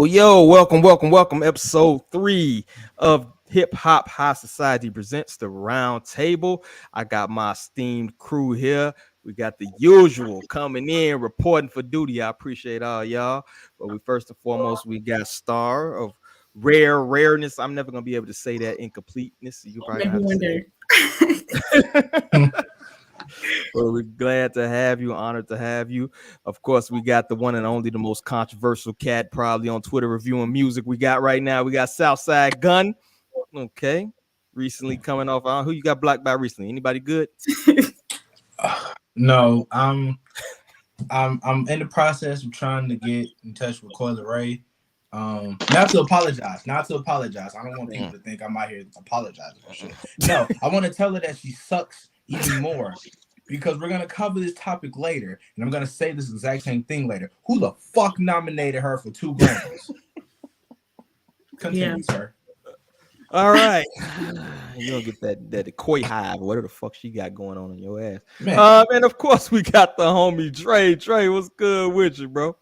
Yo, welcome. Episode 3 of Hip Hop High Society presents the Roundtable. I got my esteemed crew here. We got the usual coming in, reporting for duty. I appreciate all y'all. But first and foremost, we got Star of rareness. I'm never gonna be able to say that incompleteness. You probably have to say. Well, we're glad to have you, honored to have you. Of course, we got the one and only, the most controversial cat probably on Twitter reviewing music we got right now. We got Southside Gun. Okay. Recently coming off. Who you got blocked by recently? Anybody good? No, I'm in the process of trying to get in touch with Coyle Ray. Not to apologize. I don't want people to think I'm out here apologizing for shit. No, I want to tell her that she sucks even more. Because we're gonna cover this topic later, and I'm gonna say this exact same thing later. Who the fuck nominated her for 2 Grammys? Continue, sir. All right, you don't get that koi hive, whatever the fuck she got going on in your ass. Man. And of course we got the homie Dre. Dre, what's good with you, bro?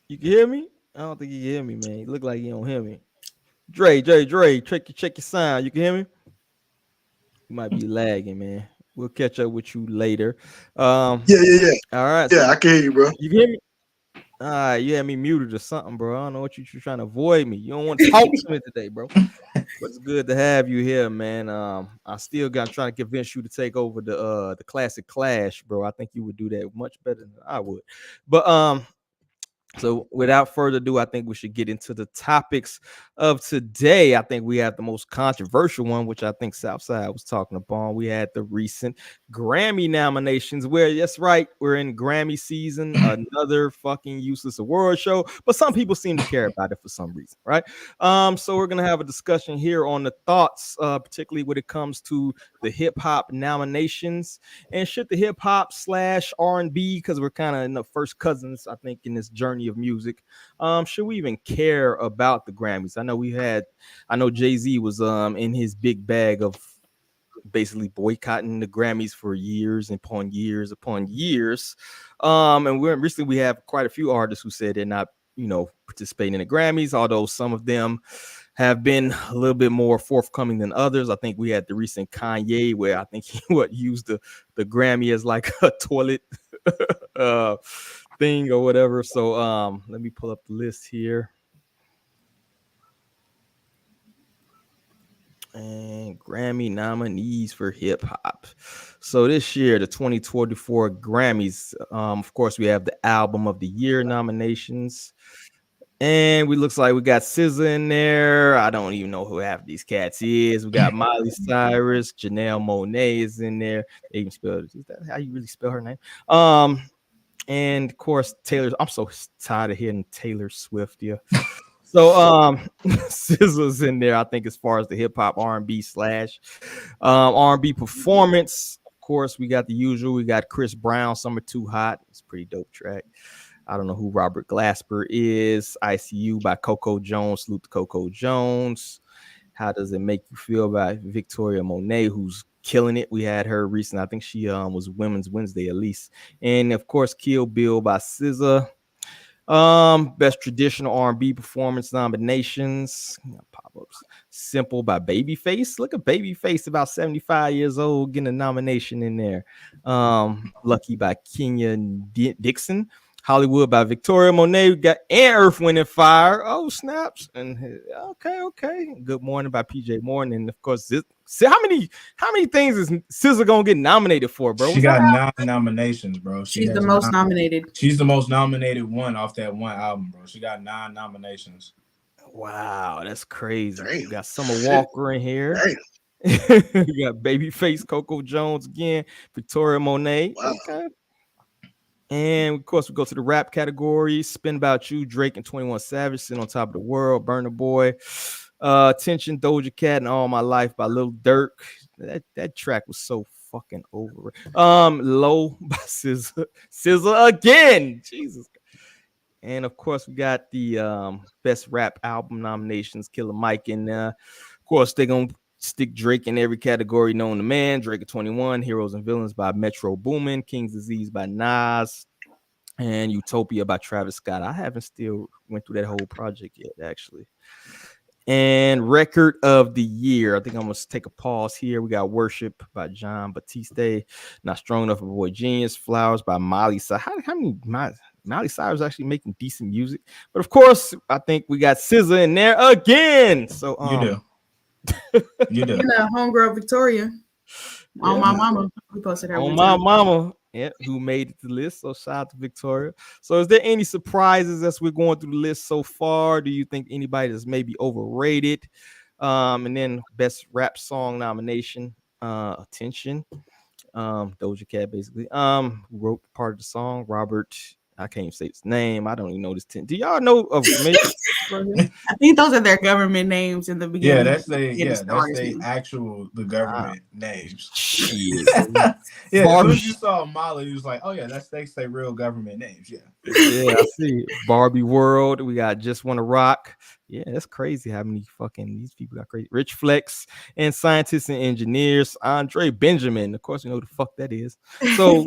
You can hear me? I don't think you can hear me, man. You look like you don't hear me. Dre, check your sound. You can hear me? You might be lagging, man. We'll catch up with you later. Yeah. All right. Yeah, I can hear you, bro. You hear me? All right, you had me muted or something, bro. I don't know what you're trying to avoid me. You don't want to talk to me today, bro. But it's good to have you here, man. I still got trying to convince you to take over the classic Clash, bro. I think you would do that much better than I would. But so without further ado, I think we should get into the topics of today. I think we have the most controversial one, which I think Southside was talking about. We had the recent Grammy nominations where, that's right, we're in Grammy season, another fucking useless award show, but some people seem to care about it for some reason, right? So we're going to have a discussion here on the thoughts, particularly when it comes to the hip hop nominations, and should the hip hop / R&B, because we're kind of in the first cousins, I think, in this journey of music, should we even care about the Grammys? I know Jay-Z was in his big bag of basically boycotting the Grammys for years upon years. And recently we have quite a few artists who said they're not, participating in the Grammys, although some of them have been a little bit more forthcoming than others. I think we had the recent Kanye where I think he used the Grammy as like a toilet thing or whatever. So let me pull up the list here. And Grammy nominees for hip hop. So this year, the 2024 Grammys, of course, we have the Album of the Year nominations. And looks like we got SZA in there. I don't even know who half these cats is. We got Miley Cyrus, Janelle Monáe is in there. They even spelled it. Is that how you really spell her name? And of course, Taylor. I'm so tired of hearing Taylor Swift. Yeah. So SZA's in there, I think, as far as the hip hop R&B / R&B performance. Of course, we got the usual. We got Chris Brown, Summer Too Hot. It's a pretty dope track. I don't know who Robert Glasper is. ICU by Coco Jones. Salute to Coco Jones. How does it make you feel about Victoria Monet, who's killing it? We had her recently. I think she was Women's Wednesday at least. And of course, Kill Bill by SZA. Best traditional R&B performance nominations. Pop-ups. Simple by Babyface. Look at Babyface, about 75 years old, getting a nomination in there. Lucky by Kenya Dixon. Hollywood by Victoria Monet. We got Earth, Wind and Fire. Oh, snaps. And okay. Good Morning by PJ Morton. And of course, how many things is SZA gonna get nominated for, bro? She got 9 nominations, bro. She's the most nominated. She's the most nominated one off that one album, bro. She got 9 nominations. Wow, that's crazy. Damn. We got Summer Shit. Walker in here. Damn. We got Babyface, Coco Jones again, Victoria Monet. Wow. Okay. And of course, we go to the rap category. Spin About You, Drake and 21 Savage, Sit on Top of the World, Burna Boy, Attention, Doja Cat, and All My Life by Lil Durk. That track was so fucking over. Low by SZA again. Jesus. And of course, we got the best rap album nominations, Killer Mike, and of course, they're gonna stick Drake in every category known to man. Drake at 21, Heroes and Villains by Metro Boomin, King's Disease by Nas, and Utopia by Travis Scott. I haven't still went through that whole project yet, actually. And record of the year, I think I'm gonna take a pause here. We got Worship by John Batiste, Not Strong Enough by Boy Genius, Flowers by Miley Cyrus. How many Miley Cyrus actually making decent music? But of course, I think we got SZA in there again. So You do. You do. Homegirl Victoria. On Yeah. my mama. We posted her On one my time. mama, yeah, who made it to the list. So shout out to Victoria. So is there any surprises as we're going through the list so far? Do you think anybody that's maybe overrated? And then best rap song nomination, Attention. Doja Cat basically. Wrote part of the song. Robert, I can't even say his name. I don't even know this. Do y'all know of maybe? I think those are their government names in the beginning. That's the the government names. Shit. As soon Barbie. as you saw Molly, he was like, "Oh yeah, they say real government names." Yeah, I see. Barbie World. We got Just Wanna Rock. Yeah, that's crazy how many fucking these people got crazy. Rich Flex and Scientists and Engineers. Andre Benjamin. Of course, you know who the fuck that is. So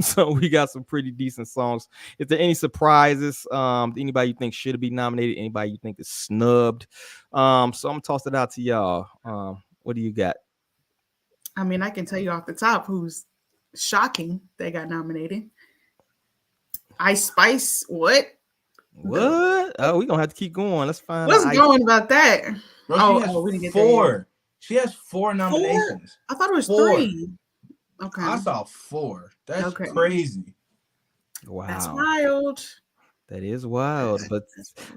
so we got some pretty decent songs. Is there any surprises? Anybody you think should be nominated? Anybody you think is snubbed? So I'm gonna toss it out to y'all. What do you got? I mean, I can tell you off the top who's shocking they got nominated. Ice Spice, what? What? Oh, we gonna have to keep going. Let's find What's out. going about that? Bro, we didn't get four. She has 4 nominations. I thought it was 4. 3. Okay. I saw 4. That's Okay. crazy. Wow, That's wild. that is wild. But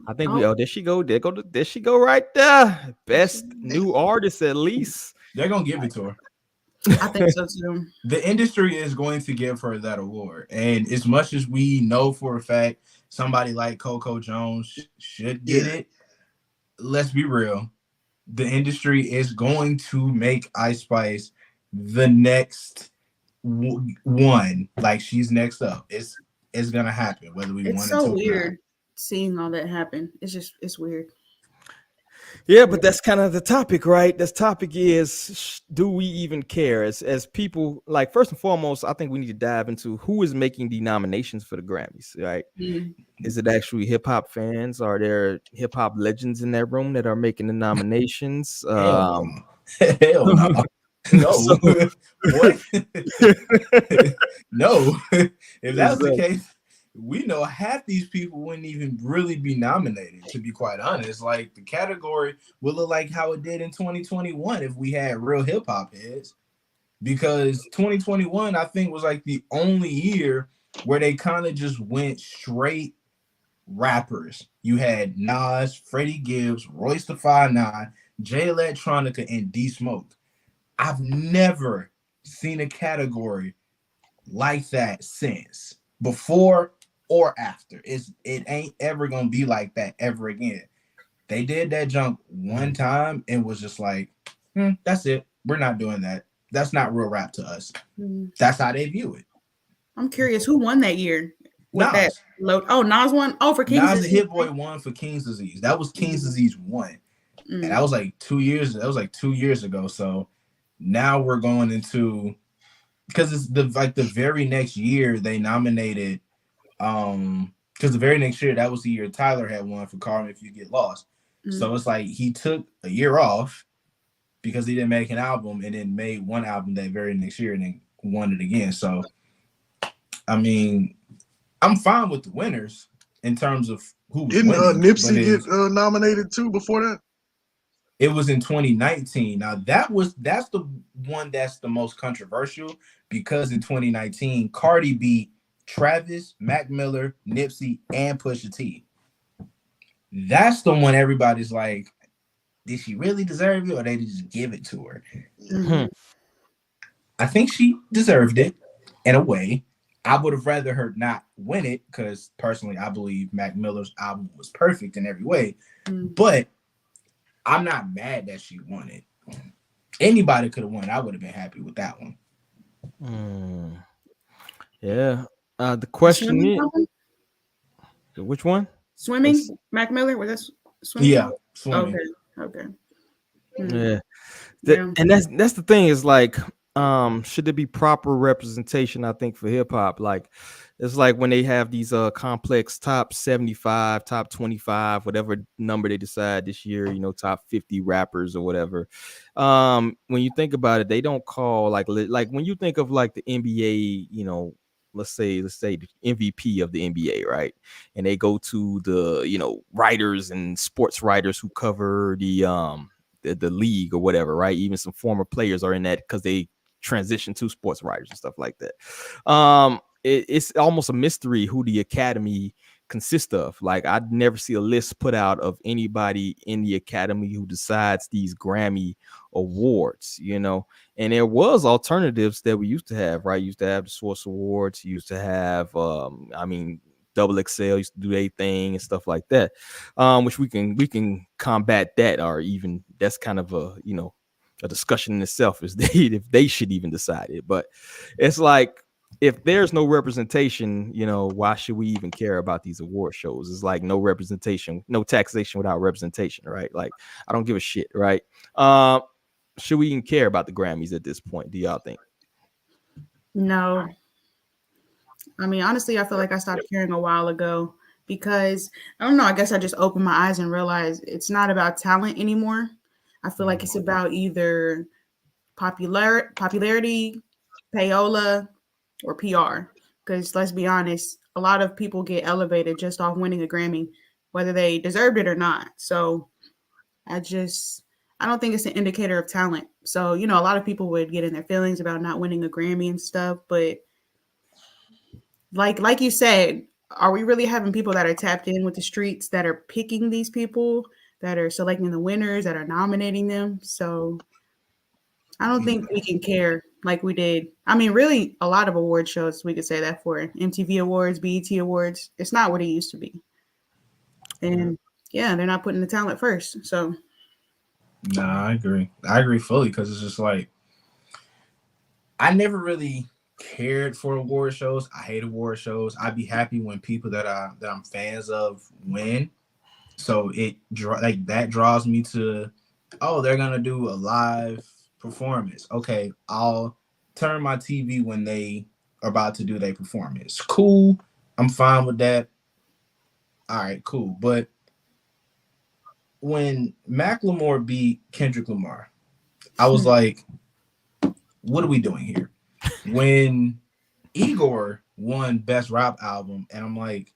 I think there she go. There she go right there. Best new artist at least. They're gonna give it to her. I think so too. The industry is going to give her that award, and as much as we know for a fact somebody like Coco Jones should get it, let's be real. The industry is going to make Ice Spice the next one. Like, she's next up. It's gonna happen whether we want it to. It's so weird seeing all that happen. It's weird. Yeah, but that's kind of the topic, right? This topic is, do we even care? As people, like, first and foremost, I think we need to dive into who is making the nominations for the Grammys, right? Mm. Is it actually hip hop fans? Are there hip hop legends in that room that are making the nominations? Hell no. No. So- What? No. If that was the case, we know half these people wouldn't even really be nominated, to be quite honest. Like, the category would look like how it did in 2021 if we had real hip-hop heads. Because 2021, I think, was like the only year where they kind of just went straight rappers. You had Nas, Freddie Gibbs, Royce da 5'9", Jay Electronica, and D Smoke. I've never seen a category like that since, before or after. It ain't ever gonna be like that ever again. They did that junk one time and was just like, that's it. We're not doing that. That's not real rap to us. That's how they view it. I'm curious who won that year. With Nas. that load. Oh, Nas won. Oh, for King's Nas Disease. the Hit Boy won for King's Disease. That was King's Disease 1. And that was like 2 years. That was like 2 years ago. So now we're going into, because it's the very next year they nominated, because the very next year, that was the year Tyler had won for Call Me If You Get Lost. So it's like he took a year off because he didn't make an album, and then made one album that very next year and then won it again. So I mean, I'm fine with the winners in terms of who was Didn't winning, Nipsey get nominated too before that? It was in 2019. Now that's the one that's the most controversial, because in 2019, Cardi beat Travis, Mac Miller, Nipsey, and Pusha T. That's the one everybody's like, did she really deserve it, or they just give it to her? Mhm. I think she deserved it in a way. I would have rather her not win it because personally, I believe Mac Miller's album was perfect in every way. Mhm. But I'm not mad that she won it. Anybody could have won. I would have been happy with that one. Yeah. The The question swimming is, album? which one? Swimming? It's, Mac Miller? Was that swimming Yeah, album? swimming. Okay. Okay. Hmm. yeah. Yeah. And that's the thing is like, should there be proper representation? I think for hip hop, like it's like when they have these complex top 75, top 25, whatever number they decide this year, top 50 rappers or whatever. When you think about it, they don't call like when you think of like the NBA, let's say the MVP of the NBA, right? And they go to the writers and sports writers who cover the league or whatever, right? Even some former players are in that because they transition to sports writers and stuff like that. It's almost a mystery who the academy consists of. Like I'd never see a list put out of anybody in the academy who decides these Grammy awards, and there was alternatives that we used to have, right? Used to have the Source Awards, used to have Double XL used to do a thing and stuff like that, which we can combat that, or even that's kind of a discussion in itself is if they should even decide it. But it's like if there's no representation, why should we even care about these award shows? It's like no representation, no taxation without representation, right? Like I don't give a shit, right? Should we even care about the Grammys at this point? Do y'all think? No. I mean, honestly, I feel like I stopped caring a while ago because I don't know. I guess I just opened my eyes and realized it's not about talent anymore. I feel like it's about either popularity, payola, or PR. Because let's be honest, a lot of people get elevated just off winning a Grammy, whether they deserved it or not. So I just I don't think it's an indicator of talent. So, a lot of people would get in their feelings about not winning a Grammy and stuff, but like you said, are we really having people that are tapped in with the streets that are picking these people, that are selecting the winners, that are nominating them? So I don't think we can care like we did. I mean, really, a lot of award shows we could say that for MTV Awards, BET Awards. It's not what it used to be, and yeah, they're not putting the talent first. So Nah, I agree. I agree fully because it's just like I never really cared for award shows. I hate award shows. I'd be happy when people that I'm fans of win. So like that draws me to, oh, they're gonna do a live performance. Okay, I'll turn my TV when they are about to do their performance. Cool, I'm fine with that. All right, cool. But when Macklemore beat Kendrick Lamar, I was like, what are we doing here? When Igor won Best Rap Album, and I'm like,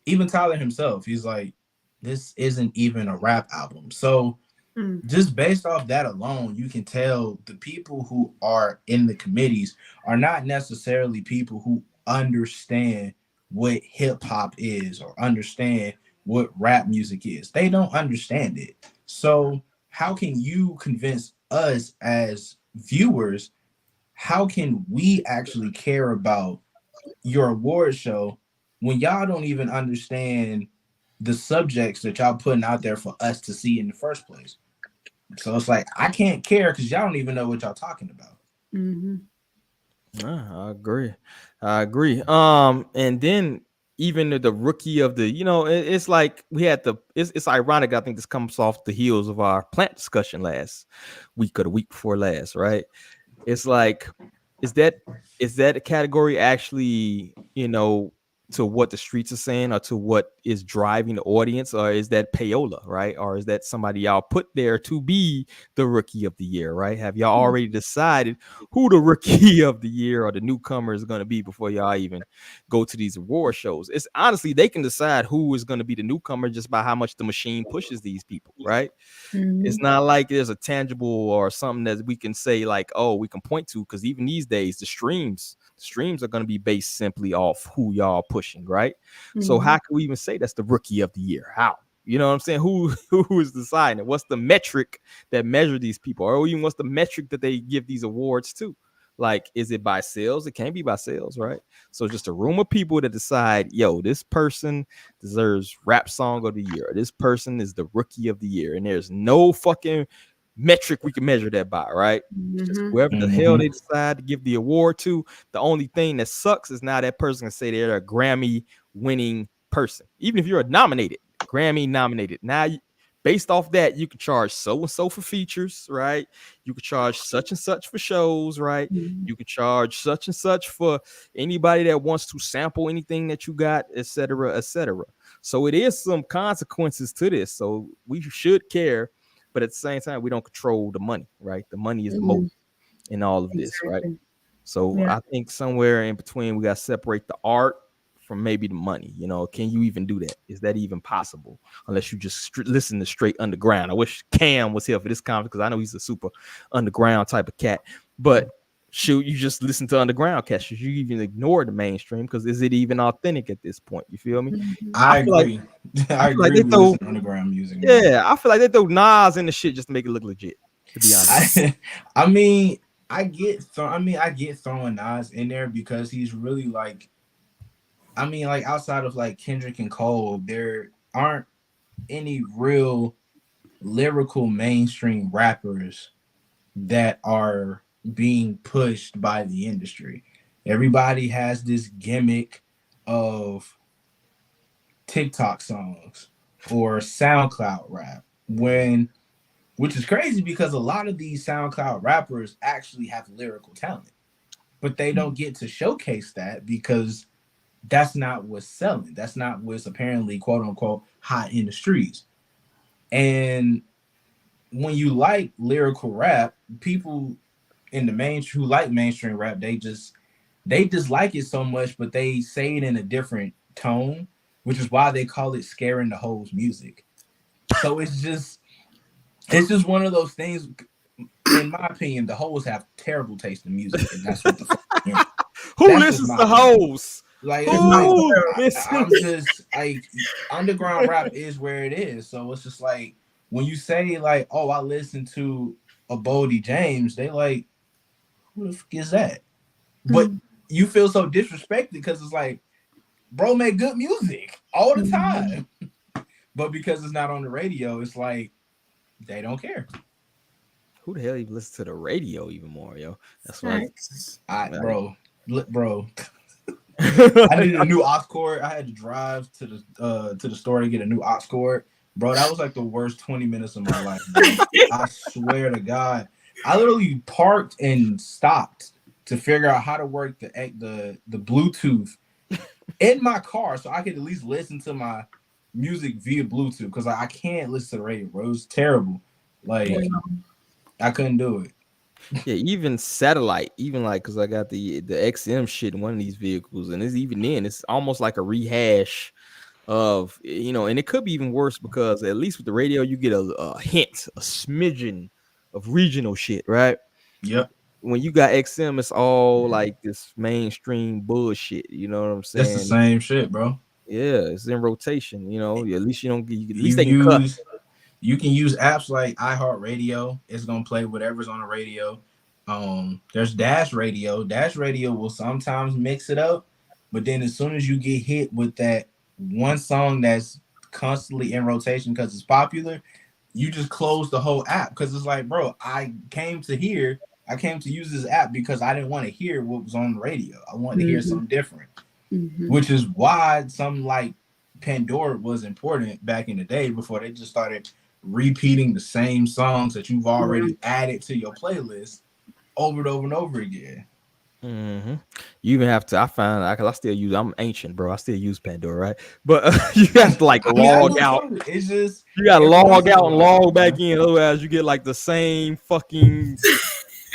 even Tyler himself, he's like, this isn't even a rap album. So mm, just based off that alone, you can tell the people who are in the committees are not necessarily people who understand what hip hop is or understand what rap music is. They don't understand it. So, how can you convince us as viewers? How can we actually care about your award show when y'all don't even understand the subjects that y'all putting out there for us to see in the first place? So it's like I can't care because y'all don't even know what y'all talking about. mm-hmm. I agree. I agree. And then even the rookie of the, it's like we had it's ironic. I think this comes off the heels of our plant discussion last week or the week before last, right? It's like, is that a category actually, to what the streets are saying or to what is driving the audience, or is that payola, right? Or is that somebody y'all put there to be the rookie of the year, right? Have y'all already decided who the rookie of the year or the newcomer is going to be before y'all even go to these award shows? It's honestly, they can decide who is going to be the newcomer just by how much the machine pushes these people, right? Mm-hmm. It's not like there's a tangible or something that we can say like, oh, we can point to, because even these days the streams are going to be based simply off who y'all pushing, right? So Mm-hmm. how can we even say that's the rookie of the year? How? You know what I'm saying? Who is deciding it? What's the metric that measure these people, or even what's the metric that they give these awards to? Like, is it by sales? It can't be by sales, right? So just a room of people that decide, yo, this person deserves rap song of the year. Or this person is the rookie of the year, and there's no fucking metric we can measure that by, right? Just whoever the hell they decide to give the award to. The only thing that sucks is now that person can say they're a Grammy winning person, even if you're a nominated Grammy nominated. Now, based off that, you can charge so and so for features, right? You could charge such and such for shows, right? You could charge such and such for anybody that wants to sample anything that you got, etc., etc. So it is some consequences to this. So we should care, but at the same time, we don't control the money, right? The money is the motive in all of this, right? So I think somewhere in between, we got to separate the art from maybe the money. You know, can you even do that? Is that even possible? Unless you just listen to straight underground. I wish Cam was here for this conference because I know he's a super underground type of cat. But shoot, you just listen to underground cats. Should you even ignore the mainstream? Because is it even authentic at this point? You feel me? I agree. I agree. Like throw underground music. Yeah, I feel like they throw Nas in the shit just to make it look legit. To be honest, I mean, I get throwing Nas in there because he's really like, I mean, like outside of like Kendrick and Cole, there aren't any real lyrical mainstream rappers that are being pushed by the industry. Everybody has this gimmick of TikTok songs or SoundCloud rap, which is crazy because a lot of these SoundCloud rappers actually have lyrical talent, but they don't get to showcase that because that's not what's selling. That's not what's apparently quote unquote hot in the streets. And when you like lyrical rap, people in the mainstream who like mainstream rap, they dislike it so much, but they say it in a different tone, which is why they call it scaring the hoes music. So it's just one of those things. In my opinion, the hoes have terrible taste in music, and that's what the fuck. Who listens to hoes? Like, I'm just like, underground rap is where it is. So it's just like when you say like, oh, I listen to a Bodie James, they like, who the fuck is that? But you feel so disrespected because it's like, bro, make good music all the time. But because it's not on the radio, it's like they don't care. Who the hell even listens to the radio even more, yo? That's why, bro. I needed a new aux cord. I had to drive to the store to get a new aux cord. Bro, that was like the worst 20 minutes of my life, bro. I swear to God. I literally parked and stopped to figure out how to work the Bluetooth in my car so I could at least listen to my music via Bluetooth because I can't listen to the radio, bro. It was terrible. Like, I couldn't do it. Yeah, even satellite, even like, because I got the XM shit in one of these vehicles, and it's even then, it's almost like a rehash of, you know, and it could be even worse because at least with the radio, you get a hint, a smidgen of regional shit, right? Yep. When you got XM, it's all like this mainstream bullshit. You know what I'm saying? That's the same shit, bro. Yeah, it's in rotation. You know, at least you don't get. At You least they can cut. You can use apps like iHeartRadio. It's gonna play whatever's on the radio. There's Dash Radio. Dash Radio will sometimes mix it up, but then as soon as you get hit with that one song that's constantly in rotation because it's popular, you just close the whole app because it's like, bro, I came to use this app because I didn't want to hear what was on the radio. I wanted to hear something different, which is why something like Pandora was important back in the day before they just started repeating the same songs that you've already added to your playlist over and over and over again. You even have to. I find I still use. I'm ancient, bro. I still use Pandora, right? But you have to like log out. It's just you gotta log out and log back in. Otherwise, you get like the same fucking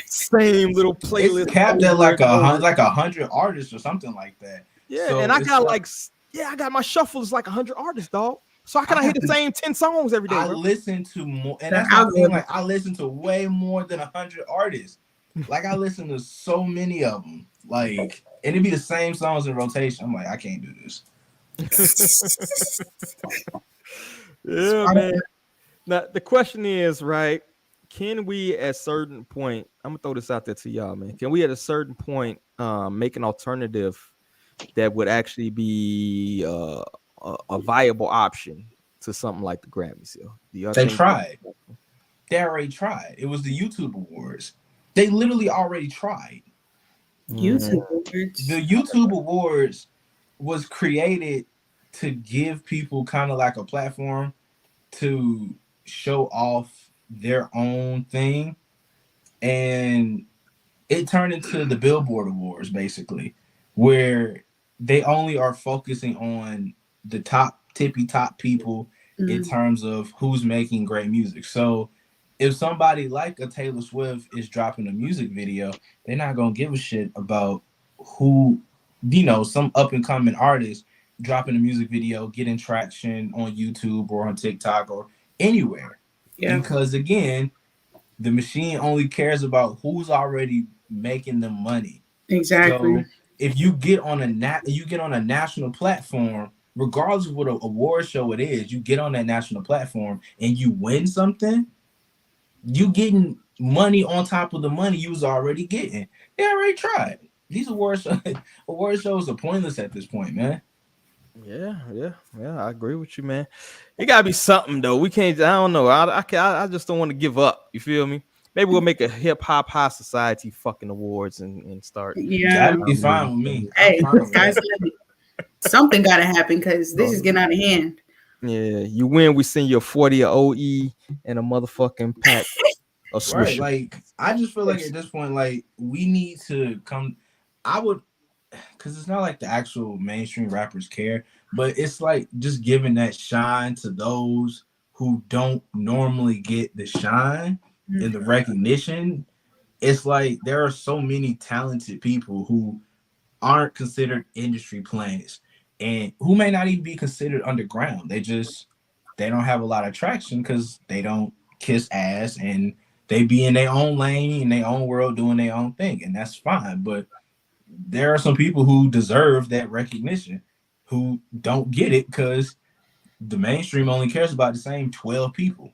same little playlist. It's capped at like 100 artists or something like that. Yeah, so and I got I got my shuffle is like 100 artists, dog. So I cannot hit the same 10 songs every day. I listen to more, and that's my thing. Like, I listen to way more than 100 artists. Like, I listen to so many of them. Like, and it'd be the same songs in rotation. I'm like, I can't do this. Yeah, man. Now the question is, right? Can we at a certain point? I'm gonna throw this out there to y'all, man. Can we at a certain point make an alternative that would actually be a viable option to something like the Grammys? Do y'all They think? tried. They already tried. It was the YouTube Awards. They literally already tried. YouTube Awards. The YouTube Awards was created to give people kind of like a platform to show off their own thing, and it turned into the Billboard Awards basically, where they only are focusing on the top tippy top people in terms of who's making great music. So if somebody like a Taylor Swift is dropping a music video, they're not gonna give a shit about who, some up and coming artist dropping a music video, getting traction on YouTube or on TikTok or anywhere. Yeah. Because again, the machine only cares about who's already making the money. Exactly. So if you get on a national platform, regardless of what an award show it is, you get on that national platform and you win something, you getting money on top of the money you was already getting. They already tried. These award shows are pointless at this point, man. Yeah. I agree with you, man. It gotta be something though. We can't. I don't know. I just don't want to give up. You feel me? Maybe we'll make a hip hop high society fucking awards and start. Yeah. That'd be fine with me. Hey, I'm fine with guys, that. something got to happen because this is getting out of hand. Yeah, you win. We send you a 40 of OE and a motherfucking pack of Swisher. Right, like I just feel like at this point, like we need to come. I would, because it's not like the actual mainstream rappers care, but it's like just giving that shine to those who don't normally get the shine and the recognition. It's like there are so many talented people who aren't considered industry plants and who may not even be considered underground. They don't have a lot of traction because they don't kiss ass and they be in their own lane, in their own world, doing their own thing, and that's fine. But there are some people who deserve that recognition who don't get it because the mainstream only cares about the same 12 people.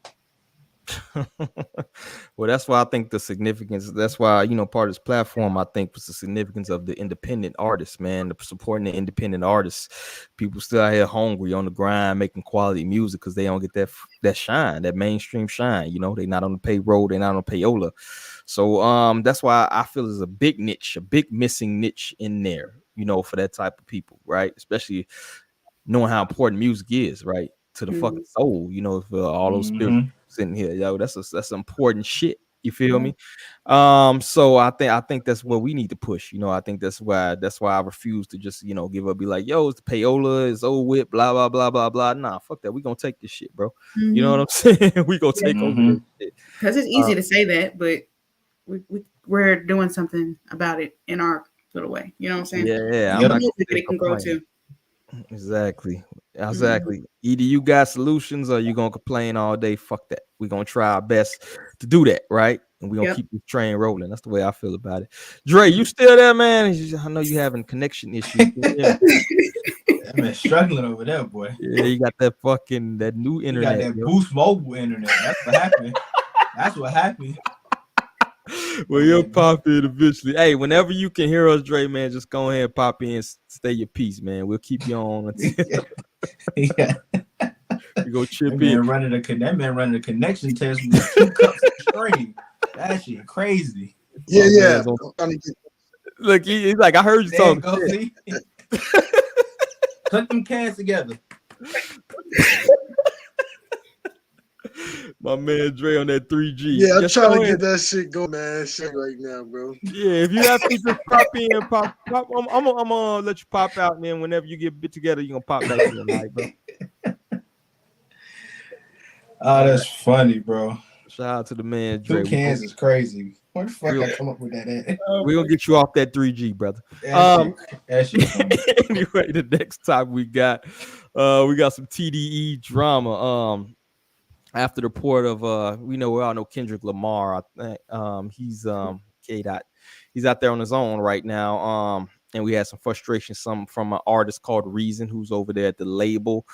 Well, that's why I think the significance. That's why part of this platform I think was the significance of the independent artists, man. The supporting the independent artists. People still out here hungry on the grind, making quality music because they don't get that shine, that mainstream shine. They not on the payroll, they not on payola. So that's why I feel there's a big niche, a big missing niche in there. For that type of people, right? Especially knowing how important music is, right, to the fucking soul. For all those spiritual sitting here, that's important shit. You feel me? So I think that's what we need to push. I think that's why I refuse to just give up. Be like, yo, it's the payola, it's old whip, blah blah blah blah blah. Nah, fuck that. We gonna take this shit, bro. You know what I'm saying? We gonna take over this shit. Because it's easy to say that, but we're doing something about it in our little way. You know what I'm saying? Yeah, I'm not it can go to. Exactly. Either you got solutions or you gonna complain all day. Fuck that. We're gonna try our best to do that, right? And we're gonna keep the train rolling. That's the way I feel about it. Dre, you still there, man? I know you having connection issues. That man struggling over there, boy. Yeah, you got that new internet. You got that Boost mobile internet. That's what happened. That's what happened. Well, you'll pop in eventually. Hey, whenever you can hear us, Dre, man, just go ahead and pop in. Stay your peace, man. We'll keep you on until you go chip in. That man running a connection test with 2 cups of string. That shit crazy. Yeah. Look, he's like, I heard you talking. Put them cans together. My man Dre on that 3G. Yeah, I'm trying to get that shit going, man. Shit right now, bro. Yeah, if you have to just pop in, pop. I'm gonna let you pop out, and then whenever you get a bit together, you're gonna pop back in, right, bro? Oh, that's funny, bro. Shout out to the man Dre. 2 cans is crazy. Where the fuck I come up with that at? We're gonna get you off that 3G, brother. That shit anyway, the next time we got some TDE drama. After the report of we all know Kendrick Lamar. I think he's KDOT. He's out there on his own right now. and we had some frustration from an artist called Reason, who's over there at the label,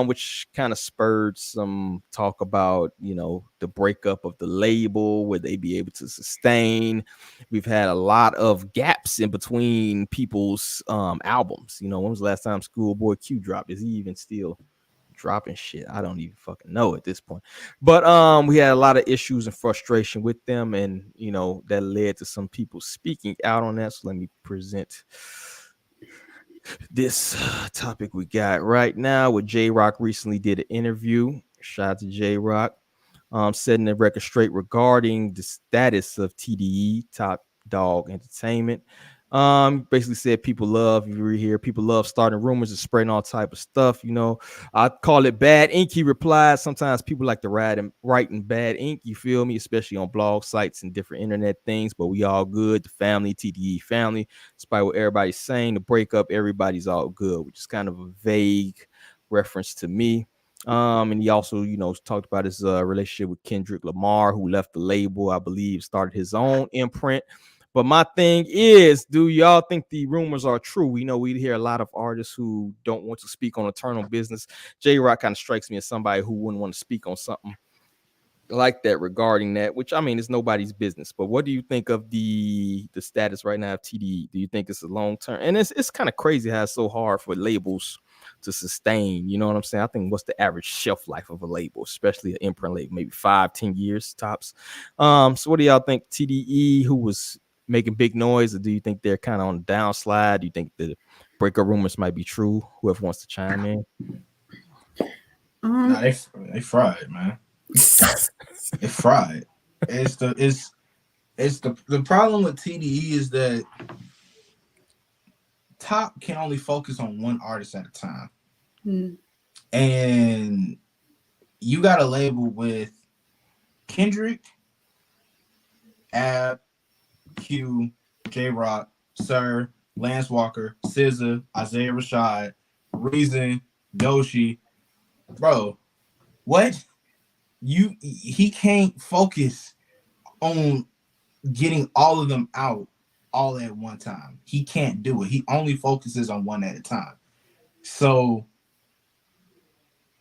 which kind of spurred some talk about, the breakup of the label. Would they be able to sustain? We've had a lot of gaps in between people's albums. When was the last time Schoolboy Q dropped? Is he even still dropping shit? I don't even fucking know at this point. But we had a lot of issues and frustration with them, and that led to some people speaking out on that. So let me present this topic we got right now. With J-Rock recently did an interview. Shout out to J-Rock. Setting the record straight regarding the status of TDE, Top Dog Entertainment. Basically said people love, you hear people love starting rumors and spreading all type of stuff. I call it bad ink. He replied, sometimes people like to write in bad ink, you feel me, especially on blog sites and different internet things, but we all good. The family, TDE family, despite what everybody's saying, the breakup, everybody's all good, which is kind of a vague reference to me. And he also, talked about his relationship with Kendrick Lamar, who left the label, I believe, started his own imprint. But my thing is, do y'all think the rumors are true? We hear a lot of artists who don't want to speak on eternal business. J-Rock kind of strikes me as somebody who wouldn't want to speak on something like that regarding that, which it's nobody's business. But what do you think of the status right now of TDE? Do you think it's a long term? And it's kind of crazy how it's so hard for labels to sustain. You know what I'm saying? I think what's the average shelf life of a label, especially an imprint label, maybe 5-10 years tops. So what do y'all think? TDE, who was making big noise, or do you think they're kind of on the downslide? Do you think the breakup rumors might be true? Whoever wants to chime in. Nah, they fried, man. They fried. It's the problem with TDE is that Top can only focus on one artist at a time. And you got a label with Kendrick, Ab, Q, J-Rock, Sir, Lance Walker, SZA, Isaiah Rashad, Reason, Doshi. Bro, what? He can't focus on getting all of them out all at one time. He can't do it. He only focuses on one at a time. So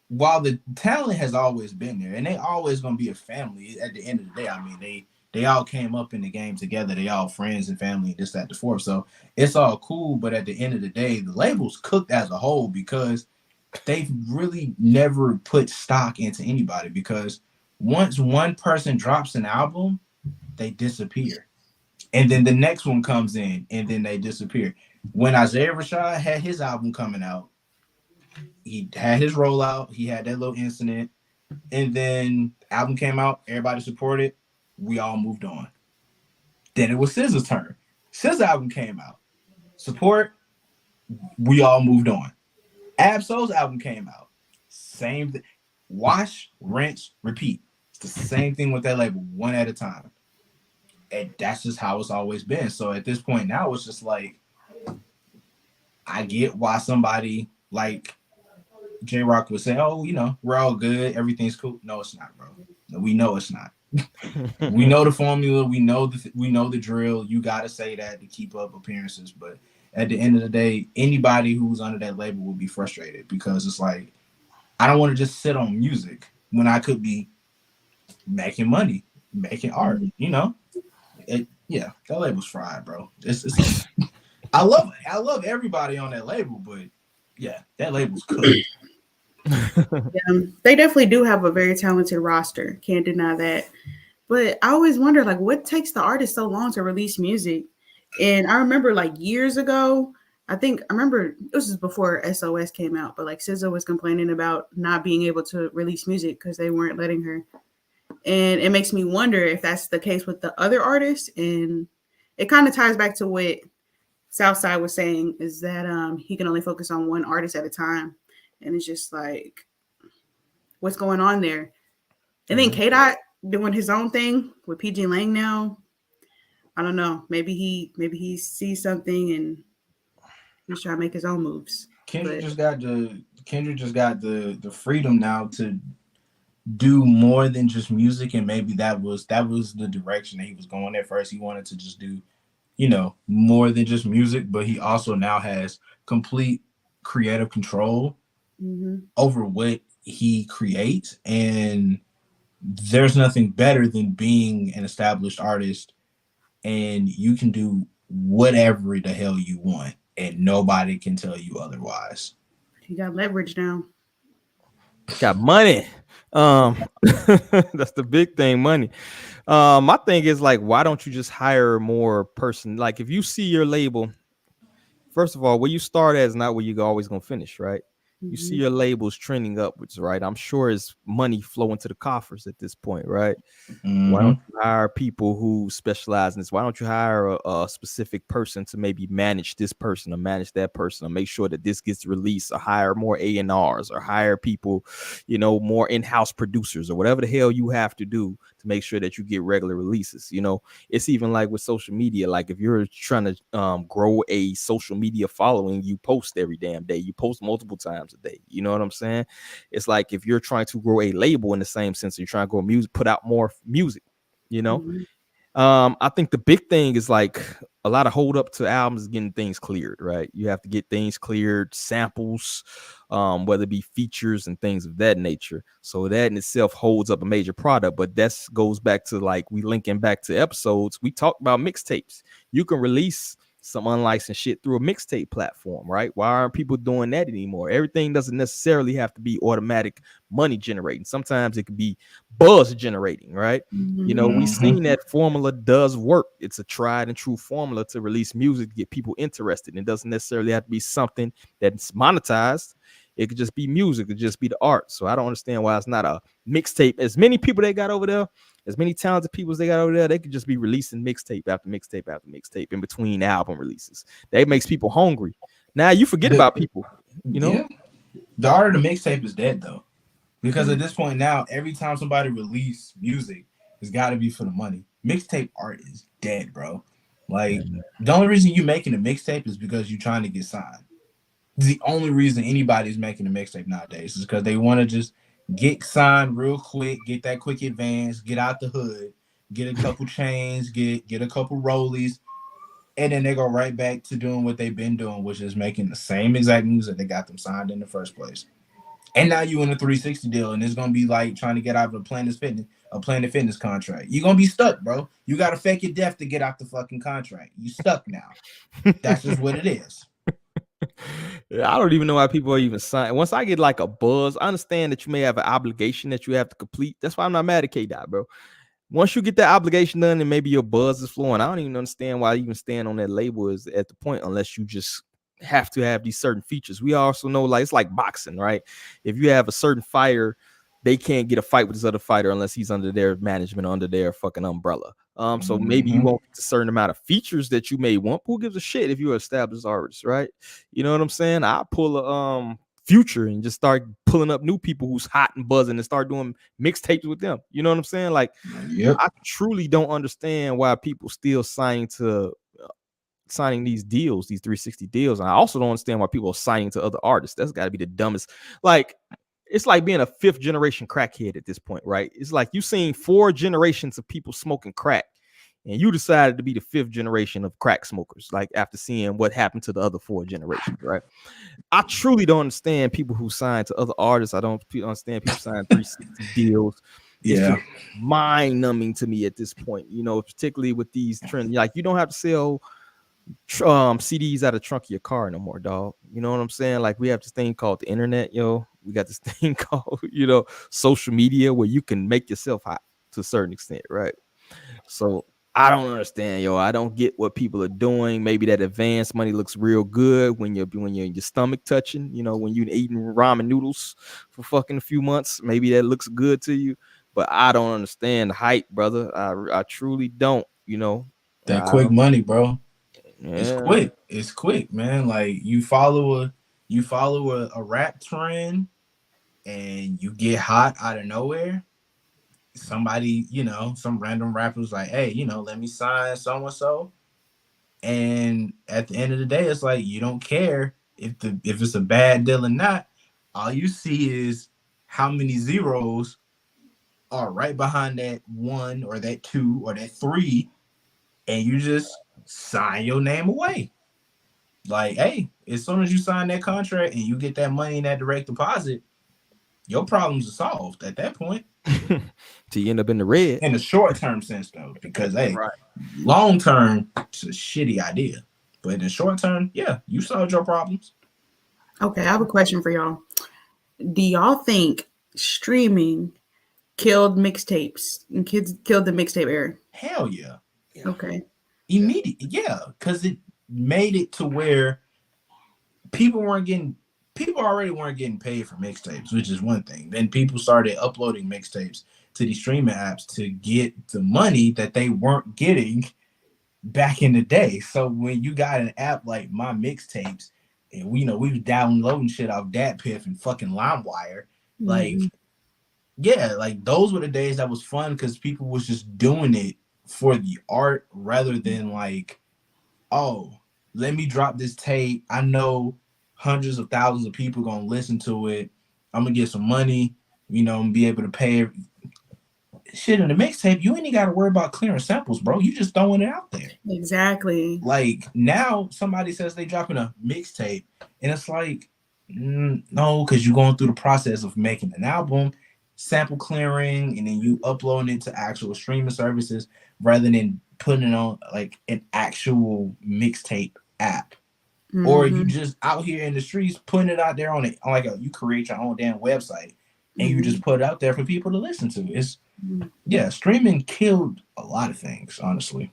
while the talent has always been there, and they always gonna be a family at the end of the day, I mean, they all came up in the game together. They all friends and family, this, that, the fourth. So it's all cool. But at the end of the day, the label's cooked as a whole because they've really never put stock into anybody, because once one person drops an album, they disappear. And then the next one comes in and then they disappear. When Isaiah Rashad had his album coming out, he had his rollout, he had that little incident, and then the album came out, everybody supported, we all moved on. Then it was SZA's turn. SZA's album came out, support, we all moved on. Ab-Soul's album came out, same thing. Wash, rinse, repeat. It's the same thing with that label, one at a time. And that's just how it's always been. So at this point now, it's just like, I get why somebody like J-Rock would say, oh, we're all good, everything's cool. No, it's not, bro. We know it's not. We know the formula, we know the drill. You gotta say that to keep up appearances. But at the end of the day, anybody who's under that label will be frustrated, because it's like, I don't want to just sit on music when I could be making money, making art, Yeah, that label's fried, bro. It's I love everybody on that label, but yeah, that label's cooked. Yeah, they definitely do have a very talented roster. Can't deny that. But I always wonder, like, what takes the artist so long to release music? And I remember, like, years ago, I remember this was before SOS came out, but like SZA was complaining about not being able to release music because they weren't letting her. And it makes me wonder if that's the case with the other artists. And it kind of ties back to what Southside was saying, is that he can only focus on one artist at a time. And it's just like, what's going on there? And then KDOT doing his own thing with PG Lang now. I don't know. Maybe he sees something and he's trying to make his own moves. Kendrick just got the freedom now to do more than just music, and maybe that was the direction that he was going at first. He wanted to just do more than just music, but he also now has complete creative control over what he creates. And there's nothing better than being an established artist and you can do whatever the hell you want and nobody can tell you otherwise. He got leverage now. Got money. That's the big thing, money. My thing is like, why don't you just hire more person? Like, if you see your label, first of all, where you start at is not where you're always gonna finish, right? You see your labels trending upwards, right? I'm sure it's money flowing to the coffers at this point, right? Why don't you hire people who specialize in this? Why don't you hire a specific person to maybe manage this person or manage that person or make sure that this gets released, or hire more A&Rs, or hire people, more in-house producers, or whatever the hell you have to do to make sure that you get regular releases. It's even like with social media. Like, if you're trying to grow a social media following, you post every damn day. You post multiple times a day. You know what I'm saying? It's like, if you're trying to grow a label in the same sense, you're trying to grow music, put out more music. I think the big thing is like a lot of hold up to albums is getting things cleared, right? You have to get things cleared, samples, whether it be features and things of that nature. So that in itself holds up a major product. But that goes back to, like, we linking back to episodes. We talked about mixtapes. You can release some unlicensed shit through a mixtape platform, right? Why aren't people doing that anymore? Everything doesn't necessarily have to be automatic money generating. Sometimes it could be buzz generating, right? We've seen that formula does work. It's a tried and true formula to release music to get people interested. It doesn't necessarily have to be something that's monetized. It could just be music. It could just be the art. So I don't understand why it's not a mixtape. As many people they got over there, as many talented people as they got over there, they could just be releasing mixtape after mixtape after mixtape in between album releases. That makes people hungry. Now you forget about people, Yeah. The art of the mixtape is dead, though. Because at this point now, every time somebody release music, it's got to be for the money. Mixtape art is dead, bro. Like, the only reason you making a mixtape is because you're trying to get signed. The only reason anybody's making a mixtape nowadays is because they want to just get signed real quick, get that quick advance, get out the hood, get a couple chains, get a couple rollies, and then they go right back to doing what they've been doing, which is making the same exact music that got them signed in the first place. And now you in a 360 deal, and it's gonna be like trying to get out of a Planet Fitness contract. You're gonna be stuck, bro. You gotta fake your death to get out the fucking contract. You stuck now. That's just what it is. I don't even know why people are even signing. Once I get like a buzz, I understand that you may have an obligation that you have to complete. That's why I'm not mad at KDOT, bro. Once you get that obligation done and maybe your buzz is flowing, I don't even understand why even staying on that label is at the point, unless you just have to have these certain features. We also know, like, it's like boxing, right? If you have a certain fighter, they can't get a fight with this other fighter unless he's under their management, under their fucking umbrella. So maybe you won't get a certain amount of features that you may want. Who gives a shit if you're an established artist, right? You know what I'm saying? I pull a Future and just start pulling up new people who's hot and buzzing and start doing mixtapes with them. You know what I'm saying? Like, I truly don't understand why people still signing these deals, these 360 deals. And I also don't understand why people are signing to other artists. That's got to be the dumbest. Like, it's like being a fifth generation crackhead at this point, right? It's like you seen 4 generations of people smoking crack, and you decided to be the 5th generation of crack smokers, like after seeing what happened to the other 4 generations, right? I truly don't understand people who sign to other artists. I don't understand people signing 360 deals. It's just mind numbing to me at this point, particularly with these trends. Like, you don't have to sell CDs out of the trunk of your car no more, dog. You know what I'm saying? Like, we have this thing called the internet, we got this thing called, social media, where you can make yourself hot to a certain extent, right? So I don't understand, I don't get what people are doing. Maybe that advance money looks real good when you're your stomach touching, when you're eating ramen noodles for fucking a few months. Maybe that looks good to you, but I don't understand the hype, brother. I truly don't. That quick money, bro. Yeah. It's quick, man. Like, you follow a rap trend and you get hot out of nowhere. Somebody, some random rappers like, hey, let me sign so-and-so. And at the end of the day, it's like, you don't care if it's a bad deal or not. All you see is how many zeros are right behind that 1 or that 2 or that 3. And you just sign your name away. Like, hey, as soon as you sign that contract and you get that money in that direct deposit, your problems are solved at that point. Till you end up in the red. In the short term sense, though, because hey, Right. long term, it's a shitty idea. But in the short term, yeah, you solved your problems. Okay, I have a question for y'all. Do y'all think streaming killed mixtapes and kids killed the mixtape era? Hell yeah. Okay. Immediate, yeah, because it made it to where people already weren't getting paid for mixtapes, which is one thing. Then people started uploading mixtapes to these streaming apps to get the money that they weren't getting back in the day. So when you got an app like My Mixtapes, and we was downloading shit off DatPiff and fucking LimeWire, like, yeah, like those were the days that was fun because people was just doing it for the art rather than like, oh, let me drop this tape. I know hundreds of thousands of people gonna listen to it. I'm gonna get some money, and be able to pay. Shit, in the mixtape, you ain't got to worry about clearing samples, bro. You just throwing it out there. Exactly. Like now, somebody says they dropping a mixtape, and it's like, no, because you're going through the process of making an album, sample clearing, and then you uploading it to actual streaming services rather than putting it on like an actual mixtape app. Or you just out here in the streets putting it out there on it, you create your own damn website and you just put it out there for people to listen to. It's streaming killed a lot of things, honestly.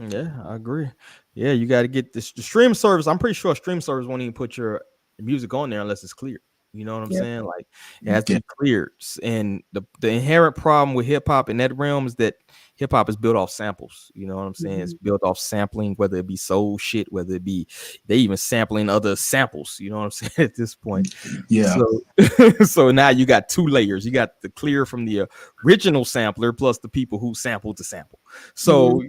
Yeah, I agree. Yeah, you got to get the stream service. I'm pretty sure a stream service won't even put your music on there unless it's cleared. You know what I'm saying? Like it has to be cleared. And the inherent problem with hip hop in that realm is that hip hop is built off samples. You know what I'm saying? It's built off sampling, whether it be soul shit, whether it be they even sampling other samples. You know what I'm saying at this point? Yeah. So now you got two layers. You got the clear from the original sampler plus the people who sampled the sample. So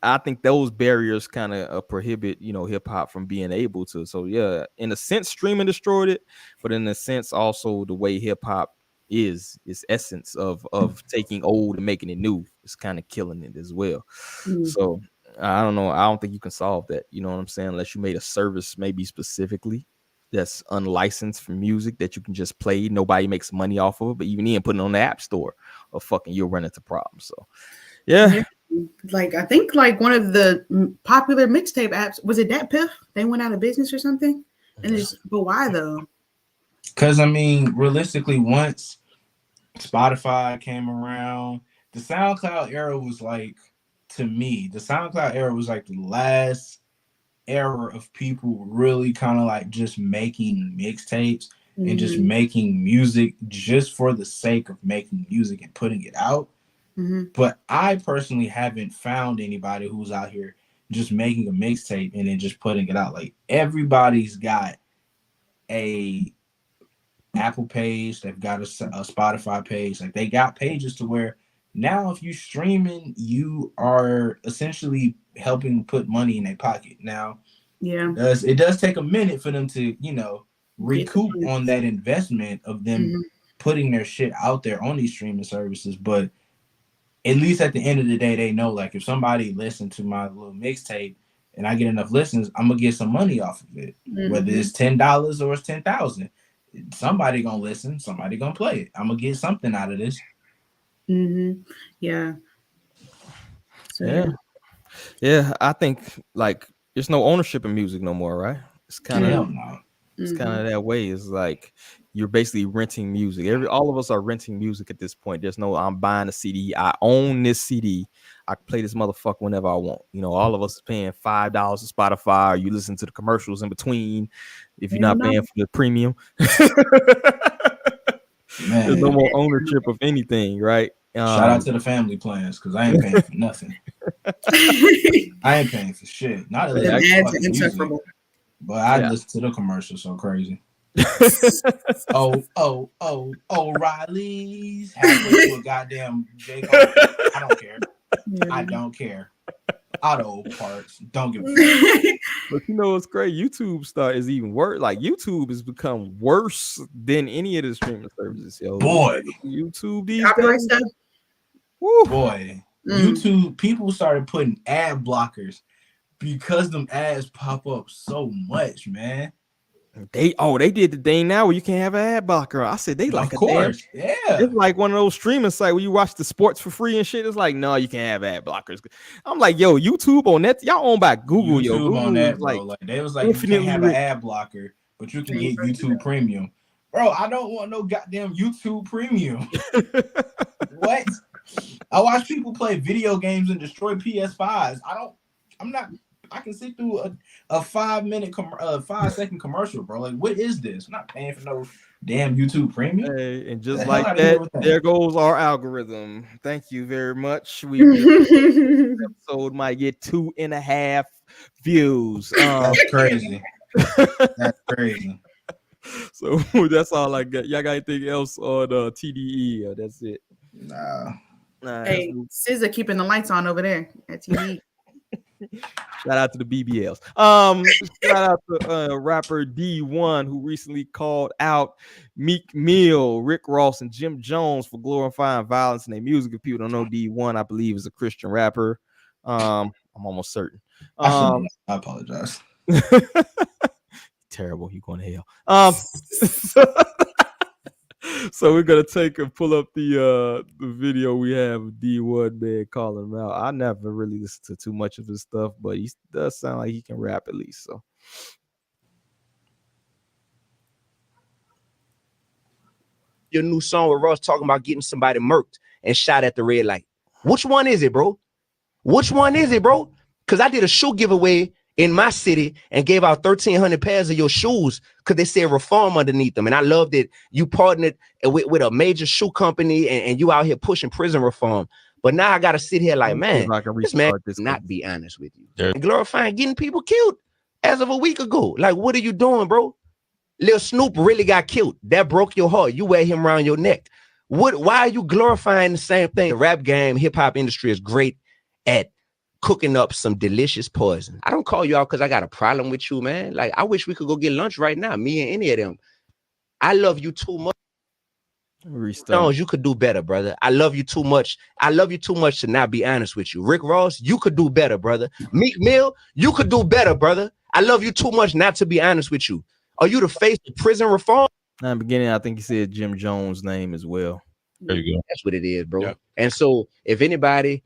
I think those barriers kind of prohibit, hip hop from being able to. So yeah, in a sense, streaming destroyed it, but in a sense, also the way hip hop is essence of taking old and making it new is kind of killing it as well. So I don't know. I don't think you can solve that. You know what I'm saying? Unless you made a service maybe specifically that's unlicensed for music that you can just play. Nobody makes money off of it, but even then putting it on the app store or you'll run into problems. So yeah. Like I think like one of the popular mixtape apps, was it DatPiff? They went out of business or something. And but why though? Because I mean, realistically, once Spotify came around, the SoundCloud era was like, to me, the SoundCloud era was like the last era of people really kind of like just making mixtapes and just making music just for the sake of making music and putting it out. But I personally haven't found anybody who's out here just making a mixtape and then just putting it out. Like everybody's got a Apple page, they've got a Spotify page. Like they got pages to where now if you streaming, you are essentially helping put money in their pocket. Now, it does take a minute for them to, recoup on that investment of them putting their shit out there on these streaming services, but at least at the end of the day, they know like if somebody listened to my little mixtape and I get enough listens, I'm gonna get some money off of it. Whether it's $10 or it's 10,000, somebody gonna listen, somebody gonna play it. I'm gonna get something out of this. Yeah. So, yeah. I think like there's no ownership in music no more, right? It's kind of it's kind of that way. It's like you're basically renting music. All of us are renting music at this point. There's no I'm buying a CD. I own this CD. I can play this motherfucker whenever I want. All of us are paying $5 to Spotify, or you listen to the commercials in between if you're not paying for the premium. There's no more ownership of anything, right? Shout out to the family plans because I ain't paying for nothing. I ain't paying for shit. Not the ads are insufferable. But I listen to the commercials so crazy. O'Reilly's halfway to a goddamn J.Cole. I don't care. I don't care. Auto parts. Don't give a fuck. But what's great? YouTube is even worse. Like YouTube has become worse than any of the streaming services. Yo. Boy. YouTube these days. Boy. YouTube, people started putting ad blockers because them ads pop up so much, man. They did the thing now where you can't have an ad blocker. I said they like Of course, yeah. It's like one of those streaming sites where you watch the sports for free and shit. It's like, no, you can't have ad blockers. I'm like, yo, YouTube on that, y'all owned by Google, YouTube Google on that, is bro. Like they was like, you can't have an ad blocker, but you can get YouTube Premium. Bro, I don't want no goddamn YouTube Premium. What? I watch people play video games and destroy PS5s. I can sit through a 5-second commercial, bro. Like, what is this? I'm not paying for no damn YouTube Premium. Hey, and just like that, there goes our algorithm. Thank you very much. Episode might get 2.5 views. That's crazy. That's crazy. So that's all I got. Y'all got anything else on TDE? Or that's it. Nah. Hey, SZA keeping the lights on over there at TDE. Shout out to the BBLs. Shout out to rapper Dee-1, who recently called out Meek Mill, Rick Ross, and Jim Jones for glorifying violence in their music. If people don't know, Dee-1, I believe, is a Christian rapper. I'm almost certain. I apologize. Terrible. You going to hell. So we're gonna take and pull up the video we have of Dee-1, man, calling him out. I never really listened to too much of his stuff, but he does sound like he can rap at least. So your new song with Ross talking about getting somebody murked and shot at the red light. Which one is it, bro? Which one is it, bro? Because I did a shoe giveaway in my city and gave out 1,300 pairs of your shoes because they said reform underneath them. And I loved it. You partnered with a major shoe company and you out here pushing prison reform. But now I got to sit here like, man, this man not be honest with you. And glorifying getting people killed as of a week ago. Like, what are you doing, bro? Lil Snoop really got killed. That broke your heart. You wear him around your neck. Why are you glorifying the same thing? The rap game, hip hop industry is great at cooking up some delicious poison. I don't call you out because I got a problem with you, man. Like, I wish we could go get lunch right now, me and any of them. I love you too much. Stones, you could do better, brother. I love you too much. I love you too much to not be honest with you. Rick Ross, you could do better, brother. Meek Mill, you could do better, brother. I love you too much not to be honest with you. Are you the face of prison reform? In the beginning, I think he said Jim Jones' name as well. There you go. That's what it is, bro. Yep. And so if anybody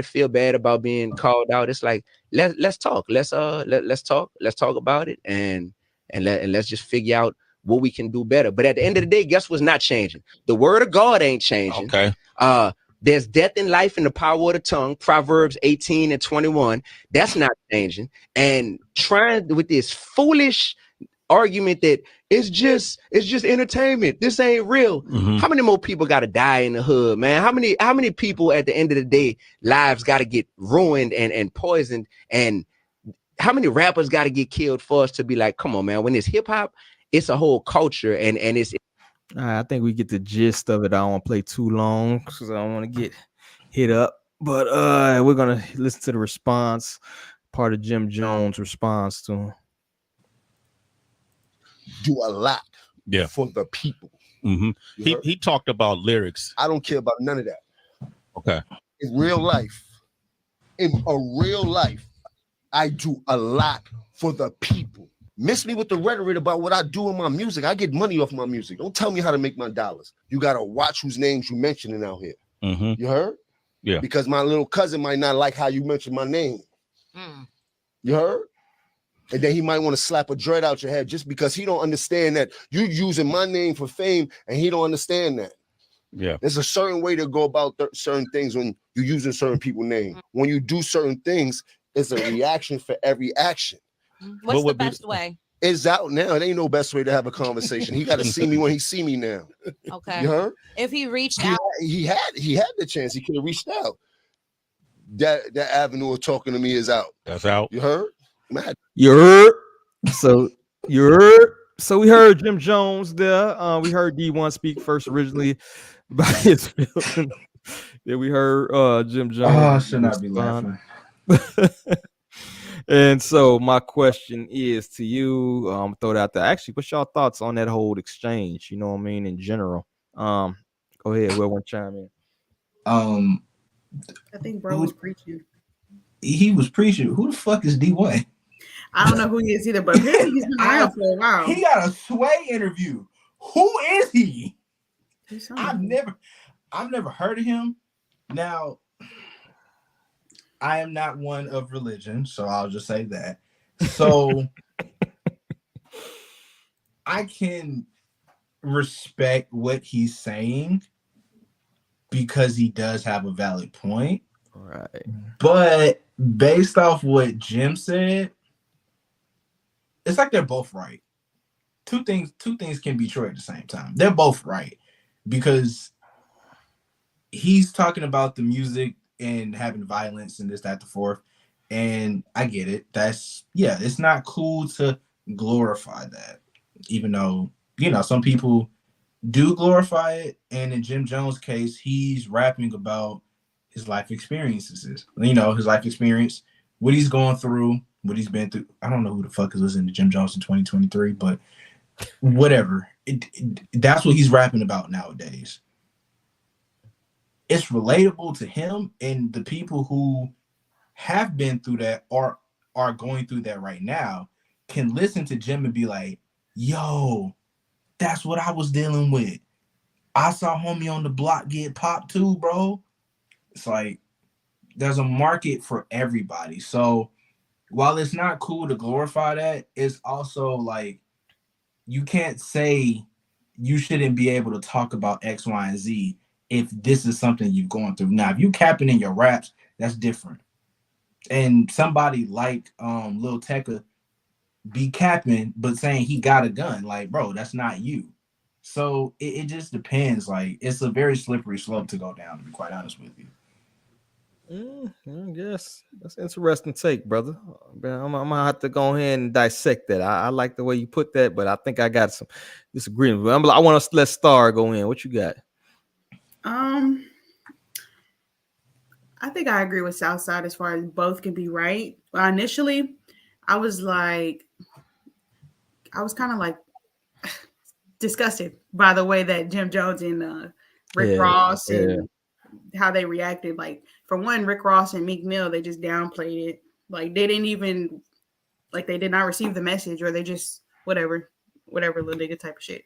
feel bad about being called out, it's like let's talk. Let's talk. Let's talk about it and let's just figure out what we can do better. But at the end of the day, guess what's not changing? The word of God ain't changing. Okay. There's death and life in the power of the tongue. Proverbs 18:21. That's not changing. And trying with this foolish argument that it's just entertainment. This ain't real. Mm-hmm. How many more people got to die in the hood, man? How many people at the end of the day lives got to get ruined and poisoned? And how many rappers got to get killed for us to be like, come on, man? When it's hip hop, it's a whole culture and it's. I think we get the gist of it. I don't want to play too long because I don't want to get hit up. But we're gonna listen to the response, part of Jim Jones' response to him. Do a lot for the people. Mm-hmm. He talked about lyrics. I don't care about none of that. Okay. In real life, I do a lot for the people. Miss me with the rhetoric about what I do in my music. I get money off my music. Don't tell me how to make my dollars. You got to watch whose names you mentioning out here. Mm-hmm. You heard? Yeah. Because my little cousin might not like how you mentioned my name. You heard? And then he might want to slap a dread out your head just because he don't understand that you using my name for fame and he don't understand that. Yeah. There's a certain way to go about certain things when you're using certain people's name. When you do certain things, it's a reaction for every action. What's the best way? It's out now. It ain't no best way to have a conversation. He got to see me when he see me now. Okay. You heard? If he reached out. He had the chance. He could have reached out. That avenue of talking to me is out. That's out. You heard? You heard? So we heard Jim Jones there. We heard Dee-1 speak first originally about his feelings. Then we heard Jim Jones. Oh, I should not be laughing. And so my question is to you, throw it out there. Actually, what's y'all thoughts on that whole exchange? You know what I mean, in general. Go ahead, whoever want to chime in. I think bro was preaching. he was preaching. Who the fuck is D-1? I don't know who he is either, but apparently he's been around for a while. He got a Sway interview. Who is he? I've never heard of him. Now, I am not one of religion, so I'll just say that. So I can respect what he's saying because he does have a valid point. Right. But based off what Jim said, it's like they're both right. Two things can be true at the same time. They're both right because he's talking about the music and having violence and this, that, the fourth. And I get it. It's not cool to glorify that, even though, some people do glorify it. And in Jim Jones' case, he's rapping about his life experiences, his life experience, what he's going through, what he's been through. I don't know who the fuck is listening to Jim Jones in 2023, but whatever. That's what he's rapping about nowadays. It's relatable to him, and the people who have been through that or are going through that right now can listen to Jim and be like, yo, that's what I was dealing with. I saw homie on the block get popped too, bro. It's like there's a market for everybody. So while it's not cool to glorify that, it's also like you can't say you shouldn't be able to talk about X, Y, and Z if this is something you've gone through. Now, if you capping in your raps, that's different. And somebody like Lil Tecca be capping, but saying he got a gun. Like, bro, that's not you. So it just depends. Like, it's a very slippery slope to go down, to be quite honest with you. I guess that's an interesting take, brother. I'm gonna have to go ahead and dissect that. I like the way you put that, but I think I got some disagreement. I want to let Star go in. What you got? I think I agree with Southside as far as both can be right. Well, initially, I was kind of like disgusted by the way that Jim Jones and Rick Ross and how they reacted. Like, for one, Rick Ross and Meek Mill, they just downplayed it. Like, they didn't even, like, they did not receive the message, or they just whatever little nigga type of shit.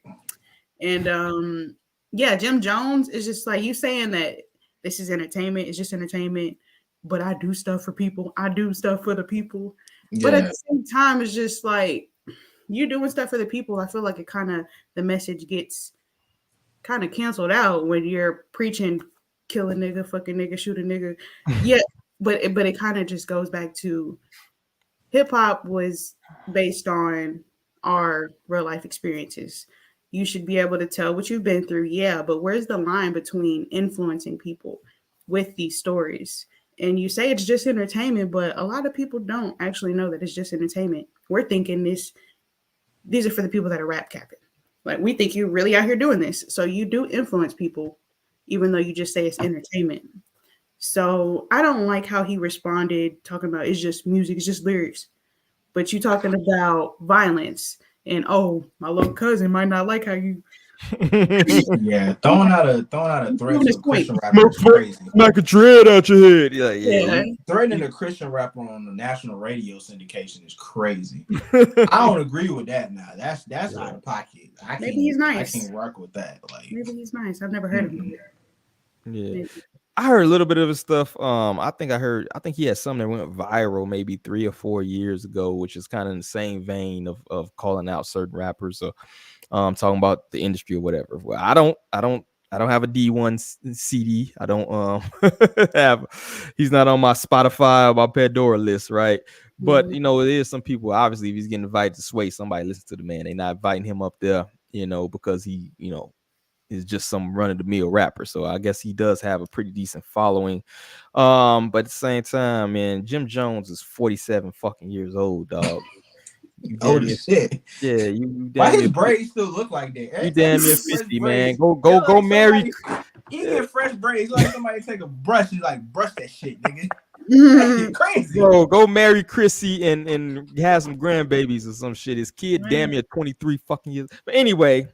And Jim Jones is just like, you saying that this is entertainment, it's just entertainment, but I do stuff for people. I do stuff for the people. Yeah. But at the same time, it's just like, you doing stuff for the people. I feel like the message gets kind of canceled out when you're preaching kill a nigga, fuck a nigga, shoot a nigga. Yeah, but it kind of just goes back to hip hop was based on our real life experiences. You should be able to tell what you've been through, but where's the line between influencing people with these stories? And you say it's just entertainment, but a lot of people don't actually know that it's just entertainment. We're thinking these are for the people that are rap capping. Like, we think you're really out here doing this. So you do influence people, even though you just say it's entertainment. So I don't like how he responded, talking about it's just music, it's just lyrics. But you talking about violence and, oh, my little cousin might not like how you. Throwing out a threat to a Christian rapper is crazy. Knock a dread out your head. Yeah. Threatening a Christian rapper on the national radio syndication is crazy. I don't agree with that now. That's out of pocket. Maybe he's nice. I can't work with that. Like, maybe he's nice. I've never heard of him. Yeah. Maybe. I heard a little bit of his stuff. I think he had something that went viral maybe 3 or 4 years ago, which is kind of in the same vein of calling out certain rappers. So talking about the industry or whatever. Well, I don't have a Dee-1 CD. I don't he's not on my Spotify or my Pandora list, right? But it is some people, obviously, if he's getting invited to Sway, somebody listen to the man. They're not inviting him up there, because he, is just some run-of-the-mill rapper. So I guess he does have a pretty decent following. But at the same time, man, Jim Jones is 47 fucking years old, dog. Old as shit. Yeah, why his braids still look like that? You damn near 50, man. Go marry. You get fresh braids, like somebody take a brush, you like brush that shit, nigga. Crazy. Bro, go marry Chrissy and have some grandbabies or some shit. His kid damn near 23 fucking years. But anyway,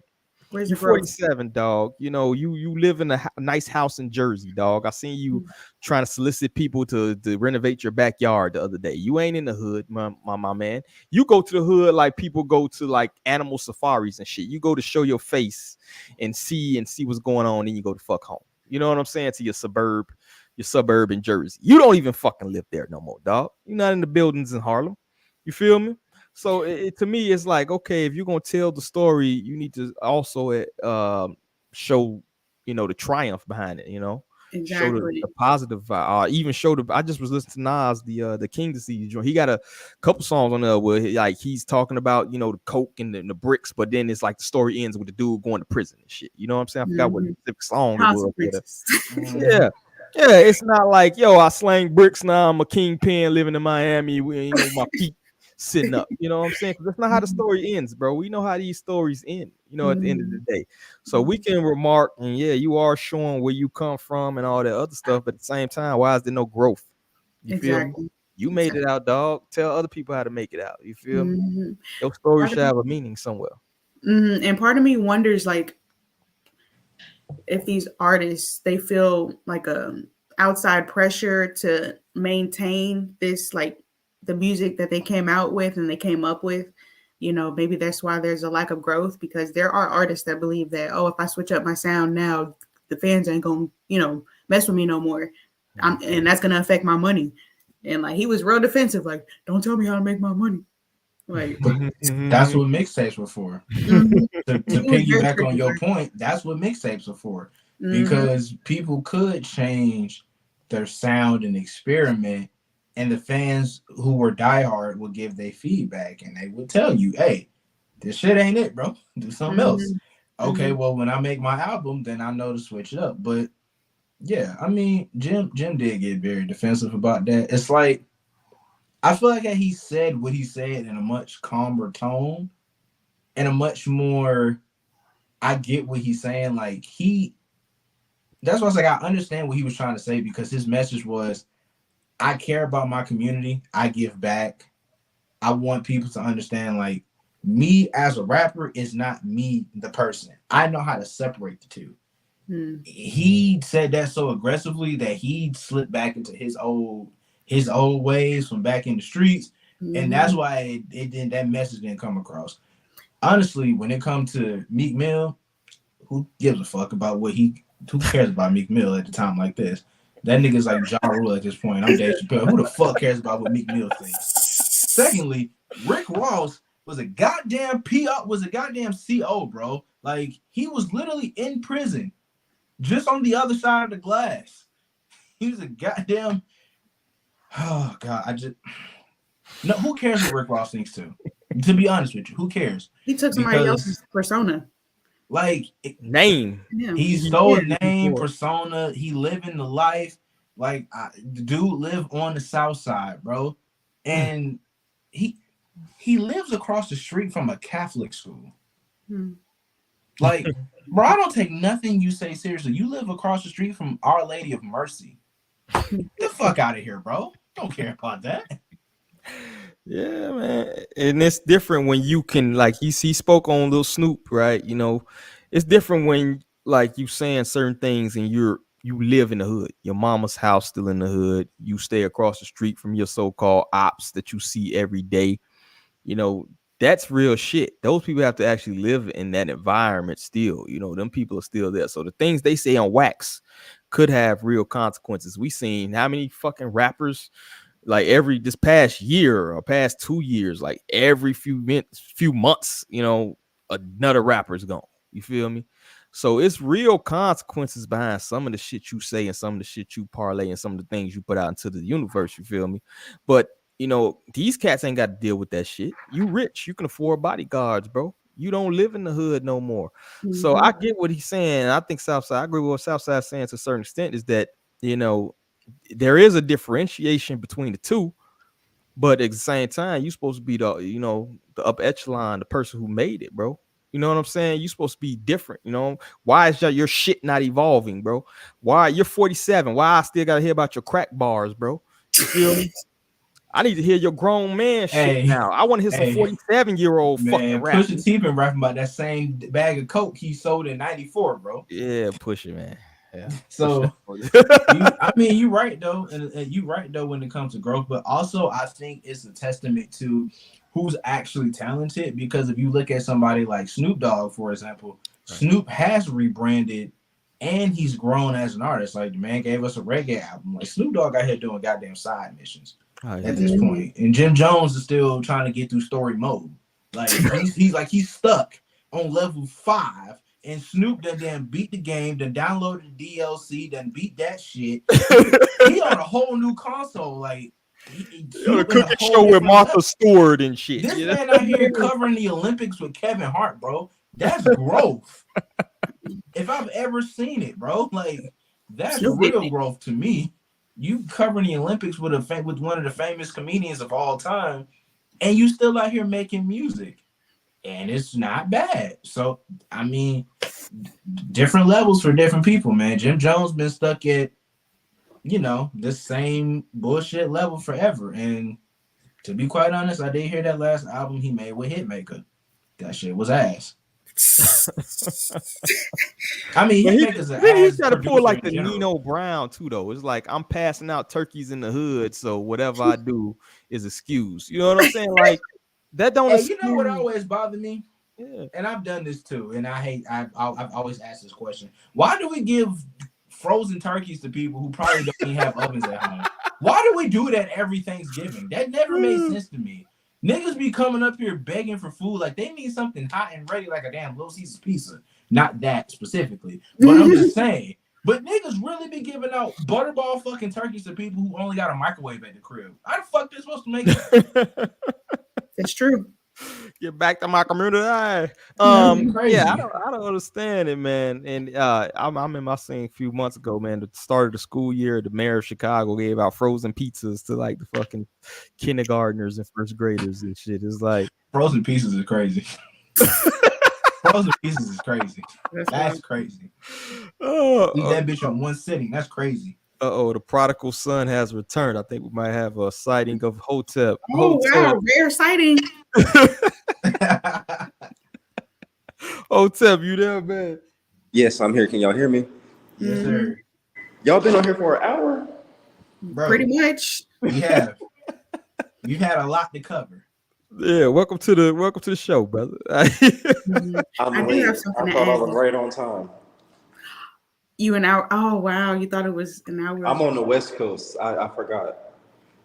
Where's You the growth? 47, dog. You know, you live in a nice house in Jersey, dog. I seen you trying to solicit people to renovate your backyard the other day. You ain't in the hood, my man. You go to the hood like people go to like animal safaris and shit. You go to show your face and see what's going on, and you go to fuck home. You know what I'm saying? To your suburb in Jersey. You don't even fucking live there no more, dog. You're not in the buildings in Harlem. You feel me? So to me, it's like, okay, if you're gonna tell the story, you need to also show, the triumph behind it. Show the Exactly. positive. Even show the. I just was listening to Nas, the King Disease joint. He got a couple songs on there where he's talking about the coke and the bricks, but then it's like the story ends with the dude going to prison and shit. You know what I'm saying? I forgot what specific song it was. Yeah. Yeah, it's not like, I slang bricks now. I'm a kingpin living in Miami. My feet sitting up. You know what I'm saying? Because that's not how the story ends, bro. We know how these stories end, at the end of the day. So we can remark, and you are showing where you come from and all that other stuff. But at the same time, why is there no growth? You feel me? You made it out, dog. Tell other people how to make it out. You feel me? Your story should have a meaning somewhere. And part of me wonders, like, if these artists, they feel like a outside pressure to maintain this, like the music that they came out with and they came up with. Maybe that's why there's a lack of growth, because there are artists that believe that, if I switch up my sound now, the fans ain't gonna, mess with me no more. And that's gonna affect my money. And like, he was real defensive, like, don't tell me how to make my money. Like, that's what mixtapes were for. To piggyback on your point, that's what mixtapes are for. Because people could change their sound and experiment, and the fans who were diehard would give their feedback, and they would tell you, hey, this shit ain't it, bro. Do something else. Okay, well, when I make my album, then I know to switch it up. But yeah, I mean, Jim did get very defensive about that. It's like, I feel like he said what he said in a much calmer tone and a much more, I get what he's saying. Like, that's why I was like, I understand what he was trying to say, because his message was, I care about my community. I give back. I want people to understand, like, me as a rapper is not me, the person. I know how to separate the two. He said that so aggressively that he slipped back into his old ways from back in the streets. And that's why that message didn't come across. Honestly, when it comes to Meek Mill, who gives a fuck about who cares about Meek Mill at the time like this? That nigga's like Ja Rule at this point. I'm Dave Chappelle. Who the fuck cares about what Meek Mill thinks? Secondly, Rick Ross was a goddamn CO, bro. Like, he was literally in prison, just on the other side of the glass. He was a goddamn, oh God, no, who cares what Rick Ross thinks too? To be honest with you, who cares? He took somebody else's persona. Like, name. He stole name, persona. He living the life. Like, the dude live on the South Side, bro. And he lives across the street from a Catholic school. Like, bro, I don't take nothing you say seriously. You live across the street from Our Lady of Mercy. Get the fuck out of here, bro. Don't care about that. Yeah, man. And it's different when you can, like, he spoke on Lil Snoop, right? It's different when, like, you saying certain things and you live in the hood. Your mama's house still in the hood. You stay across the street from your so-called ops that you see every day. That's real shit. Those people have to actually live in that environment still. Them people are still there. So the things they say on wax could have real consequences. We seen how many fucking rappers, like, this past year or past 2 years, like every few months, another rapper's gone. You feel me? So it's real consequences behind some of the shit you say and some of the shit you parlay and some of the things you put out into the universe. You feel me? But these cats ain't got to deal with that shit. You rich, you can afford bodyguards, bro. You don't live in the hood no more. So I get what he's saying. I think Southside, I agree with what Southside's saying to a certain extent, is that, there is a differentiation between the two, but at the same time, you're supposed to be the upper echelon, the person who made it, bro. You know what I'm saying? You're supposed to be different. Why is your shit not evolving, bro? Why you're 47? Why I still gotta hear about your crack bars, bro? You feel me? I need to hear your grown man shit now. I want to hear some 47-year-old fucking rap. Pusha T been rapping about that same bag of coke he sold in '94, bro. Yeah, Pusha, man. Yeah. So you're right though, and you right though when it comes to growth, but also I think it's a testament to who's actually talented, because if you look at somebody like Snoop Dogg, for example, Snoop has rebranded and he's grown as an artist. Like, the man gave us a reggae album. Like, Snoop Dogg out here doing goddamn side missions at this point. And Jim Jones is still trying to get through story mode. Like, he's stuck on level 5. And Snoop done beat the game, done downloaded the DLC, done beat that shit. He on a whole new console. Like, a cooking show with Martha Stewart and shit. This man out here covering the Olympics with Kevin Hart, bro. That's growth. If I've ever seen it, bro, like, that's real growth to me. You covering the Olympics with one of the famous comedians of all time, and you still out here making music, and it's not bad. So, I mean, different levels for different people, man. Jim Jones been stuck at, the same bullshit level forever. And to be quite honest, I did hear that last album he made with Hitmaker. That shit was ass. I mean, he's got to pull like the Nino Brown too, though. It's like, I'm passing out turkeys in the hood, so whatever I do is excused. You know what I'm saying? Like, that don't. Hey, you know what always bothered me? Yeah. And I've done this too, and I've always asked this question: why do we give frozen turkeys to people who probably don't even have ovens at home? Why do we do that every Thanksgiving? That never made sense to me. Niggas be coming up here begging for food like they need something hot and ready, like a damn Little Caesars pizza. Not that specifically, but I'm just saying. But niggas really be giving out butterball fucking turkeys to people who only got a microwave at the crib. How the fuck they supposed to make that? It's true. Get back to my community. I don't understand it, man. And I'm in my scene a few months ago, man. The start of the school year, the mayor of Chicago gave out frozen pizzas to like the fucking kindergartners and first graders and shit. It's like, frozen pizzas is crazy. Frozen pizzas is crazy. That's crazy. Eat that bitch on one sitting. That's crazy. The prodigal son has returned. I think we might have a sighting of Hotep. Oh, wow, rare sighting. Hotep, you there, man? Yes, I'm here. Can y'all hear me? Yes, sir. Y'all been on here for an hour? Bro, pretty much. We have. You've had a lot to cover. Yeah, welcome to the show, brother. I'm late. I thought I was right on time. You an hour? Oh wow! You thought it was an hour? I'm on the West Coast. I forgot.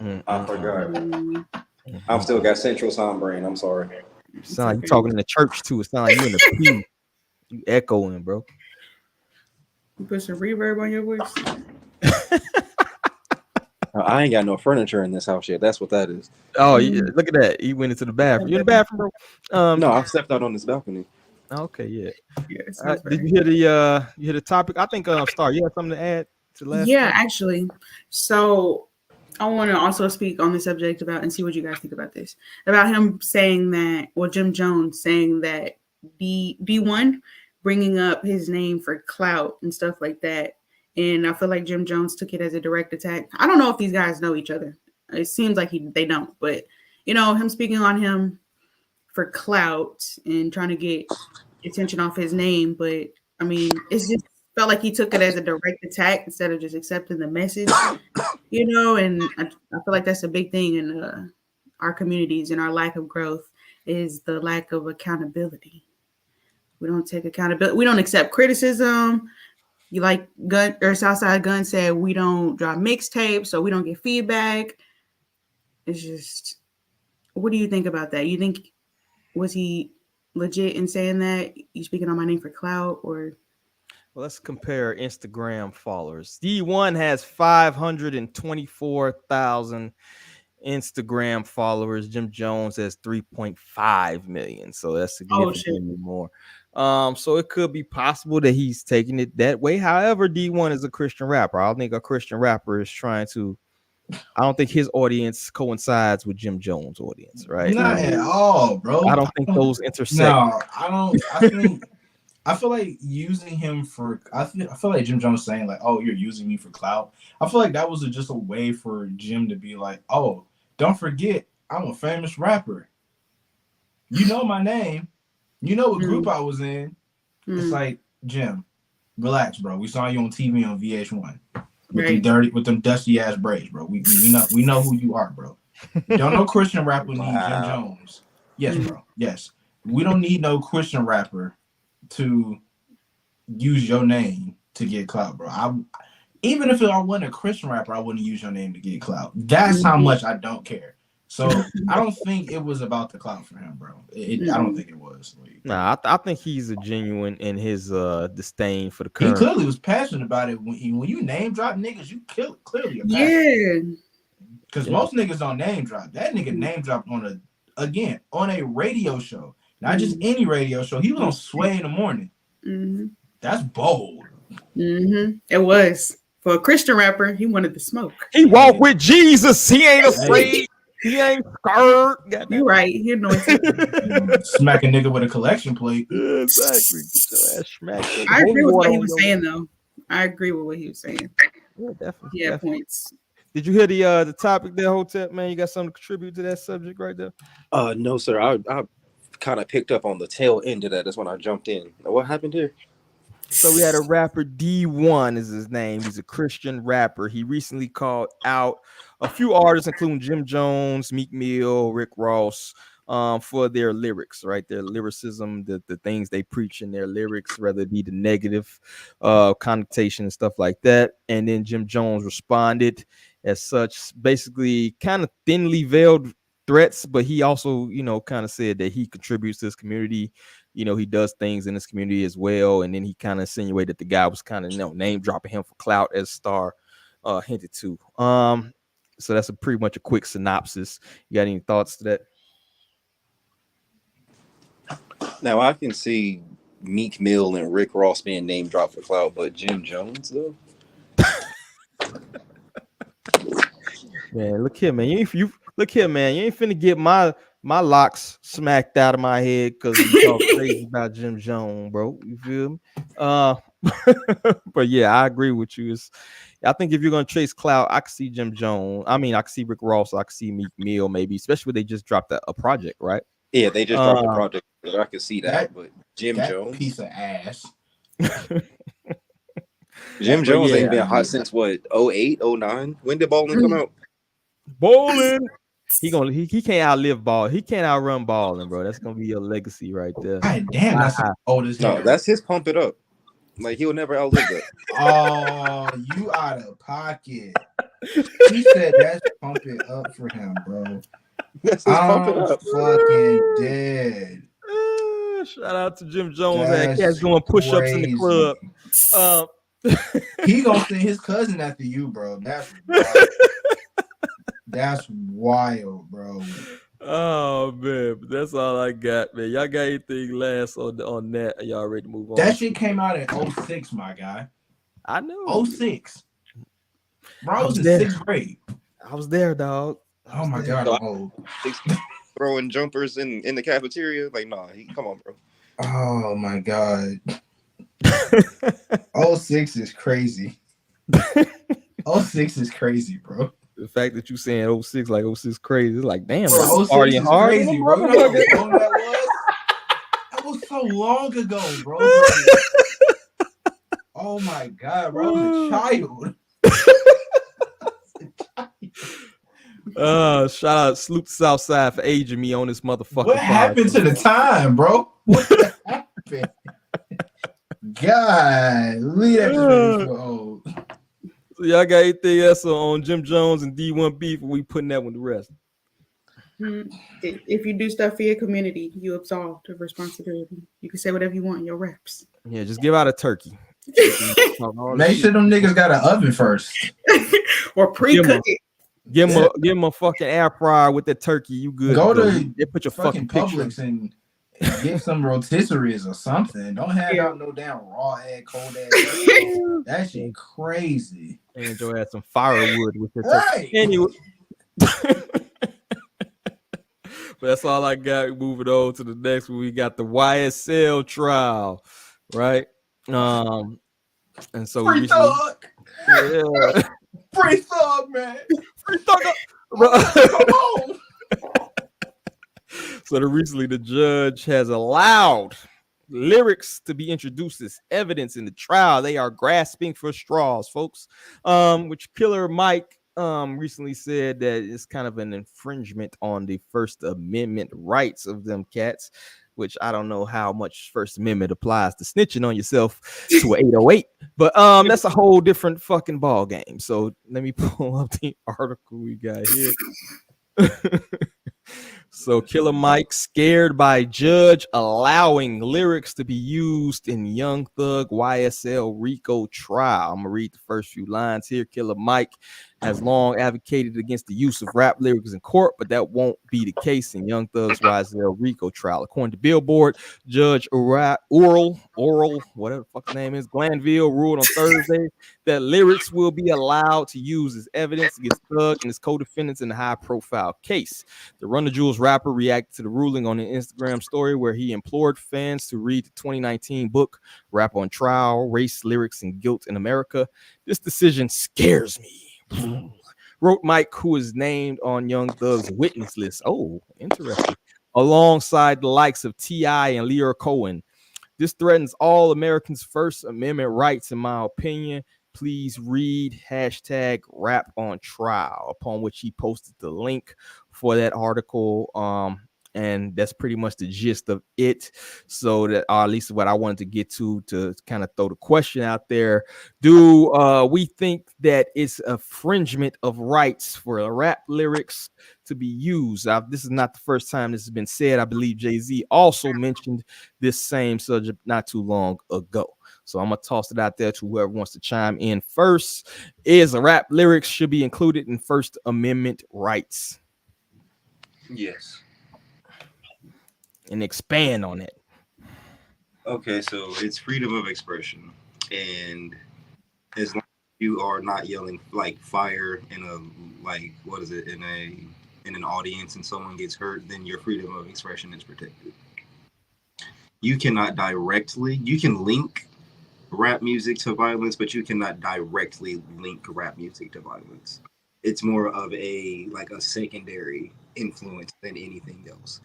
I forgot. I've still got Central Time brain. I'm sorry. Sound like you talking in the church too. It sound like you in the pew. You echoing, bro. You put some reverb on your voice. I ain't got no furniture in this house yet. That's what that is. Oh, yeah. Look at that. He went into the bathroom. You in the bathroom, bro? No, I stepped out on this balcony. Okay, yeah. Did you hear the topic? I think Star, you have something to add to last? Yeah, actually. So I want to also speak on the subject about and see what you guys think about this. About him saying that, well, Jim Jones saying that Dee-1 bringing up his name for clout and stuff like that. And I feel like Jim Jones took it as a direct attack. I don't know if these guys know each other. It seems like they don't, but him speaking on him for clout and trying to get attention off his name. But I mean, it's just felt like he took it as a direct attack instead of just accepting the message, and I feel like that's a big thing in our communities and our lack of growth is the lack of accountability. We don't take accountability. We don't accept criticism. You like Gun or Southside Gun said, we don't drop mixtapes, so we don't get feedback. It's just, what do you think about that? You think, was he legit in saying that? You speaking on my name for clout or? Well, let's compare Instagram followers. Dee-1 has 524,000 Instagram followers. Jim Jones has 3.5 million. So that's significantly more. So it could be possible that he's taking it that way. However, Dee-1 is a Christian rapper. I don't think a Christian rapper is trying to. I don't think his audience coincides with Jim Jones' audience, right? Not at all, bro. I don't think those intersect. No, I don't. I feel like using him for. I feel like Jim Jones saying like, "Oh, you're using me for clout." I feel like that was just a way for Jim to be like, "Oh, don't forget, I'm a famous rapper. You know my name. You know what group I was in. It's like, Jim, relax, bro. We saw you on TV on VH1 with them dusty ass braids, bro. We know who you are, bro. Don't no Christian rapper need Jim Jones. Yes, bro. Yes. We don't need no Christian rapper to use your name to get clout, bro. Even if I wasn't a Christian rapper, I wouldn't use your name to get clout. That's how much I don't care. So I don't think it was about the clout for him, bro. I don't think it was. Nah, I think he's a genuine in his disdain for the current. He clearly was passionate about it. When you name drop niggas, you kill clearly. Because most niggas don't name drop. That nigga name dropped on a radio show, not just any radio show. He was on Sway in the Morning. That's bold. It was. For a Christian rapper, he wanted to smoke. He walked with Jesus. He ain't afraid. He ain't scared. You're right. He anointed. Smack a nigga with a collection plate. Exactly. I agree with what he was saying, though. I agree with what he was saying. Yeah, definitely. Yeah, points. Did you hear the topic there, Hotep, man? You got something to contribute to that subject right there? No, sir. I kind of picked up on the tail end of that. That's when I jumped in. What happened here? So we had a rapper, Dee-1 is his name. He's a Christian rapper. He recently called out a few artists, including Jim Jones, Meek Mill, Rick Ross, for their lyrics, right? Their lyricism, the things they preach in their lyrics, whether it be the negative connotation and stuff like that. And then Jim Jones responded as such, basically kind of thinly veiled threats, but he also, kind of said that he contributes to his community. He does things in his community as well. And then he kind of insinuated the guy was kind of, name dropping him for clout, as Star hinted to. So that's pretty much a quick synopsis. You got any thoughts to that? Now I can see Meek Mill and Rick Ross being name dropped for clout, but Jim Jones though. Man, look here, man. You ain't finna get my locks smacked out of my head because you talk crazy about Jim Jones, bro. You feel me? But yeah, I agree with you. I think if you're gonna chase clout, I can see Jim Jones. I mean, I can see Rick Ross. I can see Meek Mill, maybe, especially when they just dropped a project, right? Yeah, they just dropped a project. I can see that, but Jim Jones, piece of ass. Jim Jones ain't been hot since what, 08, 09? When did Ballin' come out? Ballin'. He can't outlive Ball. He can't outrun Ballin', bro. That's gonna be your legacy right there. God damn, that's old as hell. No, that's his Pump It Up. Like he'll never outlive that. Oh, you out of pocket. He said that's Pump It Up for him, bro. That's his Pump It Up. Fucking dead. Shout out to Jim Jones. That cat's doing push-ups in the club. He gonna send his cousin after you, bro. That's wild. That's wild, bro. Oh man, but that's all I got, man. Y'all got anything last on that? Y'all ready to move on? That shit came out in 06, my guy. I know. 06. Bro, I was in 6th grade. I was there, dog. Oh my god, I'm old. Throwing jumpers in the cafeteria. Like, nah, come on, bro. Oh my god. 06 is crazy. 06 is crazy, bro. The fact that you saying 06 like 06 crazy, it's like, damn, bro, 06 is hard. Crazy, bro. You know how long that was? That was so long ago, bro. Oh my god, bro. I was a child. Shout out Sloop Southside for aging me on this motherfucker. What happened to the time, bro? What happened? God, leave that shit for old. So y'all got anything else on Jim Jones and D1 beef? Or we putting that one to rest? If you do stuff for your community, you absolve of responsibility. You can say whatever you want in your raps. Yeah, just give out a turkey. Make sure them niggas got an oven first. Or pre-cook it. Give him a fucking air fryer with the turkey. You good? Go to they put your fucking Publix and get some rotisseries or something. Don't have out no damn raw egg, cold egg. That shit crazy. And enjoy had some firewood with it. Right. Anyway. But that's all I got. Moving on to the next one. We got the YSL trial, right? And so Free Thug. Yeah. Free Thug, man. Free Thug. Come on. So recently the judge has allowed lyrics to be introduced as evidence in the trial. They are grasping for straws, folks. Which Killer Mike recently said that it's kind of an infringement on the First Amendment rights of them cats, which I don't know how much First Amendment applies to snitching on yourself to an 808, but that's a whole different fucking ball game. So let me pull up the article we got here. So Killer Mike scared by judge allowing lyrics to be used in Young Thug YSL Rico trial. I'm gonna read the first few lines here. Killer Mike has long advocated against the use of rap lyrics in court, but that won't be the case in Young Thug's YSL Rico trial. According to Billboard, Judge Oral, whatever the fuck his name is, Glanville ruled on Thursday that lyrics will be allowed to use as evidence against Thug and his co-defendants in the high-profile case. The Run the Jewels rapper reacted to the ruling on an Instagram story where he implored fans to read the 2019 book, Rap on Trial, Race, Lyrics, and Guilt in America. This decision scares me, wrote Mike, who is named on Young Thug's witness list. Oh, interesting. Alongside the likes of T.I. and Lyor Cohen. This threatens all Americans' First Amendment rights, in my opinion. Please read #rap on trial, upon which he posted the link for that article. And that's pretty much the gist of it. So that, or at least what I wanted to get to kind of throw the question out there. Do we think that it's infringement of rights for rap lyrics to be used? This is not the first time this has been said. I believe Jay-Z also mentioned this same subject not too long ago. So I'm gonna toss it out there to whoever wants to chime in first. Is a rap lyrics should be included in First Amendment rights? Yes. And expand on it. Okay, so it's freedom of expression, and as long as you are not yelling like fire in a in an audience and someone gets hurt, then your freedom of expression is protected. You cannot directly, you can link rap music to violence, but you cannot directly link rap music to violence. It's more of a secondary influence than anything else.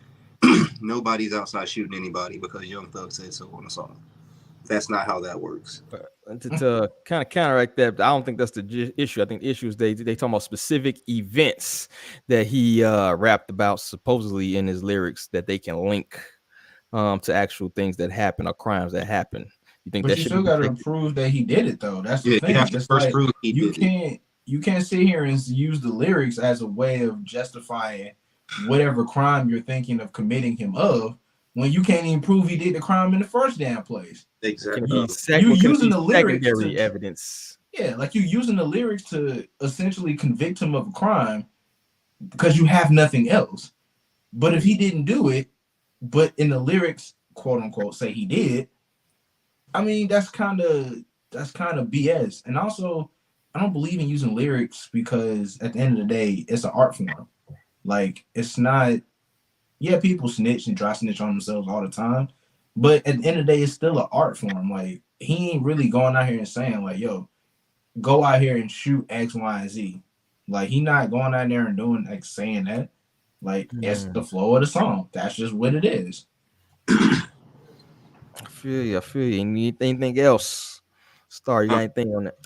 Nobody's outside shooting anybody because Young Thug said so on a song. That's not how that works. To kind of counteract that, I don't think that's the issue. I think the issue is they talking about specific events that he rapped about supposedly in his lyrics that they can link to actual things that happen or crimes that happen. You think but that you should still be got to prove that he did it though. That's the thing. You have to it's first like prove he you did it. You can't sit here and use the lyrics as a way of justifying whatever crime you're thinking of committing him of, when you can't even prove he did the crime in the first damn place. Exactly. You using the lyrics secondary evidence. Yeah, like you using the lyrics to essentially convict him of a crime because you have nothing else. But if he didn't do it, but in the lyrics, quote unquote, say he did, I mean that's kind of BS. And also, I don't believe in using lyrics because at the end of the day, it's an art form. Like it's not. Yeah, people snitch and dry snitch on themselves all the time, but at the end of the day, it's still an art form. Like he ain't really going out here and saying like, "Yo, go out here and shoot X, Y, and Z." Like he not going out there and doing like saying that. Like it's the flow of the song. That's just what it is. I feel you. You need anything else? Star, you got anything on it?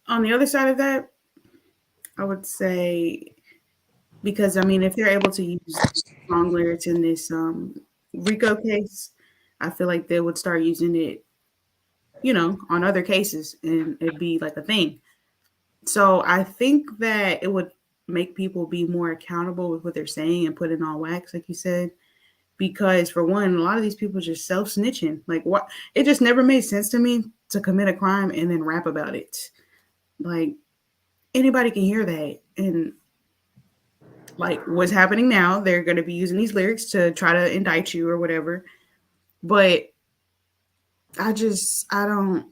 On the other side of that, I would say, because I mean, if they're able to use song lyrics in this Rico case, I feel like they would start using it, on other cases, and it'd be like a thing. So I think that it would make people be more accountable with what they're saying and put it on wax, like you said. Because for one, a lot of these people just self-snitching. Like what? It just never made sense to me to commit a crime and then rap about it. Like anybody can hear that. And like what's happening now, they're going to be using these lyrics to try to indict you or whatever. But I'm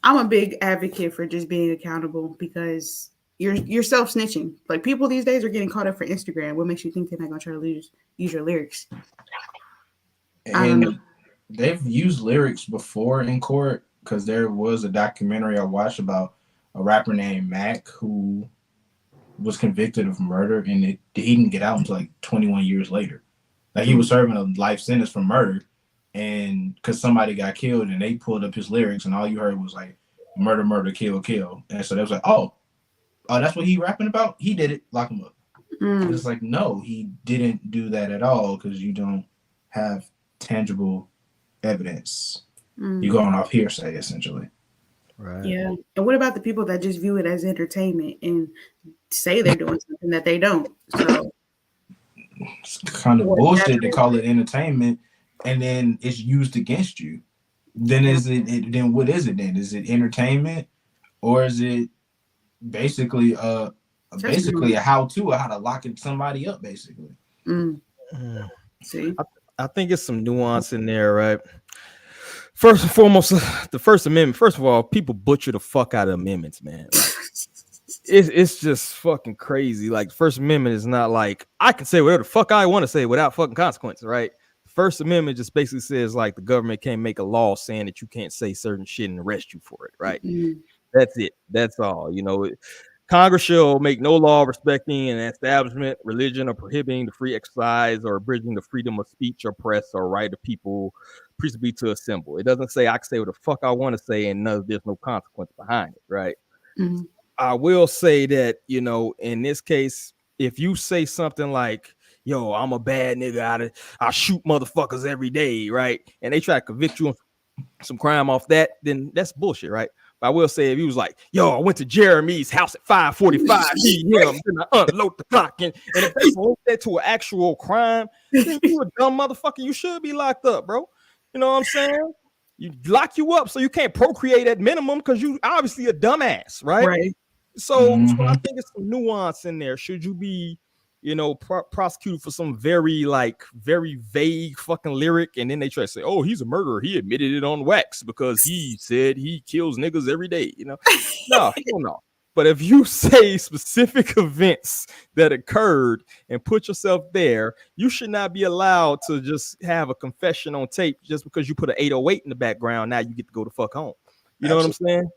a big advocate for just being accountable because you're self-snitching. Like people these days are getting caught up for Instagram. What makes you think they're not going to try to use your lyrics? And they've used lyrics before in court because there was a documentary I watched about a rapper named Mac who was convicted of murder, and he didn't get out until like 21 years later. Like he was serving a life sentence for murder, and because somebody got killed, and they pulled up his lyrics, and all you heard was like murder, murder, kill, kill, and so they was like, oh, that's what he rapping about. He did it. Lock him up. And it's like, no, he didn't do that at all because you don't have tangible evidence. You're going off hearsay, essentially. Right. Yeah. And what about the people that just view it as entertainment and say they're doing something that they don't? So it's kind of bullshit to call it entertainment, and then it's used against you. Then then what is it then? Is it entertainment, or is it basically a how-to of how to lock somebody up, basically? See, I think it's some nuance in there, right? First and foremost, the First Amendment. First of all, people butcher the fuck out of amendments, man. Like, it's just fucking crazy. Like, First Amendment is not like I can say whatever the fuck I want to say without fucking consequences, right? The First Amendment just basically says like the government can't make a law saying that you can't say certain shit and arrest you for it, right? That's it. That's all. You know, Congress shall make no law respecting an establishment, religion, or prohibiting the free exercise or abridging the freedom of speech or press or right of people peaceably to assemble. It doesn't say I can say what the fuck I want to say and there's no consequence behind it, right? I will say that, you know, in this case, if you say something like, yo, I'm a bad nigga, I shoot motherfuckers every day, right? And they try to convict you on some crime off that, then that's bullshit, right? But I will say if he was like, yo, I went to Jeremy's house at 5:45 p.m. then I unload the clock, and if they hold that to an actual crime, then you a dumb motherfucker. You should be locked up, bro. You know what I'm saying? You lock you up so you can't procreate at minimum because you obviously a dumbass, right? So I think it's some nuance in there. Should you be, you know, prosecuted for some very vague fucking lyric, and then they try to say, oh, he's a murderer. He admitted it on wax because he said he kills niggas every day, you know? No, hell no. But if you say specific events that occurred and put yourself there, you should not be allowed to just have a confession on tape just because you put an 808 in the background. Now you get to go the fuck home. You know what I'm saying?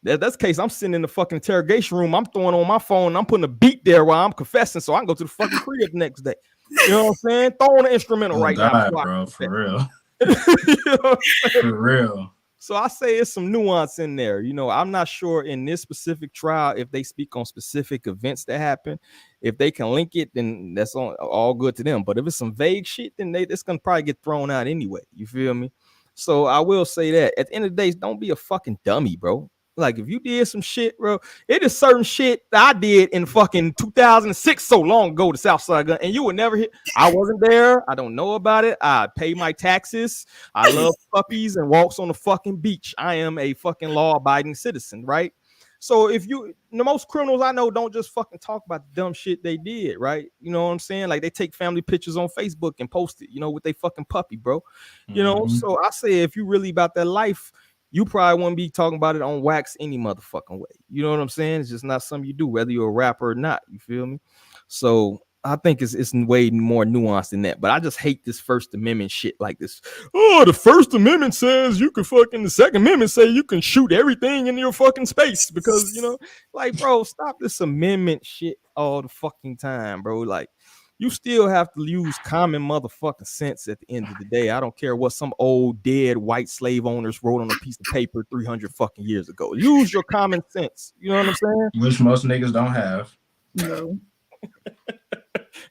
That's the case. I'm sitting in the fucking interrogation room. I'm throwing on my phone. And I'm putting a beat there while I'm confessing, so I can go to the fucking crib the next day. You know what I'm saying? Throwing an instrumental now, bro. For real. You know for real. So I say it's some nuance in there. You know, I'm not sure in this specific trial if they speak on specific events that happen. If they can link it, then that's all good to them. But if it's some vague shit, then it's gonna probably get thrown out anyway. You feel me? So I will say that at the end of the day, don't be a fucking dummy, bro. Like if you did some shit, bro, it is certain shit that I did in fucking 2006, so long ago, the Southside Gun, and you would never hit. I wasn't there. I don't know about it. I pay my taxes. I love puppies and walks on the fucking beach. I am a fucking law-abiding citizen, right? So if the most criminals I know don't just fucking talk about the dumb shit they did, right? You know what I'm saying? Like they take family pictures on Facebook and post it, you know, with their fucking puppy, bro. You know, so I say if you really about that life, you probably wouldn't be talking about it on wax any motherfucking way. You know what I'm saying? It's just not something you do, whether you're a rapper or not. You feel me? So I think it's way more nuanced than that. But I just hate this First Amendment shit like this. Oh, the First Amendment says you can fucking, the Second Amendment say you can shoot everything in your fucking space because, you know, like, bro, stop this amendment shit all the fucking time, bro. Like, you still have to use common motherfucking sense at the end of the day. I don't care what some old dead white slave owners wrote on a piece of paper 300 fucking years ago. Use your common sense. You know what I'm saying? Which most niggas don't have. No.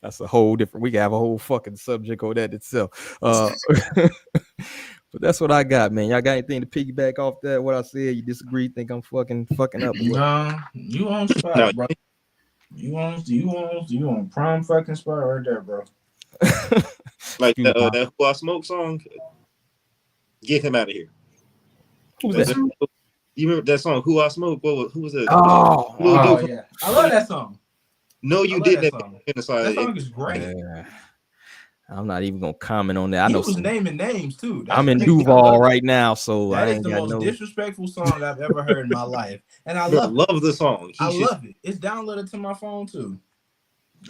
That's a whole different. We can have a whole fucking subject on that itself. But that's what I got, man. Y'all got anything to piggyback off that? What I said? You disagree? Think I'm fucking up? No, you on spot, bro. You on prime fucking spot right there, bro. Like that Who I Smoke song. Get him out of here. Who's that? You remember that song, Who I Smoke? Who was it? Oh yeah. I love that song. No, you didn't. That song is great. Yeah. I'm not even gonna comment on that. I know was naming names too. I'm in Duval right now, so that is the most disrespectful song I've ever heard in my life, and I love the song. I love it. It's downloaded to my phone too.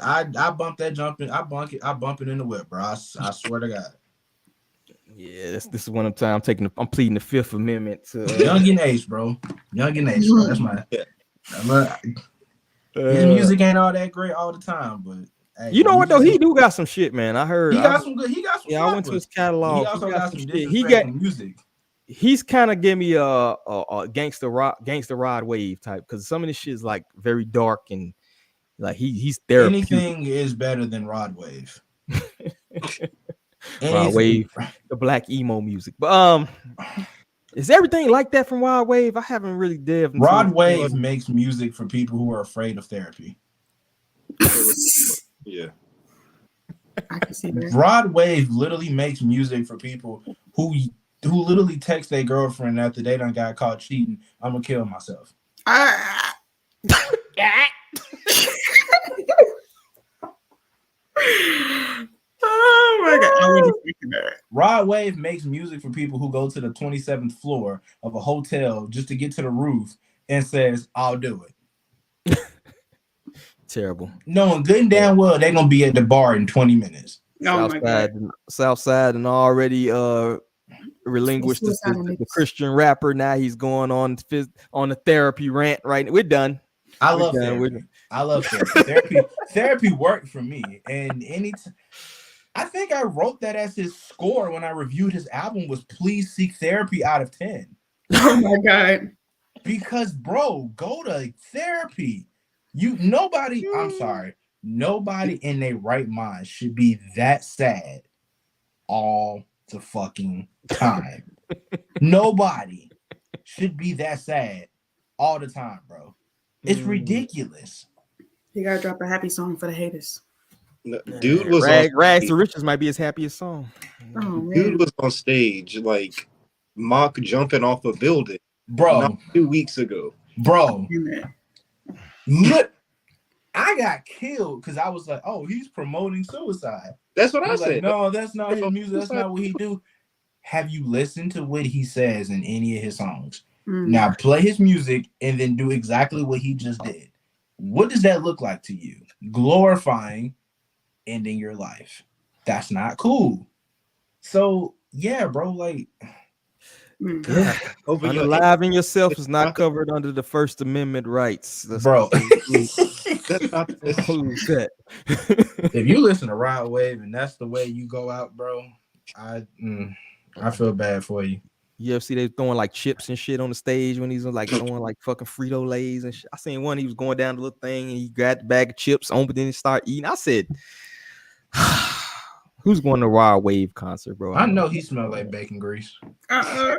I bump that jumping. I bump it in the whip, bro. I swear to God. Yeah, this is one of the time I'm pleading the Fifth Amendment to Young and Ace, bro. Young and Ace, bro. That's my. His music ain't all that great all the time, but hey, you know what though? He do got some shit, man. I heard he got some good. He got some. Yeah, I went to his catalog. He also got some shit. disrespectful music. He's kind of give me a gangster rod wave type because some of this shit is like very dark and like he's therapeutic. Anything is better than Rod Wave. Rod Wave, the black emo music. But is everything like that from Rod Wave? I haven't really delved into Rod Wave makes music for people who are afraid of therapy. Yeah. I can see that. Rod Wave literally makes music for people who literally text their girlfriend after they done got caught cheating. I'm gonna kill myself. Oh my god! I wasn't thinking that. Rod Wave makes music for people who go to the 27th floor of a hotel just to get to the roof and says, "I'll do it." Terrible. Knowing good and damn well they're gonna be at the bar in 20 minutes. Southside and already relinquished the Christian rapper. Now he's going on the therapy rant. Right, we're done. I love therapy. I love therapy. Therapy worked for me, and I think I wrote that as his score when I reviewed his album was "Please seek therapy" out of 10. Oh my god! Because bro, go to therapy. I'm sorry. Nobody in their right mind should be that sad all the fucking time. Nobody should be that sad all the time, bro. It's ridiculous. You gotta drop a happy song for the haters. Dude was Rags to Riches might be his happiest song. Oh, man. Dude was on stage like mock jumping off a building, bro, not 2 weeks ago, bro. Look, I got killed because I was like, "Oh, he's promoting suicide." That's what I said. said. No, that's not his music. That's not what he do. Have you listened to what he says in any of his songs? Now play his music and then do exactly what he just did. What does that look like to you? Glorifying ending your life. That's not cool. So yeah, bro, like unaliving yourself is not covered under the First Amendment rights. Bro. That's not that. If you listen to Rod Wave and that's the way you go out, bro, I feel bad for you. You ever see they throwing like chips and shit on the stage when he's like throwing like fucking Frito Lays and shit? I seen one, he was going down the little thing and he grabbed the bag of chips, opened it and started eating. I said, who's going to Rod Wave concert, bro? I know he smelled like bacon grease. Well,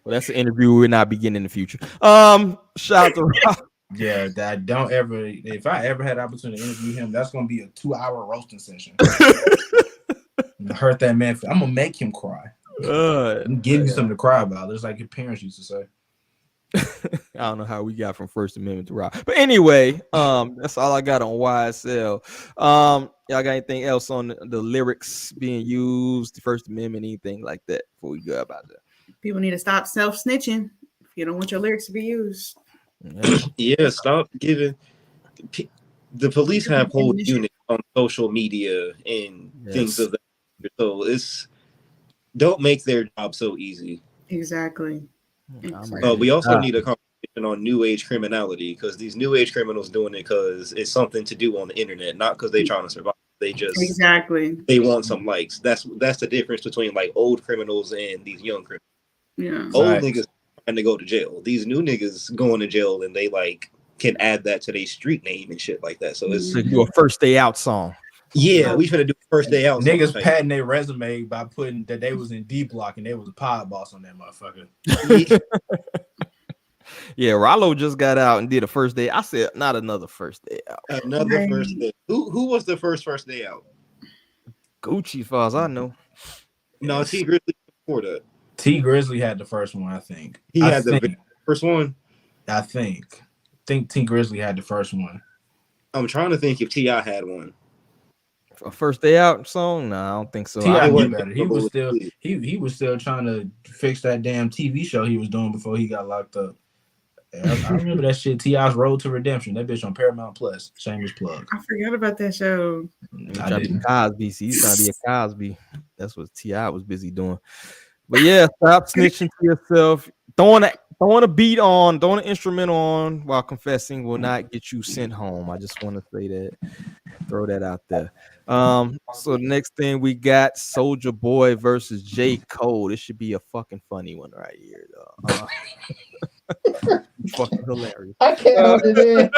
that's an interview we'll not begin in the future. Shout out to Rod. Yeah, that don't ever. If I ever had the opportunity to interview him, that's gonna be a 2-hour roasting session. Hurt that man. I'm gonna make him cry. Give you something to cry about. It's like your parents used to say. I don't know how we got from First Amendment to Rod, but anyway, that's all I got on YSL. Y'all got anything else on the lyrics being used, the First Amendment, anything like that before we go about that? People need to stop self-snitching if you don't want your lyrics to be used. Yeah, stop giving. The police have whole units on social media and things of that. So don't make their job so easy. Exactly. We also need a conversation on new age criminality because these new age criminals doing it because it's something to do on the internet, not because they're trying to survive. They just they want some likes. That's the difference between like old criminals and these young criminals. Yeah, old niggas trying to go to jail. These new niggas going to jail and they like can add that to their street name and shit like that. So it's do a first day out song. Yeah, we finna do first day out. Niggas patting their resume by putting that they was in D Block and they was a pod boss on that motherfucker. Yeah, Rollo just got out and did a first day. I said, not another first day out. Another first day. Who was the first day out? Gucci, as far as I know. No, T Grizzly before that. T Grizzly had the first one, I think. He had the first one. I think T Grizzly had the first one. I'm trying to think if T.I. had one. A first day out song? No, I don't think so. T.I. knew better. He was still he was still trying to fix that damn TV show he was doing before he got locked up. I remember that shit. T.I.'s Road to Redemption. That bitch on Paramount Plus. Shameless plug. I forgot about that show. He's trying to be Cosby. See, he's trying to be a Cosby. That's what T.I. was busy doing. But yeah, stop snitching to yourself. throwing a beat on, throwing an instrumental on while confessing will not get you sent home. I just want to say that, throw that out there. So the next thing we got Soulja Boy versus J.Cole. This should be a fucking funny one right here, though. Fucking hilarious. I can't hold it in.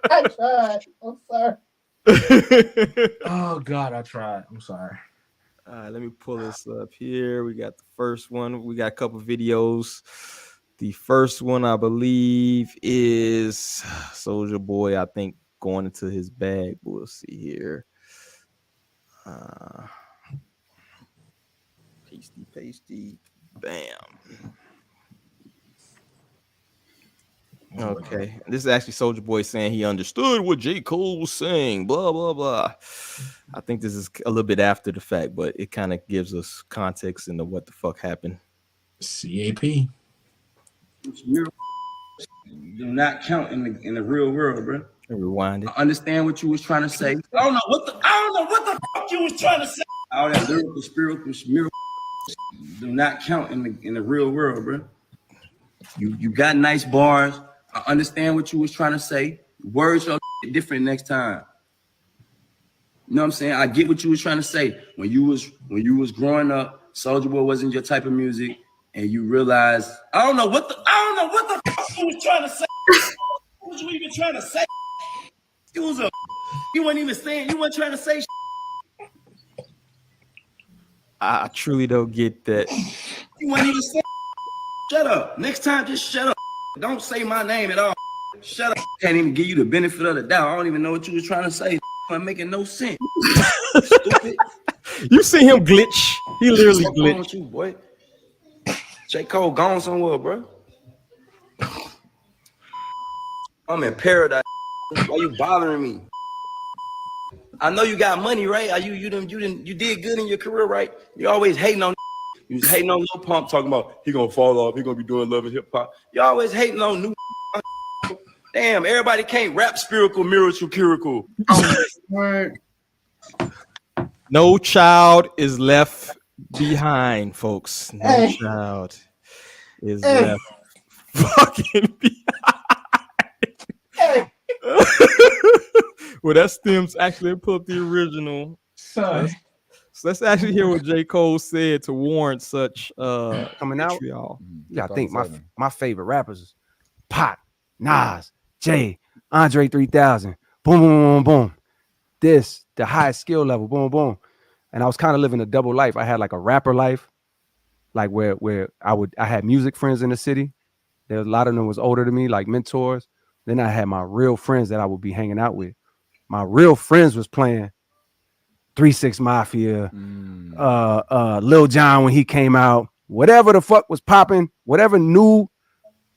I tried. I'm sorry. Oh God, I tried. I'm sorry. All right, let me pull this up here. We got the first one. We got a couple videos. The first one, I believe, is Soulja Boy, I think, going into his bag. We'll see here. Pasty. Bam. Okay. This is actually Soulja Boy saying he understood what J. Cole was saying. Blah, blah, blah. I think this is a little bit after the fact, but it kind of gives us context into what the fuck happened. CAP. Do not count in the real world, bro. Rewind it. I understand what you was trying to say. I don't know what the fuck you was trying to say. All that lyrical, spiritual, do not count in the real world, bro. You got nice bars. I understand what you was trying to say. Words are different next time. You know what I'm saying? I get what you was trying to say. When you was growing up, Soulja Boy wasn't your type of music, and you realized I don't know what the fuck you was trying to say. What was you even trying to say? You weren't even saying. You weren't trying to say. I truly don't get that. You weren't even saying. Shut up. Next time, just shut up. Don't say my name at all. Shut up. Can't even give you the benefit of the doubt. I don't even know what you was trying to say. I'm making no sense. Stupid. You see him glitch. He literally What's wrong glitched. with you, boy? J. Cole gone somewhere, bro. I'm in paradise. Why you bothering me? I know you got money, right? You did good in your career, right? You always hating on. You was hating on Lil Pump, talking about he gonna fall off, he gonna be doing love and hip hop. You always hating on new. Damn, everybody can't rap spiritual, miracle. No child is left behind, folks. No child is left fucking behind. Well, that stems actually pull up the original. So let's actually hear what J. Cole said to warrant such coming out. vitriol. Yeah, I think my favorite rappers, Pac, Nas, Jay, Andre 3000, boom, boom, boom, boom. This, the highest skill level, boom, boom. And I was kind of living a double life. I had like a rapper life, like where I had music friends in the city. There was a lot of them was older than me, like mentors. Then I had my real friends that I would be hanging out with. My real friends was playing 3-6 Mafia, Lil Jon when he came out, whatever the fuck was popping, whatever new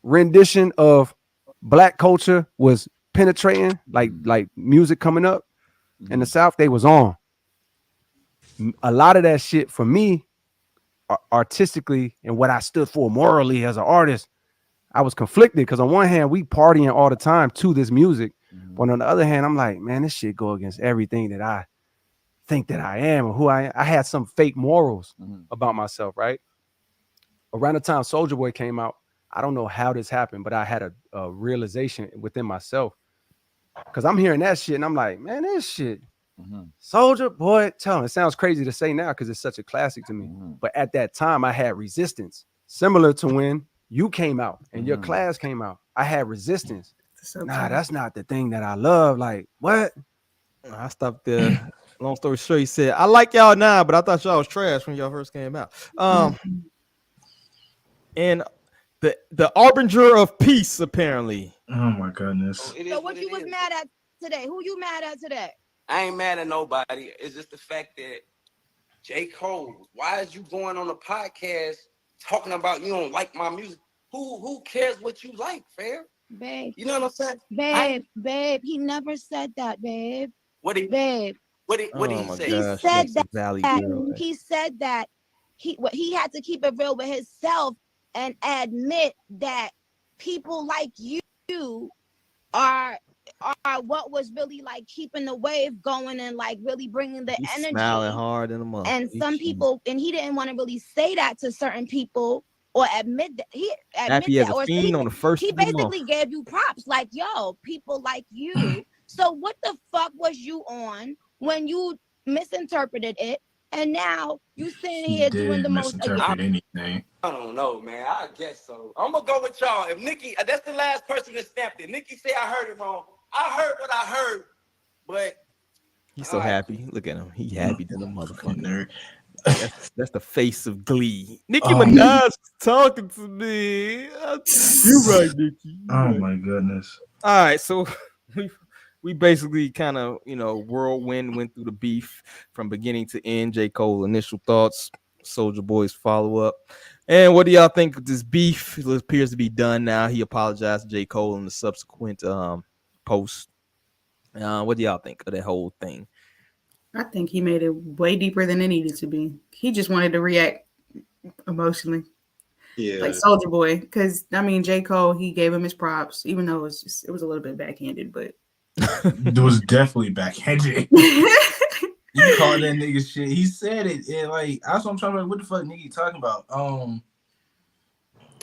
rendition of black culture was penetrating, like music coming up in the South, they was on. A lot of that shit for me, artistically, and what I stood for morally as an artist, I was conflicted because on one hand, we partying all the time to this music. But on the other hand, I'm like, man, this shit go against everything that I think that I am or who I had some fake morals about myself, right? Around the time Soulja Boy came out, I don't know how this happened, but I had a realization within myself. Because I'm hearing that shit and I'm like, man, this shit, Soulja Boy, tell him. It sounds crazy to say now because it's such a classic to me. But at that time, I had resistance. Similar to when you came out and your class came out. I had resistance. Nah, that's not the thing that I love. Like, what? I stopped there. Long story short, he said, I like y'all now, but I thought y'all was trash when y'all first came out. And the Arbinger of Peace, apparently. Oh my goodness. So what you was mad at today? Who you mad at today? I ain't mad at nobody. It's just the fact that J. Cole, why is you going on a podcast talking about you don't like my music? Who cares what you like, fam? Babe. You know what I'm saying? Babe, he never said that, babe. What did he say? He said that he said that he had to keep it real with himself and admit that people like you are what was really like keeping the wave going and like really bringing the energy. Smiling hard in the month. And some people, and he didn't want to really say that to certain people or admit that Happy as a or fiend on the first he of the month. basically gave you props, like, yo, people like you. So what the fuck was you on when you misinterpreted it, and now you sitting He here doing the didn't most again? misinterpret anything. I don't know, man. I guess so. I'm gonna go with y'all. If Nikki, that's the last person that snapped it. Nikki said I heard it wrong. I heard what I heard, but He's so happy. Look at him. He happy than a motherfucker. That's the face of glee. Nicki Minaj is talking to me. You're right, Nicki. Oh my goodness. All right, so we basically kind of, whirlwind went through the beef from beginning to end. J. Cole initial thoughts, Soulja Boy's follow up, and what do y'all think of this beef? It appears to be done now. He apologized to J. Cole in the subsequent post. What do y'all think of that whole thing? I think he made it way deeper than it needed to be. He just wanted to react emotionally. Yeah. Like Soulja Boy. Because, I mean, J. Cole, he gave him his props, even though it was a little bit backhanded, but. It was definitely backhanded. You called that nigga shit. He said it. Like, that's what I'm trying to, what the fuck nigga you talking about?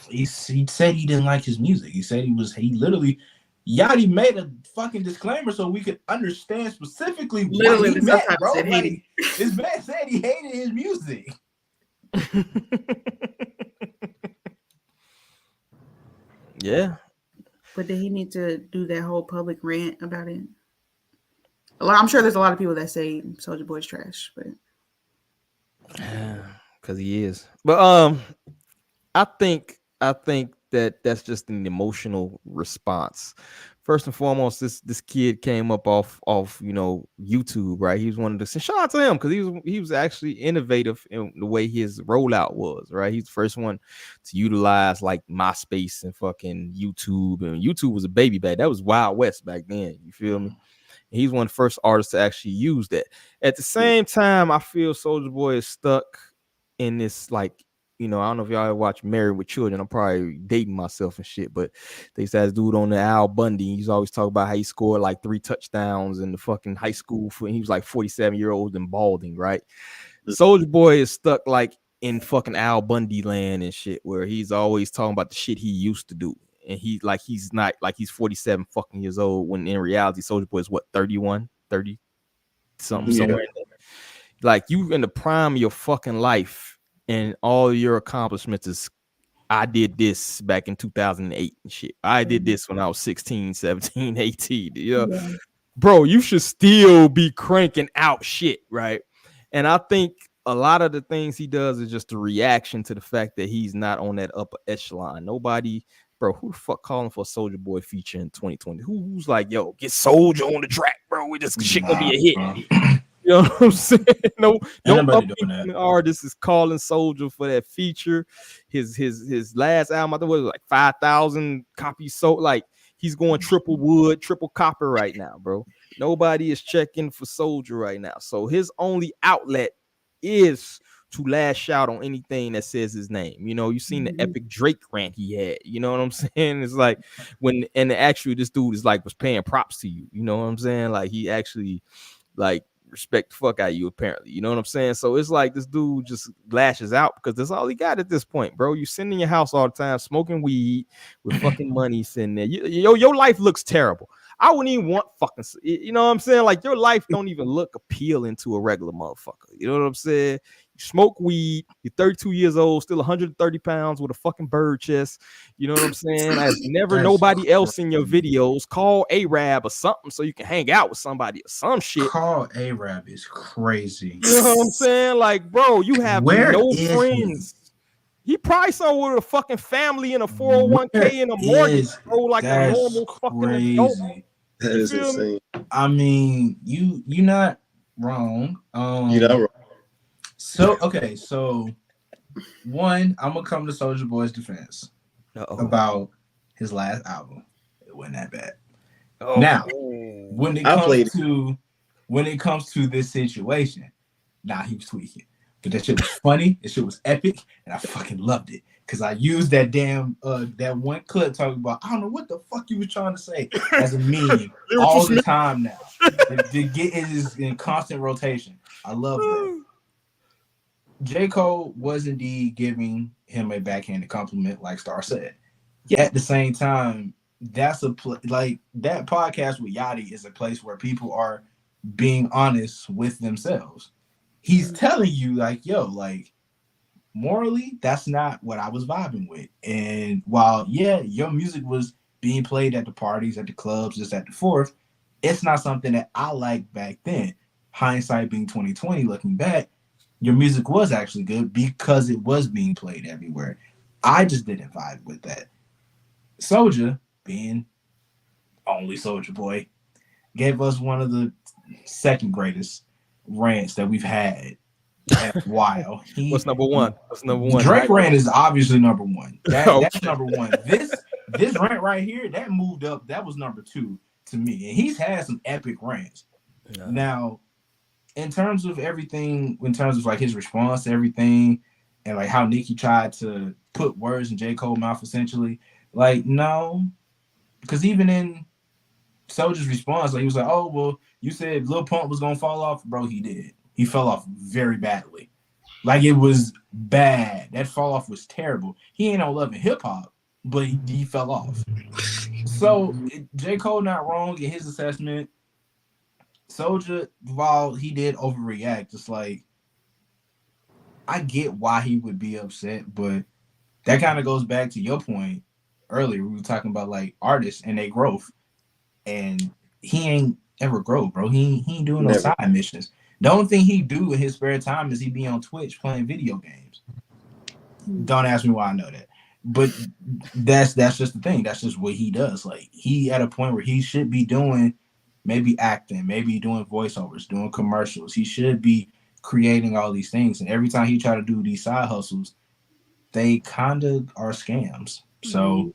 He said he didn't like his music. He said he literally, Yachty made a fucking disclaimer so we could understand specifically what he meant, bro. Like, this man said he hated his music. Yeah. But did he need to do that whole public rant about it? I'm sure there's a lot of people that say Soulja Boy's trash, but because he is. But I think that that's just an emotional response. First and foremost, this kid came up off YouTube, right? He was one of the, shout out to him because he was actually innovative in the way his rollout was, right? He's the first one to utilize like MySpace and fucking YouTube, and YouTube was a baby back. That was Wild West back then. You feel me? And he's one of the first artists to actually use that. At the same time, I feel Soulja Boy is stuck in this, like, I don't know if y'all ever watch Married with Children. I'm probably dating myself and shit, but they used to have this dude on the Al Bundy. He's always talking about how he scored like 3 touchdowns in the fucking high school. He was like 47-year-old and balding, right? Soulja Boy is stuck like in fucking Al Bundy land and shit, where he's always talking about the shit he used to do. And he's not like he's 47 fucking years old, when in reality, Soulja Boy is what, 31, 30 something, somewhere in there. Like, you in the prime of your fucking life. And all your accomplishments is, I did this back in 2008 and shit. I did this when I was 16, 17, 18. Yeah. Bro, you should still be cranking out shit, right? And I think a lot of the things he does is just a reaction to the fact that he's not on that upper echelon. Nobody, bro, who the fuck calling for a Soulja Boy feature in 2020? Who's like, yo, get Soulja on the track, bro? This shit gonna be a hit. You know what I'm saying? No artist is calling Soulja for that feature. His last album, I think, was like 5,000 copies sold. Like, he's going triple wood, triple copper right now, bro. Nobody is checking for Soulja right now. So his only outlet is to lash out on anything that says his name. You seen the epic Drake rant he had. You know what I'm saying? It's like actually this dude is like was paying props to you. You know what I'm saying? Like, he actually like respect the fuck out of you, apparently. You know what I'm saying? So it's like this dude just lashes out because that's all he got at this point, bro. You sitting in your house all the time smoking weed with fucking money sitting there. Your life looks terrible. I wouldn't even want fucking, you know what I'm saying? Like, your life don't even look appealing to a regular motherfucker. You know what I'm saying? You smoke weed, you're 32 years old, still 130 pounds with a fucking bird chest. You know what I'm saying? As never nobody else in your videos. Call Arab or something so you can hang out with somebody or some shit. Call Arab is crazy. You know what I'm saying? Like, bro, you have no friends. He probably somewhere with a fucking family and a 401k and a mortgage, bro, like a normal fucking adult. That is insane. I mean, you're not wrong. You're not wrong. So one, I'm gonna come to Soulja Boy's defense about his last album. It wasn't that bad. Now, when it comes to this situation, he was tweaking. But that shit was funny. That shit was epic, and I fucking loved it because I used that damn that one clip talking about, I don't know what the fuck you was trying to say, as a meme all the time now. To get it is in constant rotation. I love that. J.Cole was indeed giving him a backhanded compliment, like Star said. At the same time, that's like that podcast with Yachty is a place where people are being honest with themselves. He's telling you, like, yo, like, morally, that's not what I was vibing with. And while, yeah, your music was being played at the parties, at the clubs, just at the fourth, it's not something that I liked back then. Hindsight being 2020, looking back, your music was actually good because it was being played everywhere. I just didn't vibe with that. Soulja, being only Soulja Boy, gave us one of the second greatest rants that we've had in a while. What's number one? What's number one? Drake rant is obviously number one. That's number one. This rant right here, that moved up. That was number two to me. And he's had some epic rants. Yeah. Now, in terms of everything, in terms of like his response to everything, and like how Nicki tried to put words in J. Cole's mouth, essentially, like, no, because even in Soulja's response, like, he was like, "Oh, well, you said Lil Pump was gonna fall off, bro. He did. He fell off very badly. Like, it was bad. That fall off was terrible. He ain't on Love and Hip Hop, but he fell off. So J. Cole not wrong in his assessment. Soulja, while he did overreact, it's like, I get why he would be upset, but that kind of goes back to your point earlier. We were talking about like artists and their growth, and he ain't ever grow, bro. He ain't doing no side missions. The only thing he do in his spare time is he be on Twitch playing video games. Don't ask me why I know that, but that's just the thing. That's just what he does. Like, he at a point where he should be doing maybe acting, maybe doing voiceovers, doing commercials. He should be creating all these things. And every time he try to do these side hustles, they kind of are scams. So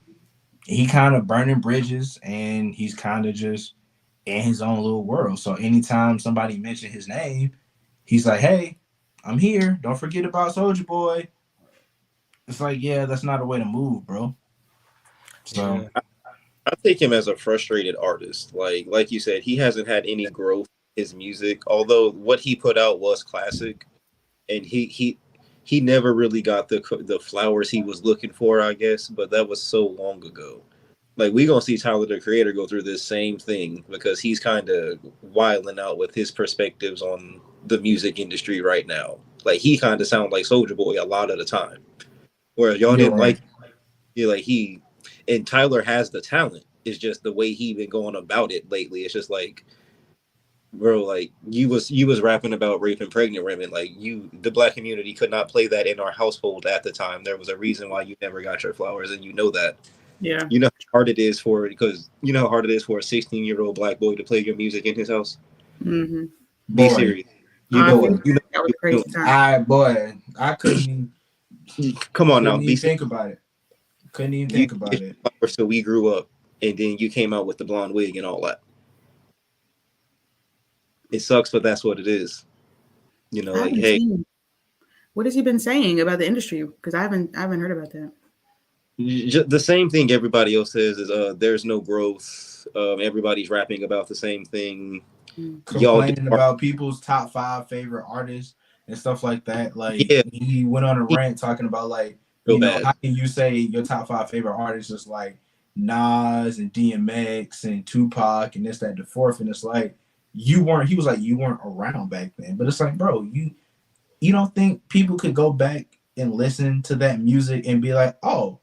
he kind of burning bridges, and he's kind of just in his own little world. So anytime somebody mentioned his name, he's like, "Hey, I'm here. Don't forget about Soulja Boy." It's like, yeah, that's not a way to move, bro. So I take him as a frustrated artist. Like you said, he hasn't had any growth in his music. Although what he put out was classic, and he never really got the flowers he was looking for, I guess. But that was so long ago. Like, we gonna see Tyler the Creator go through this same thing because he's kind of wilding out with his perspectives on the music industry right now. Like, he kind of sounds like Soulja Boy a lot of the time, whereas y'all didn't like. Yeah, like and Tyler has the talent. It's just the way he been going about it lately. It's just like, bro, like you was rapping about raping pregnant women. Like, the Black community could not play that in our household at the time. There was a reason why you never got your flowers, and you know that. Yeah. You know how hard it is for a 16-year-old Black boy to play your music in his house. Mm-hmm. Be serious. You know what? You know that was crazy time. I boy, I couldn't. Come on now. Be think about it. Couldn't even think about it. So we grew up, and then you came out with the blonde wig and all that. It sucks, but that's what it is. You know, like, hey, what has he been saying about the industry? Because I haven't heard about that. The same thing everybody else says is there's no growth. Everybody's rapping about the same thing. Complaining about people's top 5 favorite artists and stuff like that. Like, he went on a rant talking about, like, you know, how can you say your top 5 favorite artists is like Nas and DMX and Tupac and this, that, the fourth, and it's like he was like, you weren't around back then. But it's like, bro, you don't think people could go back and listen to that music and be like, oh,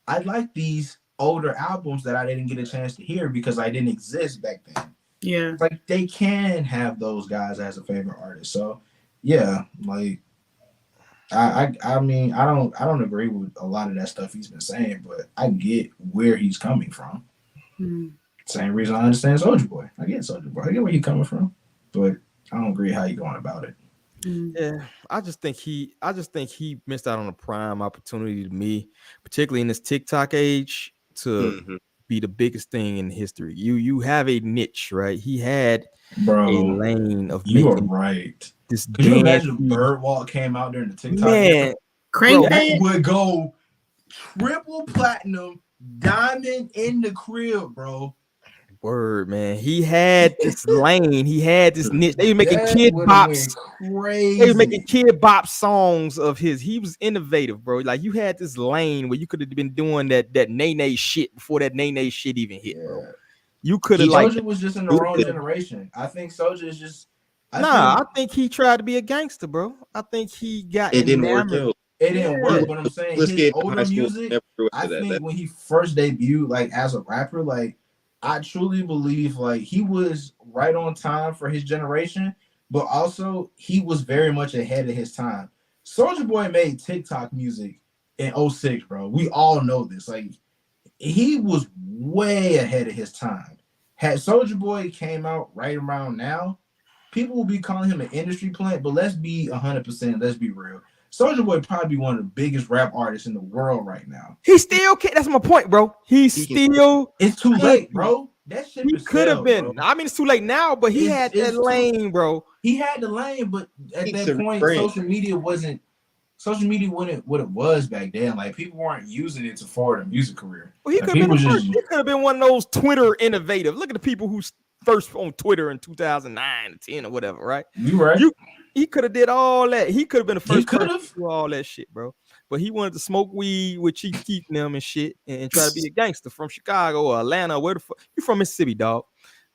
I like these older albums that I didn't get a chance to hear because I didn't exist back then. Yeah. It's like, they can have those guys as a favorite artist. So yeah, like, I mean, I don't agree with a lot of that stuff he's been saying, but I get where he's coming from. Same reason I understand Soulja Boy. I get Soulja Boy. I get where he's coming from, but I don't agree how you're going about it. Yeah, I just think he missed out on a prime opportunity to me, particularly in this TikTok age, to be the biggest thing in history. You have a niche, right? He had a lane of you are right. This could you imagine if Birdwalk came out during the TikTok? Man, that would go triple platinum, diamond in the crib, bro. Word, man. He had this lane. He had this niche. They were making That kid would've went bops. crazy. They were making kid bop songs of his. He was innovative, bro. Like you had this lane where you could have been doing that nay shit before that nay shit even hit, bro. You could have like Soulja was just in the wrong generation. I think Soulja is just. I think he tried to be a gangster, bro. I think he got It didn't work enamored. out. It didn't work, but I'm saying Let's his get older high school, music. never grew I into think that. when he first debuted, like as a rapper, like I truly believe like he was right on time for his generation, but also he was very much ahead of his time. Soulja Boy made TikTok music in 06, bro. We all know this. Like he was way ahead of his time. Had Soulja Boy came out right around now, people will be calling him an industry plant, but let's be 100%, let's be real. Soulja Boy probably be one of the biggest rap artists in the world right now. He still can't. That's my point, bro. It's too late, bro. That shit could have been. bro. I mean, it's too late now, but he had that lane, bro. He had the lane, but at It's that a point, brand. social media wasn't what it was back then. Like people weren't using it to forward a music career. Well, he Like, could have been people the first. He could have been one of those Twitter innovative. Look at the people who's first on Twitter in 2009 or 10 or whatever, right? You right. He could have did all that. He could have been the first person to do all that shit, bro. But he wanted to smoke weed with Chief Keef and them and shit and try to be a gangster from Chicago or Atlanta. Where the fuck? You from Mississippi, dog.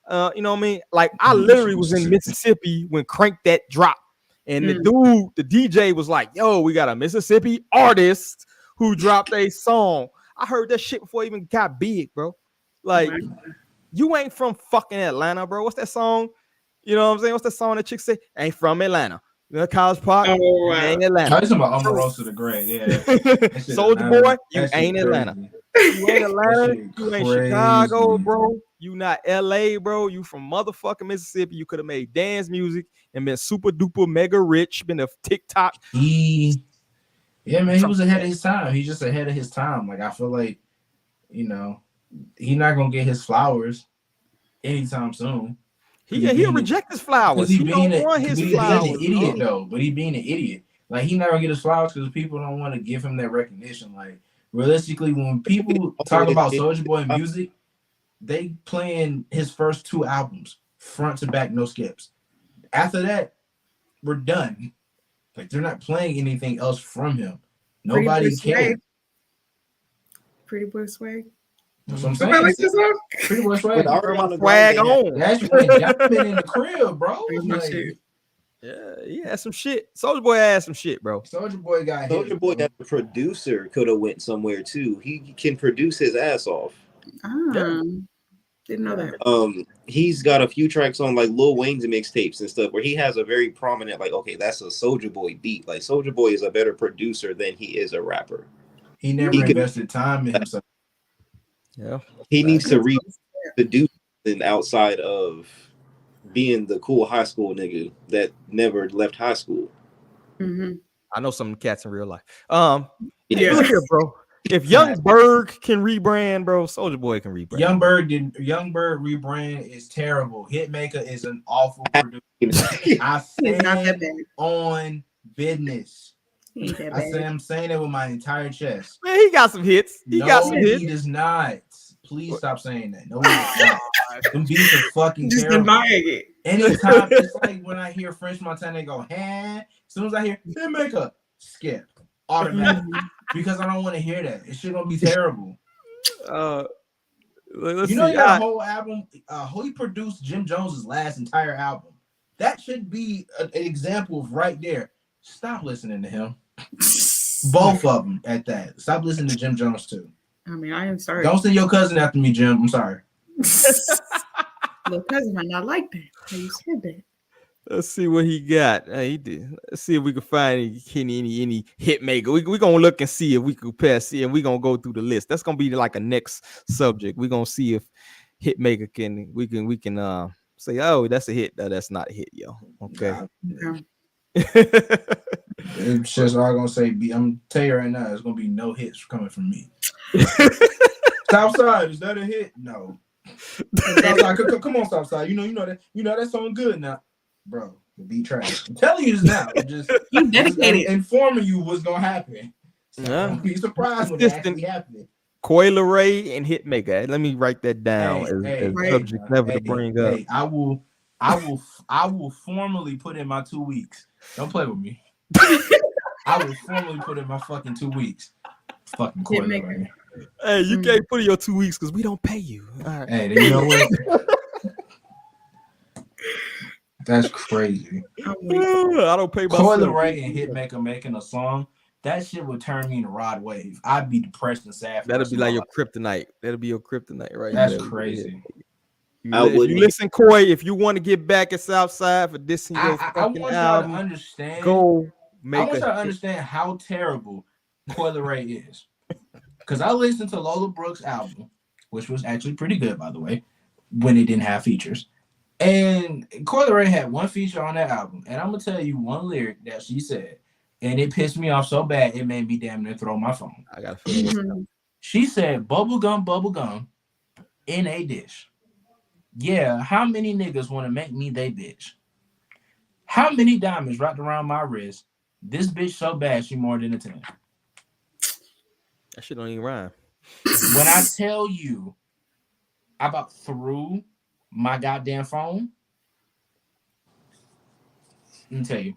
You know what I mean? Like, I literally was in Mississippi when Crank That dropped. And the dude, the DJ was like, yo, we got a Mississippi artist who dropped a song. I heard that shit before it even got big, bro. Like, you ain't from fucking Atlanta, bro. What's that song? You know what I'm saying? What's that song that chick say? Ain't from Atlanta. You know, College Park, ain't Atlanta. I was talking about Omarosa the Great. Yeah. Soulja Boy, you ain't Atlanta. You ain't Atlanta. You ain't Chicago, bro. You not LA, bro. You from motherfucking Mississippi. You could have made dance music and been super duper mega rich, been a TikTok. Yeah, man, he was ahead of his time. He's just ahead of his time. Like, I feel like, you know, he's not gonna get his flowers anytime soon. He'll reject his flowers. He don't want his flowers. He's an idiot, though. But he's being an idiot. Like, he never get his flowers because people don't want to give him that recognition. Like, realistically, when people talk about Soulja Boy music, they playing his first 2 albums, front to back, no skips. After that, we're done. Like, they're not playing anything else from him. Nobody cares. Pretty Boy Swag. That's what I'm saying. Like this song? Pretty Boy Swag. Swag on. That's when Diamond in the crib, bro. Like, yeah, he had some shit. Soulja Boy had some shit, bro. Soulja Boy got hit. Soulja Boy, as a producer, could have went somewhere too. He can produce his ass off. Didn't know that. He's got a few tracks on like Lil Wayne's mixtapes and stuff where he has a very prominent, like, okay, that's a Soulja Boy beat. Like, Soulja Boy is a better producer than he is a rapper. He never invested time in himself. Yeah, he needs to do something outside of being the cool high school nigga that never left high school. I know some cats in real life. Look here, bro. If Young Berg can rebrand, bro, Soulja Boy can rebrand. Young Berg rebrand is terrible. Hitmaker is an awful producer. I stand on business. I'm saying it with my entire chest. Man, he got some hits. He He does not. Please stop saying that. No, he does not. Them beats are fucking terrible. Anytime, it's like when I hear French Montana, they go, as soon as I hear Hitmaker, skip automatically. Because I don't want to hear that. It should gonna be terrible. You know, your whole album, he produced Jim Jones's last entire album. That should be an example of right there. Stop listening to him. Both of them at that. Stop listening to Jim Jones too. I mean, I am sorry. Don't send your cousin after me, Jim. I'm sorry. Little cousin might not like that. You said that. Let's see what he got. He did. Let's see if we can find any Hitmaker. We're gonna look and see if we could pass it, and we're gonna go through the list. That's gonna be like a next subject. We're gonna see if Hitmaker can say, oh, that's a hit. No, that's not a hit, yo. Okay. It's just all gonna say. I'm tell you right now, there's gonna be no hits coming from me. Southside, is that a hit? No. Southside, come on, Southside. You know that song good now. Bro, the beat trash. I'm telling you this now. I'm informing you what's gonna happen. So don't be surprised when it actually happens. Coi Leray and Hitmaker. Let me write that down as subject never to bring up. I will formally put in my 2 weeks. Don't play with me. I will formally put in my fucking 2 weeks. Fucking Coi Leray. Hey, you can't put in your 2 weeks because we don't pay you. All right. Hey, you know what? That's crazy. I don't pay myself. Coi Leray and Hitmaker making a song. That shit would turn me into Rod Wave. I'd be depressed and sad. That'll be like your kryptonite. That'll be your kryptonite, right? That's crazy. If you listen, Coi, if you want to get back at Southside for dissing your fucking album, go make I want y'all to understand how terrible Coi Leray is. Because I listened to Lola Brooks' album, which was actually pretty good, by the way, when it didn't have features. And Coi Leray had one feature on that album. And I'm going to tell you one lyric that she said. And it pissed me off so bad, it made me damn near throw my phone. I got to feel this. She said, bubble gum in a dish. Yeah, how many niggas want to make me they bitch? How many diamonds wrapped around my wrist? This bitch so bad, she more than a 10. That shit don't even rhyme. When I tell you, I about threw my goddamn phone, let me tell you.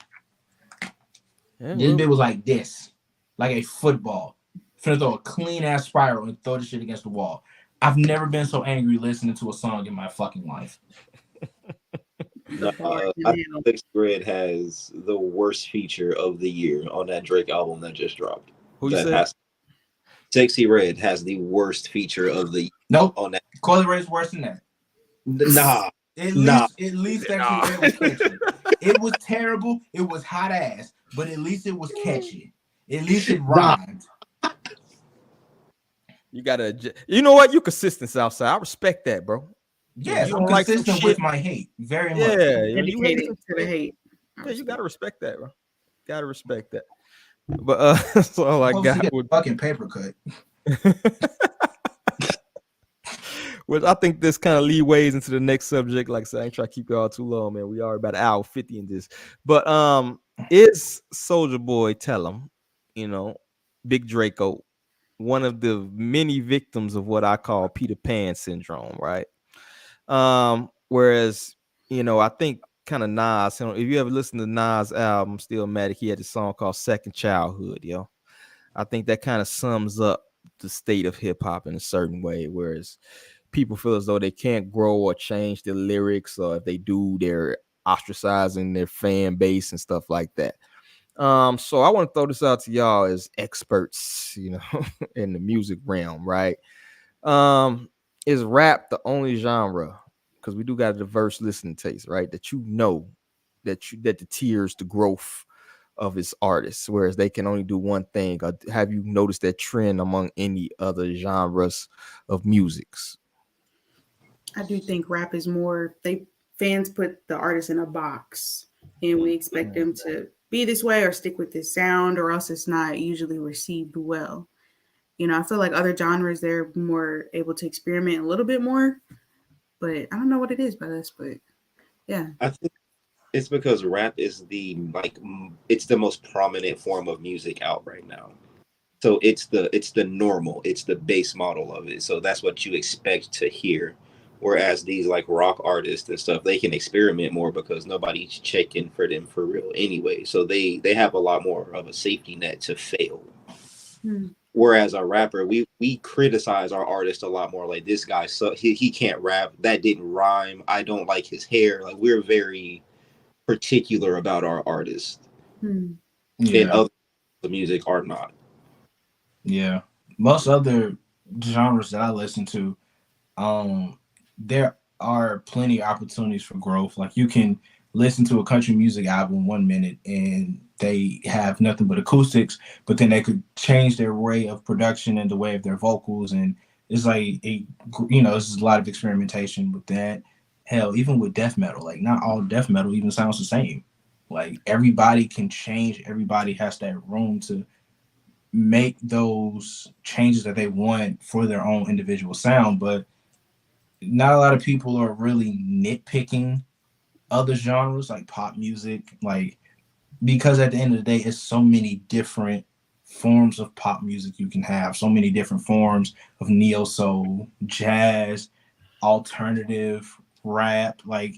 Yeah, this bitch was like this, like a football. Finna throw a clean ass spiral and throw the shit against the wall. I've never been so angry listening to a song in my fucking life. I think Sexy Red has the worst feature of the year on that Drake album that just dropped. Who you said? Sexy Red has the worst feature of the year. Nope. On that. Coi Leray's worse than that. Nah. At least Sexy Red was catchy. It was terrible. It was hot ass, but at least it was catchy. At least it rhymed. You gotta, you know what? You consistent, Southside. I respect that, bro. Yes, I'm consistent with my hate. Very much. Yeah, you hate to the hate. Yeah, you gotta respect that, bro. Gotta respect that. But that's all I got. With fucking paper cut. Well, I think this kind of leeways into the next subject. Like I said, I ain't trying to keep y'all too long, man. We are about an hour 50 in this. But it's Soulja Boy Tell 'em, you know, Big Draco, one of the many victims of what I call Peter Pan syndrome, right? Whereas, you know, I think kind of Nas, you know, if you ever listen to Nas' album, Stillmatic, he had a song called Second Childhood, yo. I think that kind of sums up the state of hip hop in a certain way, whereas people feel as though they can't grow or change their lyrics, or if they do, they're ostracizing their fan base and stuff like that. So I want to throw this out to y'all as experts, you know, in the music realm, right? Is rap the only genre? Because we do got a diverse listening taste, right? That you know that the tiers the growth of its artists, whereas they can only do one thing. Or have you noticed that trend among any other genres of musics? I do think rap is more, fans put the artist in a box and we expect them to be this way or stick with this sound, or else it's not usually received well. You know, I feel like other genres, they're more able to experiment a little bit more, but I don't know what it is by this, but yeah. I think it's because rap is it's the most prominent form of music out right now. So it's the normal, it's the base model of it. So that's what you expect to hear. Whereas these like rock artists and stuff, they can experiment more because nobody's checking for them for real anyway. So they have a lot more of a safety net to fail. Whereas a rapper, we criticize our artist a lot more. Like, this guy, so he can't rap. That didn't rhyme. I don't like his hair. Like, we're very particular about our artists. And other the music are not. Yeah. Most other genres that I listen to, there are plenty of opportunities for growth. Like, you can listen to a country music album 1 minute and they have nothing but acoustics, but then they could change their way of production and the way of their vocals. And it's like, there's a lot of experimentation with that. Hell, even with death metal, like, not all death metal even sounds the same. Like, everybody can change. Everybody has that room to make those changes that they want for their own individual sound. But not a lot of people are really nitpicking other genres like pop music, like, because at the end of the day, it's so many different forms of pop music you can have, so many different forms of neo soul, jazz, alternative, rap, like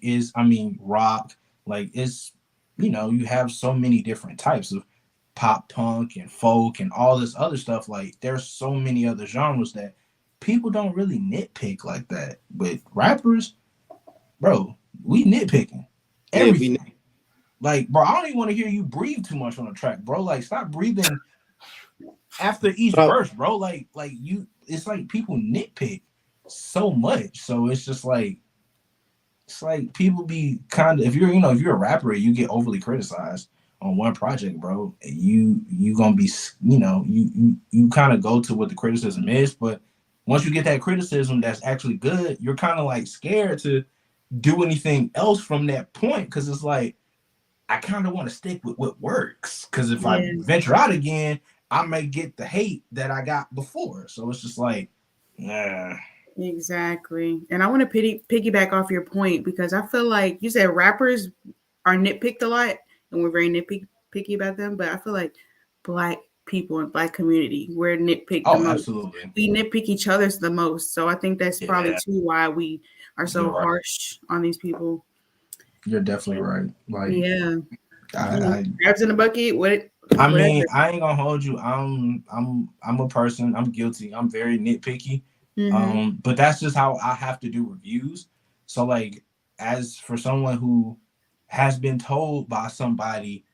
rock, like you have so many different types of pop punk and folk and all this other stuff. Like there's so many other genres that people don't really nitpick like that. But rappers, bro, we nitpicking everything. Like, bro, I don't even want to hear you breathe too much on a track, bro. Like, stop breathing after each verse, bro. Like it's like people nitpick so much. So it's just like, people be kind of, if you're a rapper, you get overly criticized on one project, bro. You gonna be, you kind of go to what the criticism is, but once you get that criticism that's actually good, you're kind of like scared to do anything else from that point, because it's like, I kind of want to stick with what works, because if I venture out again, I may get the hate that I got before. So it's just like, nah. Exactly. And I want to piggyback off your point, because I feel like you said rappers are nitpicked a lot and we're very nitpicky about them, but I feel like Black people and Black community, we're nitpicked the most. Absolutely. We nitpick each other the most. So I think that's probably too why we are so harsh on these people. You're definitely right. Like, crabs in the bucket. I mean, I ain't gonna hold you. I'm a person. I'm guilty. I'm very nitpicky. But that's just how I have to do reviews. So like, as for someone who has been told by somebody,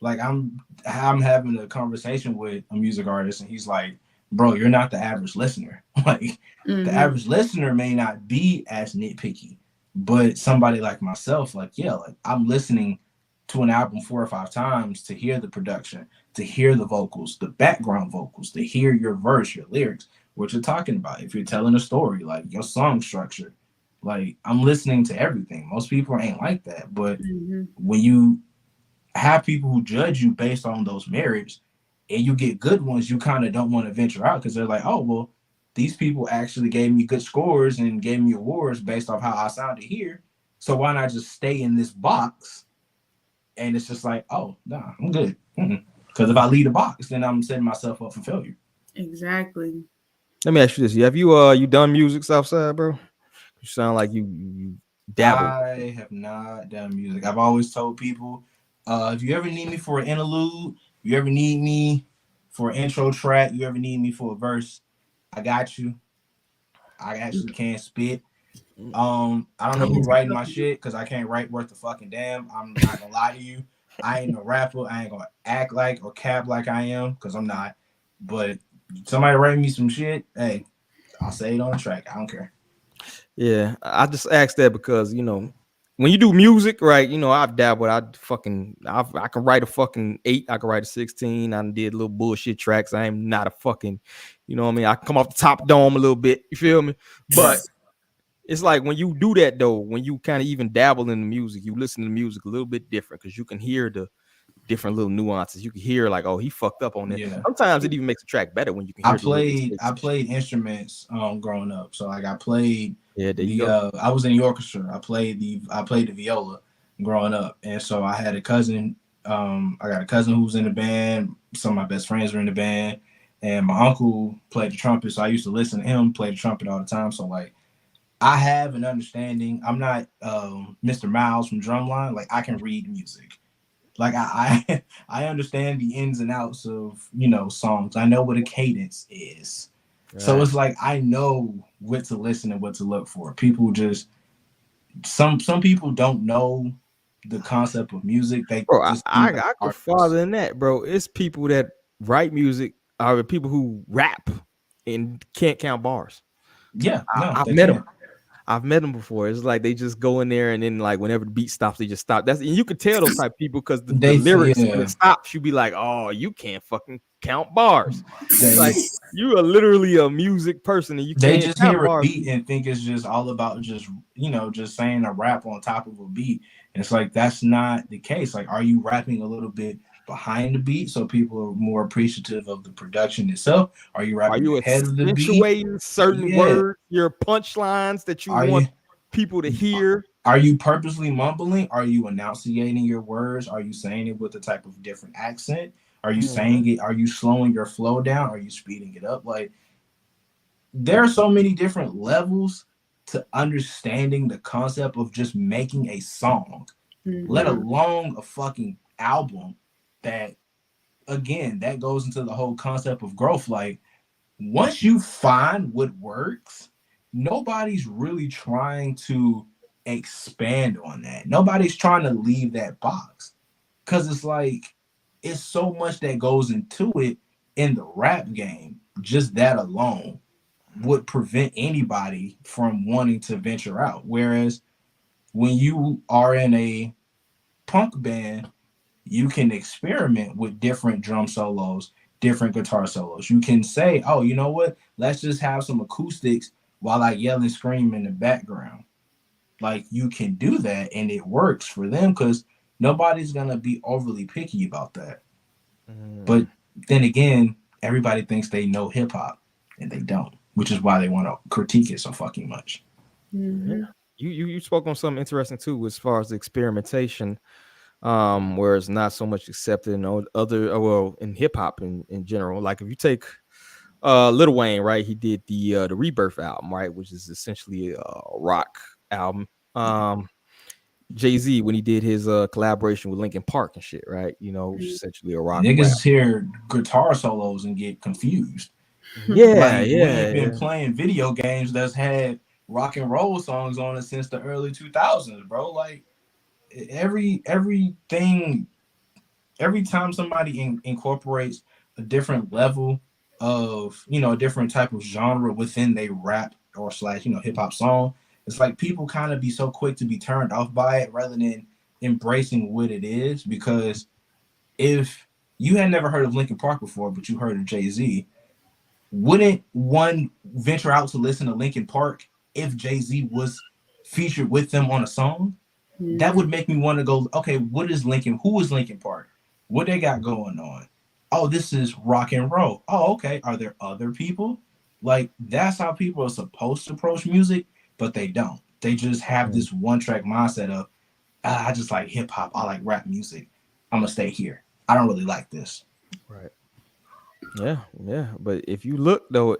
like I'm having a conversation with a music artist, and he's like, bro, you're not the average listener. Like the average listener may not be as nitpicky, but somebody like myself, like I'm listening to an album 4 or 5 times to hear the production, to hear the vocals, the background vocals, to hear your verse, your lyrics, what you're talking about. If you're telling a story, like your song structure, like I'm listening to everything. Most people ain't like that, but when you have people who judge you based on those merits, and you get good ones, you kind of don't want to venture out, because they're like, oh, well, these people actually gave me good scores and gave me awards based off how I sounded here. So why not just stay in this box? And it's just like, oh, nah, I'm good. Because if I leave the box, then I'm setting myself up for failure. Exactly. Let me ask you this: have you done music Southside, bro? You sound like you dabble. I have not done music. I've always told people, if you ever need me for an interlude, you ever need me for an intro track, you ever need me for a verse, I got you. I actually can spit. I don't know who writing my shit, because I can't write worth a fucking damn. I'm not gonna lie to you. I ain't no rapper. I ain't gonna act like or cap like I am, because I'm not. But somebody write me some shit, hey, I'll say it on the track. I don't care. Yeah, I just asked that because when you do music, right? I've dabbled. I can write a fucking 8. I can write a 16. I did little bullshit tracks. I am not a fucking, what I mean? I come off the top dome a little bit. You feel me? But it's like when you do that though, when you kind of even dabble in the music, you listen to the music a little bit different, because you can hear the different little nuances. You can hear like, oh, he fucked up on that. Yeah. Sometimes it even makes a track better when you can hear. I played instruments growing up. So like I played I was in the orchestra. I played the viola growing up. And so I had a cousin. I got a cousin who was in the band. Some of my best friends were in the band. And my uncle played the trumpet. So I used to listen to him play the trumpet all the time. So like I have an understanding. I'm not Mr. Miles from Drumline. Like I can read music. Like I understand the ins and outs of songs. I know what a cadence is. Right. So it's like I know what to listen and what to look for. People just some people don't know the concept of music. They I go farther than that, bro. It's people that write music are people who rap and can't count bars. Yeah, I've met them. I've met them before. It's like they just go in there and then like whenever the beat stops, they just stop. And you can tell those type of people because the lyrics when it stops, you be like, oh, you can't fucking count bars. Like you are literally a music person and you can't just count hear bars. A beat and think it's just all about just saying a rap on top of a beat. And it's like that's not the case. Like, are you rapping a little bit behind the beat so people are more appreciative of the production itself? Are you rapping ahead of the beat? Accentuating certain words, your punchlines that you want people to hear? Are you purposely mumbling? Are you enunciating your words? Are you saying it with a type of different accent? Are you saying it? Are you slowing your flow down? Are you speeding it up? Like, there are so many different levels to understanding the concept of just making a song, let alone a fucking album. That, again, that goes into the whole concept of growth. Like, once you find what works, nobody's really trying to expand on that. Nobody's trying to leave that box, because it's like, it's so much that goes into it in the rap game. Just that alone would prevent anybody from wanting to venture out. Whereas when you are in a punk band, you can experiment with different drum solos, different guitar solos. You can say, oh, you know what? Let's just have some acoustics while I yell and scream in the background. Like, you can do that, and it works for them because nobody's going to be overly picky about that. But then again, everybody thinks they know hip hop, and they don't, which is why they want to critique it so fucking much. Yeah. You spoke on something interesting too, as far as the experimentation, where it's not so much accepted in other, well, in hip hop in general. Like, if you take Lil Wayne, right? He did the Rebirth album, right, which is essentially a rock album. Jay-Z, when he did his collaboration with Linkin Park and shit, right? You know, essentially a rock. Niggas hear guitar solos and get confused. Yeah, like, yeah. We've been playing video games that's had rock and roll songs on it since the early 2000s, bro. Like, everything, every time somebody incorporates a different level of, you know, a different type of genre within their rap or slash, you know, hip hop song, it's like people kind of be so quick to be turned off by it rather than embracing what it is. Because if you had never heard of Linkin Park before, but you heard of Jay-Z, wouldn't one venture out to listen to Linkin Park if Jay-Z was featured with them on a song? That would make me want to go, okay, who is Linkin Park? What they got going on? Oh, this is rock and roll. Oh, okay. Are there other people? Like, that's how people are supposed to approach music, but they don't. They just have this one-track mindset of, I just like hip-hop. I like rap music. I'm going to stay here. I don't really like this. Right. Yeah. But if you look, though,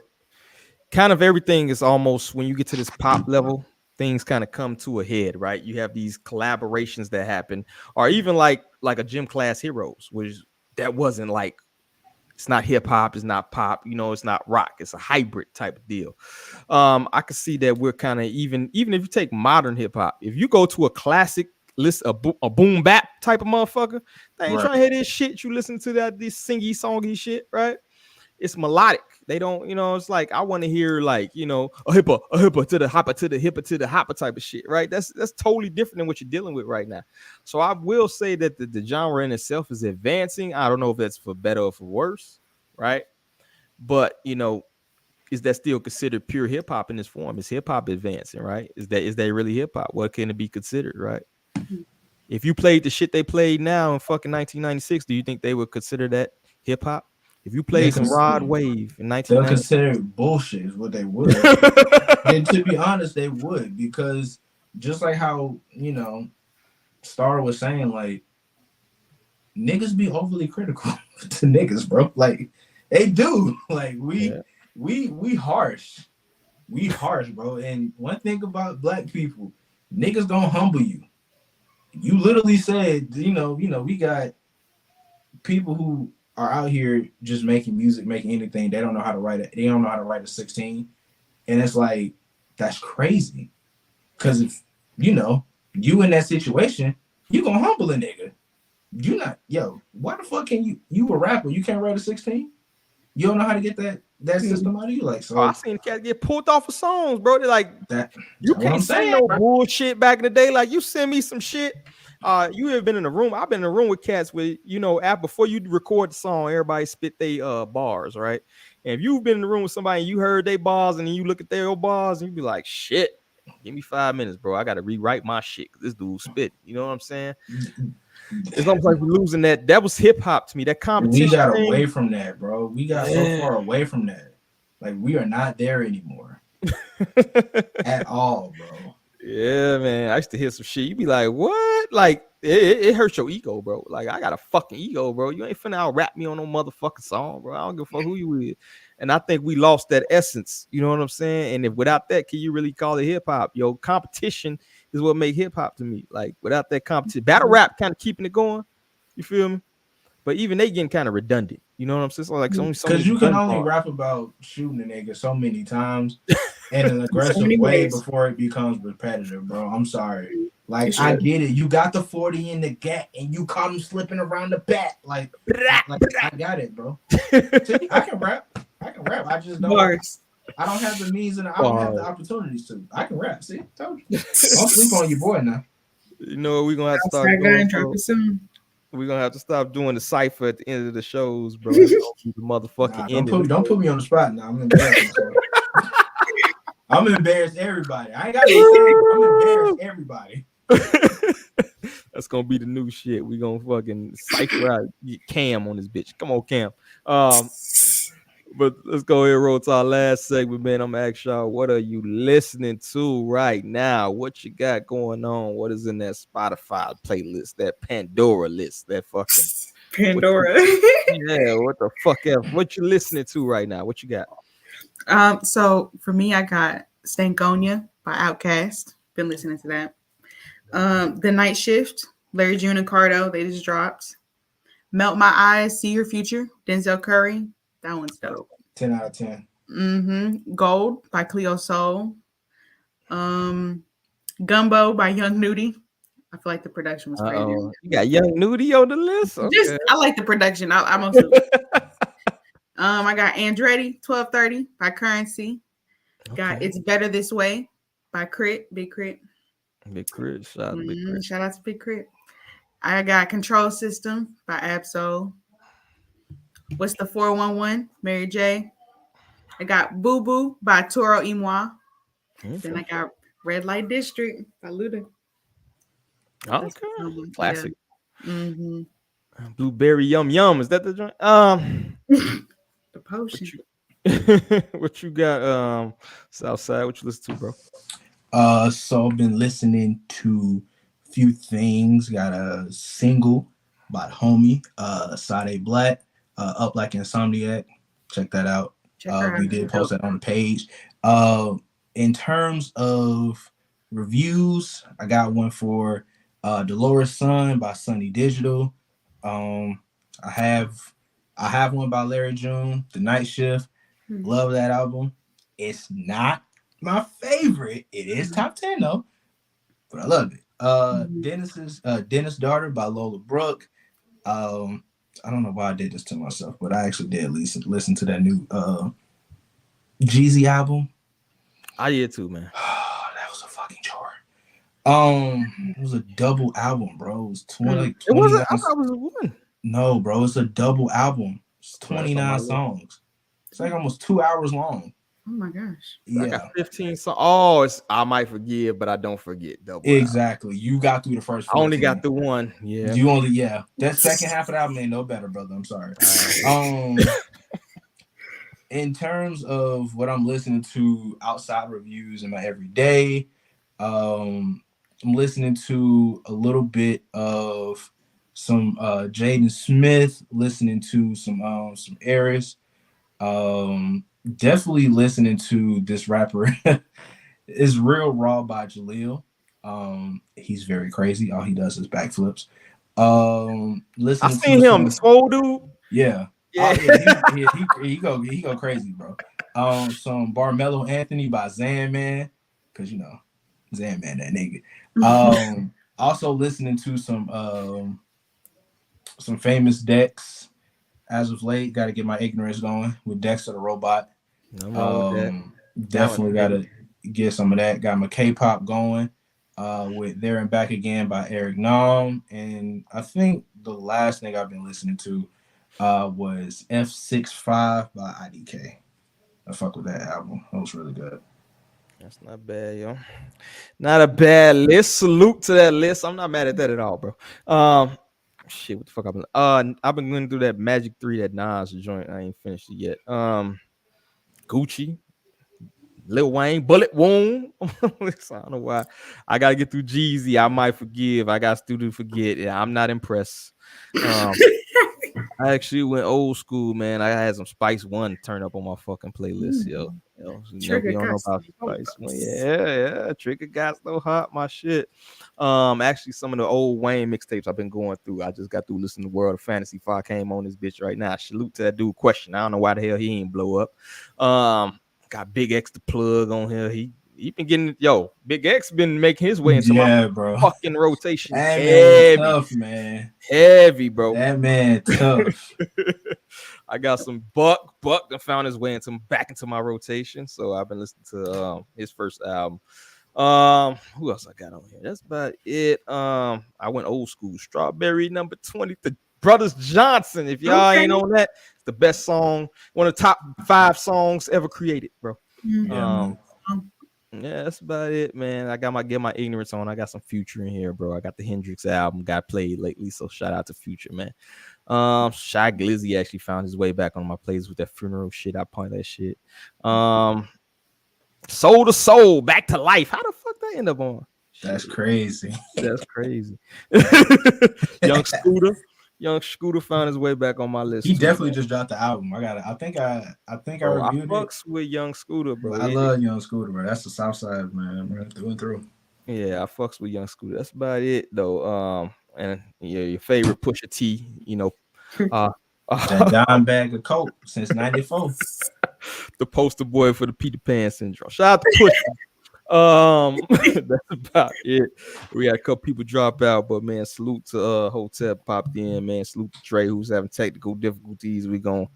kind of everything is almost, when you get to this pop level, things kind of come to a head, right? You have these collaborations that happen, or even like a Gym Class Heroes, which that wasn't like, it's not hip hop, it's not pop, you know, it's not rock, it's a hybrid type of deal. I can see that we're kind of, even if you take modern hip hop, if you go to a classic list, a boom bap type of motherfucker, they ain't trying to hear this shit. You listen to this singy songy shit, right? It's melodic. They don't, you know, it's like, I want to hear, like, you know, a hipper to the hopper to the hipper to the hopper type of shit, right? That's totally different than what you're dealing with right now. So I will say that the genre in itself is advancing. I don't know if that's for better or for worse, right? But, you know, is that still considered pure hip hop in this form? Is hip hop advancing, right? Is that really hip hop? What can it be considered, right? If you played the shit they played now in fucking 1996, do you think they would consider that hip hop? If you played some Rod Wave in 1996, they'll consider it bullshit is what they would. And to be honest, they would, because just like how, you know, Star was saying, like, niggas be overly critical to niggas, bro. Like, they do. Like, we harsh. We harsh, bro. And one thing about black people, niggas don't humble you. You literally said, you know, we got people who are out here just making music, making anything. They don't know how to write it. They don't know how to write a 16. And it's like, that's crazy. Because if, you know, you in that situation, you gonna humble a nigga. You not, why the fuck can you a rapper, you can't write a 16? You don't know how to get that system out of you? Like, so I seen cats get pulled off of songs, bro. They're like, that. You can't say no bullshit back in the day. Like, you send me some shit. You have been in the room. I've been in the room with cats where, you know, before you record the song, everybody spit their bars, right? And if you've been in the room with somebody and you heard their bars and then you look at their bars and you be like, shit, give me 5 minutes, bro. I got to rewrite my shit because this dude spit. You know what I'm saying? It's almost like we're losing that. That was hip hop to me. That competition. We got away from that, bro. We got so far away from that. Like, we are not there anymore at all, bro. Yeah, man. I used to hear some shit. You be like, what? Like, it hurts your ego, bro. Like, I got a fucking ego, bro. You ain't finna out rap me on no motherfucking song, bro. I don't give a fuck who you is. And I think we lost that essence. You know what I'm saying? And if without that, can you really call it hip hop? Yo, competition is what make hip hop to me. Like, without that competition, battle rap kind of keeping it going. You feel me? But even they getting kind of redundant. You know what I'm saying? So like, because you can only rap about shooting a nigga so many times in an aggressive way before it becomes repetitive, bro. I'm sorry. Like, I get it. You got the 40 in the gap and you caught him slipping around the back. Like I got it, bro. See, I can rap. I just don't. I don't have the means and I don't have the opportunities to. I can rap. See, told you. Don't sleep on your boy now. You know, we're gonna have to start doing. We're gonna have to stop doing the cipher at the end of the shows, bro. That's gonna be the motherfucking end. Don't put me on the spot now. I'm embarrassed. I'm gonna embarrass everybody. I ain't got to say. I'm gonna embarrass everybody. That's gonna be the new shit. We gonna fucking cipher out Cam on this bitch. Come on, Cam. But let's go ahead and roll to our last segment, man. I'm gonna ask y'all, what are you listening to right now? What you got going on? What is in that Spotify playlist, that Pandora list, that fucking Pandora? What the fuck else? What you listening to right now? What you got? So for me, I got Stankonia by Outkast. Been listening to that. The Night Shift, Larry June and Cardo, they just dropped. Melt My Eyes, See Your Future, Denzel Curry. That one's dope. 10 out of 10. Mm-hmm. Gold by Cleo Soul. Gumbo by Young Nudy. I feel like the production was crazy. You got Young Nudy on the list? Okay. I like the production. I'm also I got Andretti 1230 by Currency. Okay. Got It's Better This Way by Crit, Big Crit. Big Crit, shout out to Big Crit. Shout out to Big Crit. I got Control System by Absol. What's the 411? Mary J. I got Boo Boo by Toro y Moi. Okay. Then I got Red Light District by Luda. Okay. Classic. Yeah. Mm-hmm. Blueberry Yum Yum. Is that the joint? The potion. What you got, Southside? What you listen to, bro? So I've been listening to a few things. Got a single by the homie, Sade Black. Up Like Insomniac, check that out. We did post that on the page. In terms of reviews, I got one for Dolores Sun by Sunny Digital. I have one by Larry June, The Night Shift. Love that album. It's not my favorite. It is top 10 though, but I love it. Dennis Daughter by Lola Brooke. I don't know why I did this to myself, but I actually did listen to that new Jeezy album. I did too, man. That was a fucking chore. It was a double album, bro. It was 20. It wasn't. I thought it was one. No, bro. It's a double album. It's 29 songs. It's like almost 2 hours long. Oh my gosh. Yeah. I got 15 songs. I might forgive, but I don't forget. Double exactly. Album. You got through the first 14. I only got through one. Yeah. That second half of the album ain't no better, brother. I'm sorry. In terms of what I'm listening to outside reviews in my everyday, I'm listening to a little bit of some Jaden Smith, listening to some Eris. Definitely listening to this rapper is Real Raw by Jaleel. He's very crazy. All he does is backflips. I seen him, the swole dude. Yeah. He go crazy, bro. Some Barmelo Anthony by Zan Man, because you know Zan Man that nigga. Also listening to some famous Dex. As of late, got to get my ignorance going with Dexter the Robot. Definitely got to get some of that. Got my K-pop going with There and Back Again by Eric Nam. And I think the last thing I've been listening to was F65 by IDK. I fuck with that album. That was really good. That's not bad, yo. Not a bad list. Salute to that list. I'm not mad at that at all, bro. Shit, what the fuck I've been going through that Magic 3, that Nas joint. I ain't finished it yet. Gucci, Lil Wayne, Bullet Wound. So I don't know why. I gotta get through Jeezy. I might forgive. I got to forget. Yeah, I'm not impressed. I actually went old school, man. I had some Spice One turn up on my fucking playlist, yo. Trigger You don't know got about some Spice One. Yeah. Trigger got so hot, my shit. Actually, some of the old Wayne mixtapes I've been going through. I just got through listening to World of Fantasy before I came on this bitch right now. Salute to that dude Question. I don't know why the hell he ain't blow up. Got Big X the plug on here. He been getting Big X been making his way into my fucking rotation. That Heavy, man tough, man. Heavy, bro. That man tough. I got some Buck that found his way back into my rotation. So I've been listening to his first album. Who else I got on here? That's about it. I went old school. Strawberry number 20. The Brothers Johnson. If y'all ain't on that, it's the best song, one of the top 5 songs ever created, bro. Yeah, that's about it, man. I got get my ignorance on. I got some Future in here, bro. I got the Hendrix album got played lately, so shout out to Future, man. Shy Glizzy actually found his way back on my plays with that funeral shit. I point that shit. Soul to Soul, Back to Life. How the fuck that end up on? That's crazy. That's crazy. Young Scooter found his way back on my list. He definitely just dropped the album. I think I reviewed it. I fucks with Young Scooter, bro. I love Young Scooter, bro. That's the South Side, man, through and through. Yeah, I fucks with Young Scooter. That's about it, though. And your favorite Pusha T, that dime bag of coke since '94. The poster boy for the Peter Pan syndrome. Shout out to Pusha. That's about it. We had a couple people drop out, but man, salute to Hotep popped in, man. Salute to Trey, who's having technical difficulties. We gonna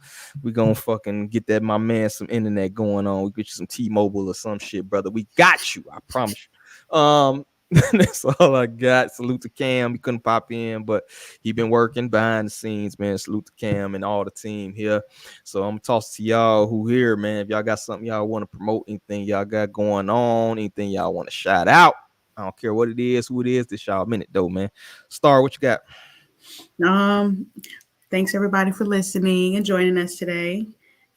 fucking get that my man some internet going on. We get you some T-Mobile or some shit, brother. We got you, I promise you. That's all I got. Salute to Cam. He couldn't pop in, but he been working behind the scenes, man. Salute to Cam and all the team here. So I'm gonna toss to y'all who here, man. If y'all got something y'all want to promote, anything y'all got going on, anything y'all want to shout out, I don't care what it is, who it is. This y'all minute though, man. Star, what you got? Thanks everybody for listening and joining us today.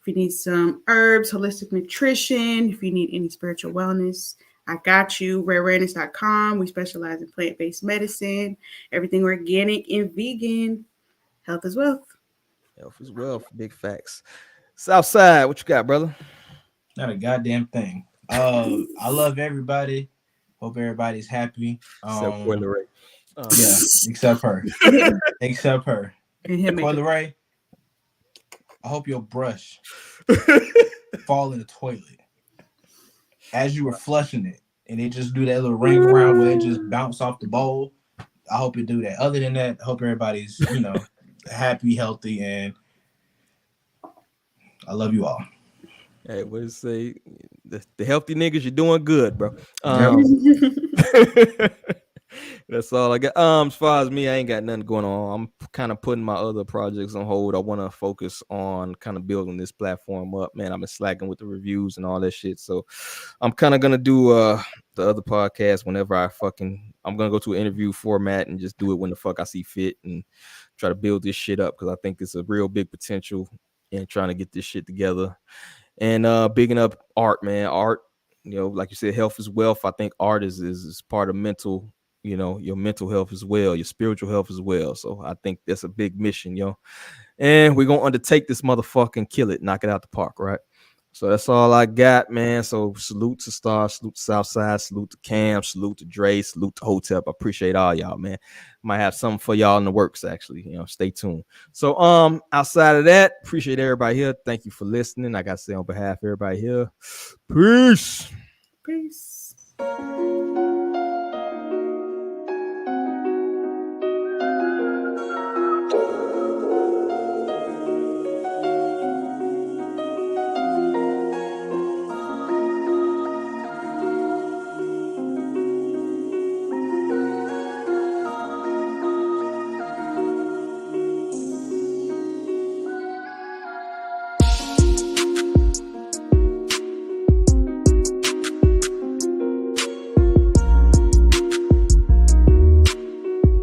If you need some herbs, holistic nutrition, if you need any spiritual wellness, I got you. RareAwareness.com. We specialize in plant-based medicine, everything organic and vegan. Health is wealth. Health is wealth. Big facts. Southside, what you got, brother? Not a goddamn thing. I love everybody. Hope everybody's happy. Except Coyle Ray. Yeah, except her. Except her. Coyle Ray, I hope your brush fall in the toilet as you were flushing it, and it just do that little ring around where it just bounce off the bowl. I hope it do that. Other than that, I hope everybody's, happy, healthy, and I love you all. Hey, what it say? The healthy niggas, you're doing good, bro. That's all I got. As far as me, I ain't got nothing going on. I'm kind of putting my other projects on hold. I want to focus on kind of building this platform up, man. I've been slacking with the reviews and all that shit. So I'm kind of gonna do the other podcast whenever I'm gonna go to an interview format and just do it when the fuck I see fit and try to build this shit up, because I think it's a real big potential in trying to get this shit together. And bigging up art, man. Art, like you said, health is wealth. I think art is part of mental, your mental health as well, your spiritual health as well. So I think that's a big mission, and we're gonna undertake this motherfucker and kill it, knock it out the park, right? So that's all I got, man. So salute to Star, salute to Southside, salute to Cam, salute to Dre, salute to Hotep. I appreciate all y'all, man. Might have something for y'all in the works, actually. Stay tuned. So outside of that, appreciate everybody here. Thank you for listening. I gotta say on behalf of everybody here, peace. Peace.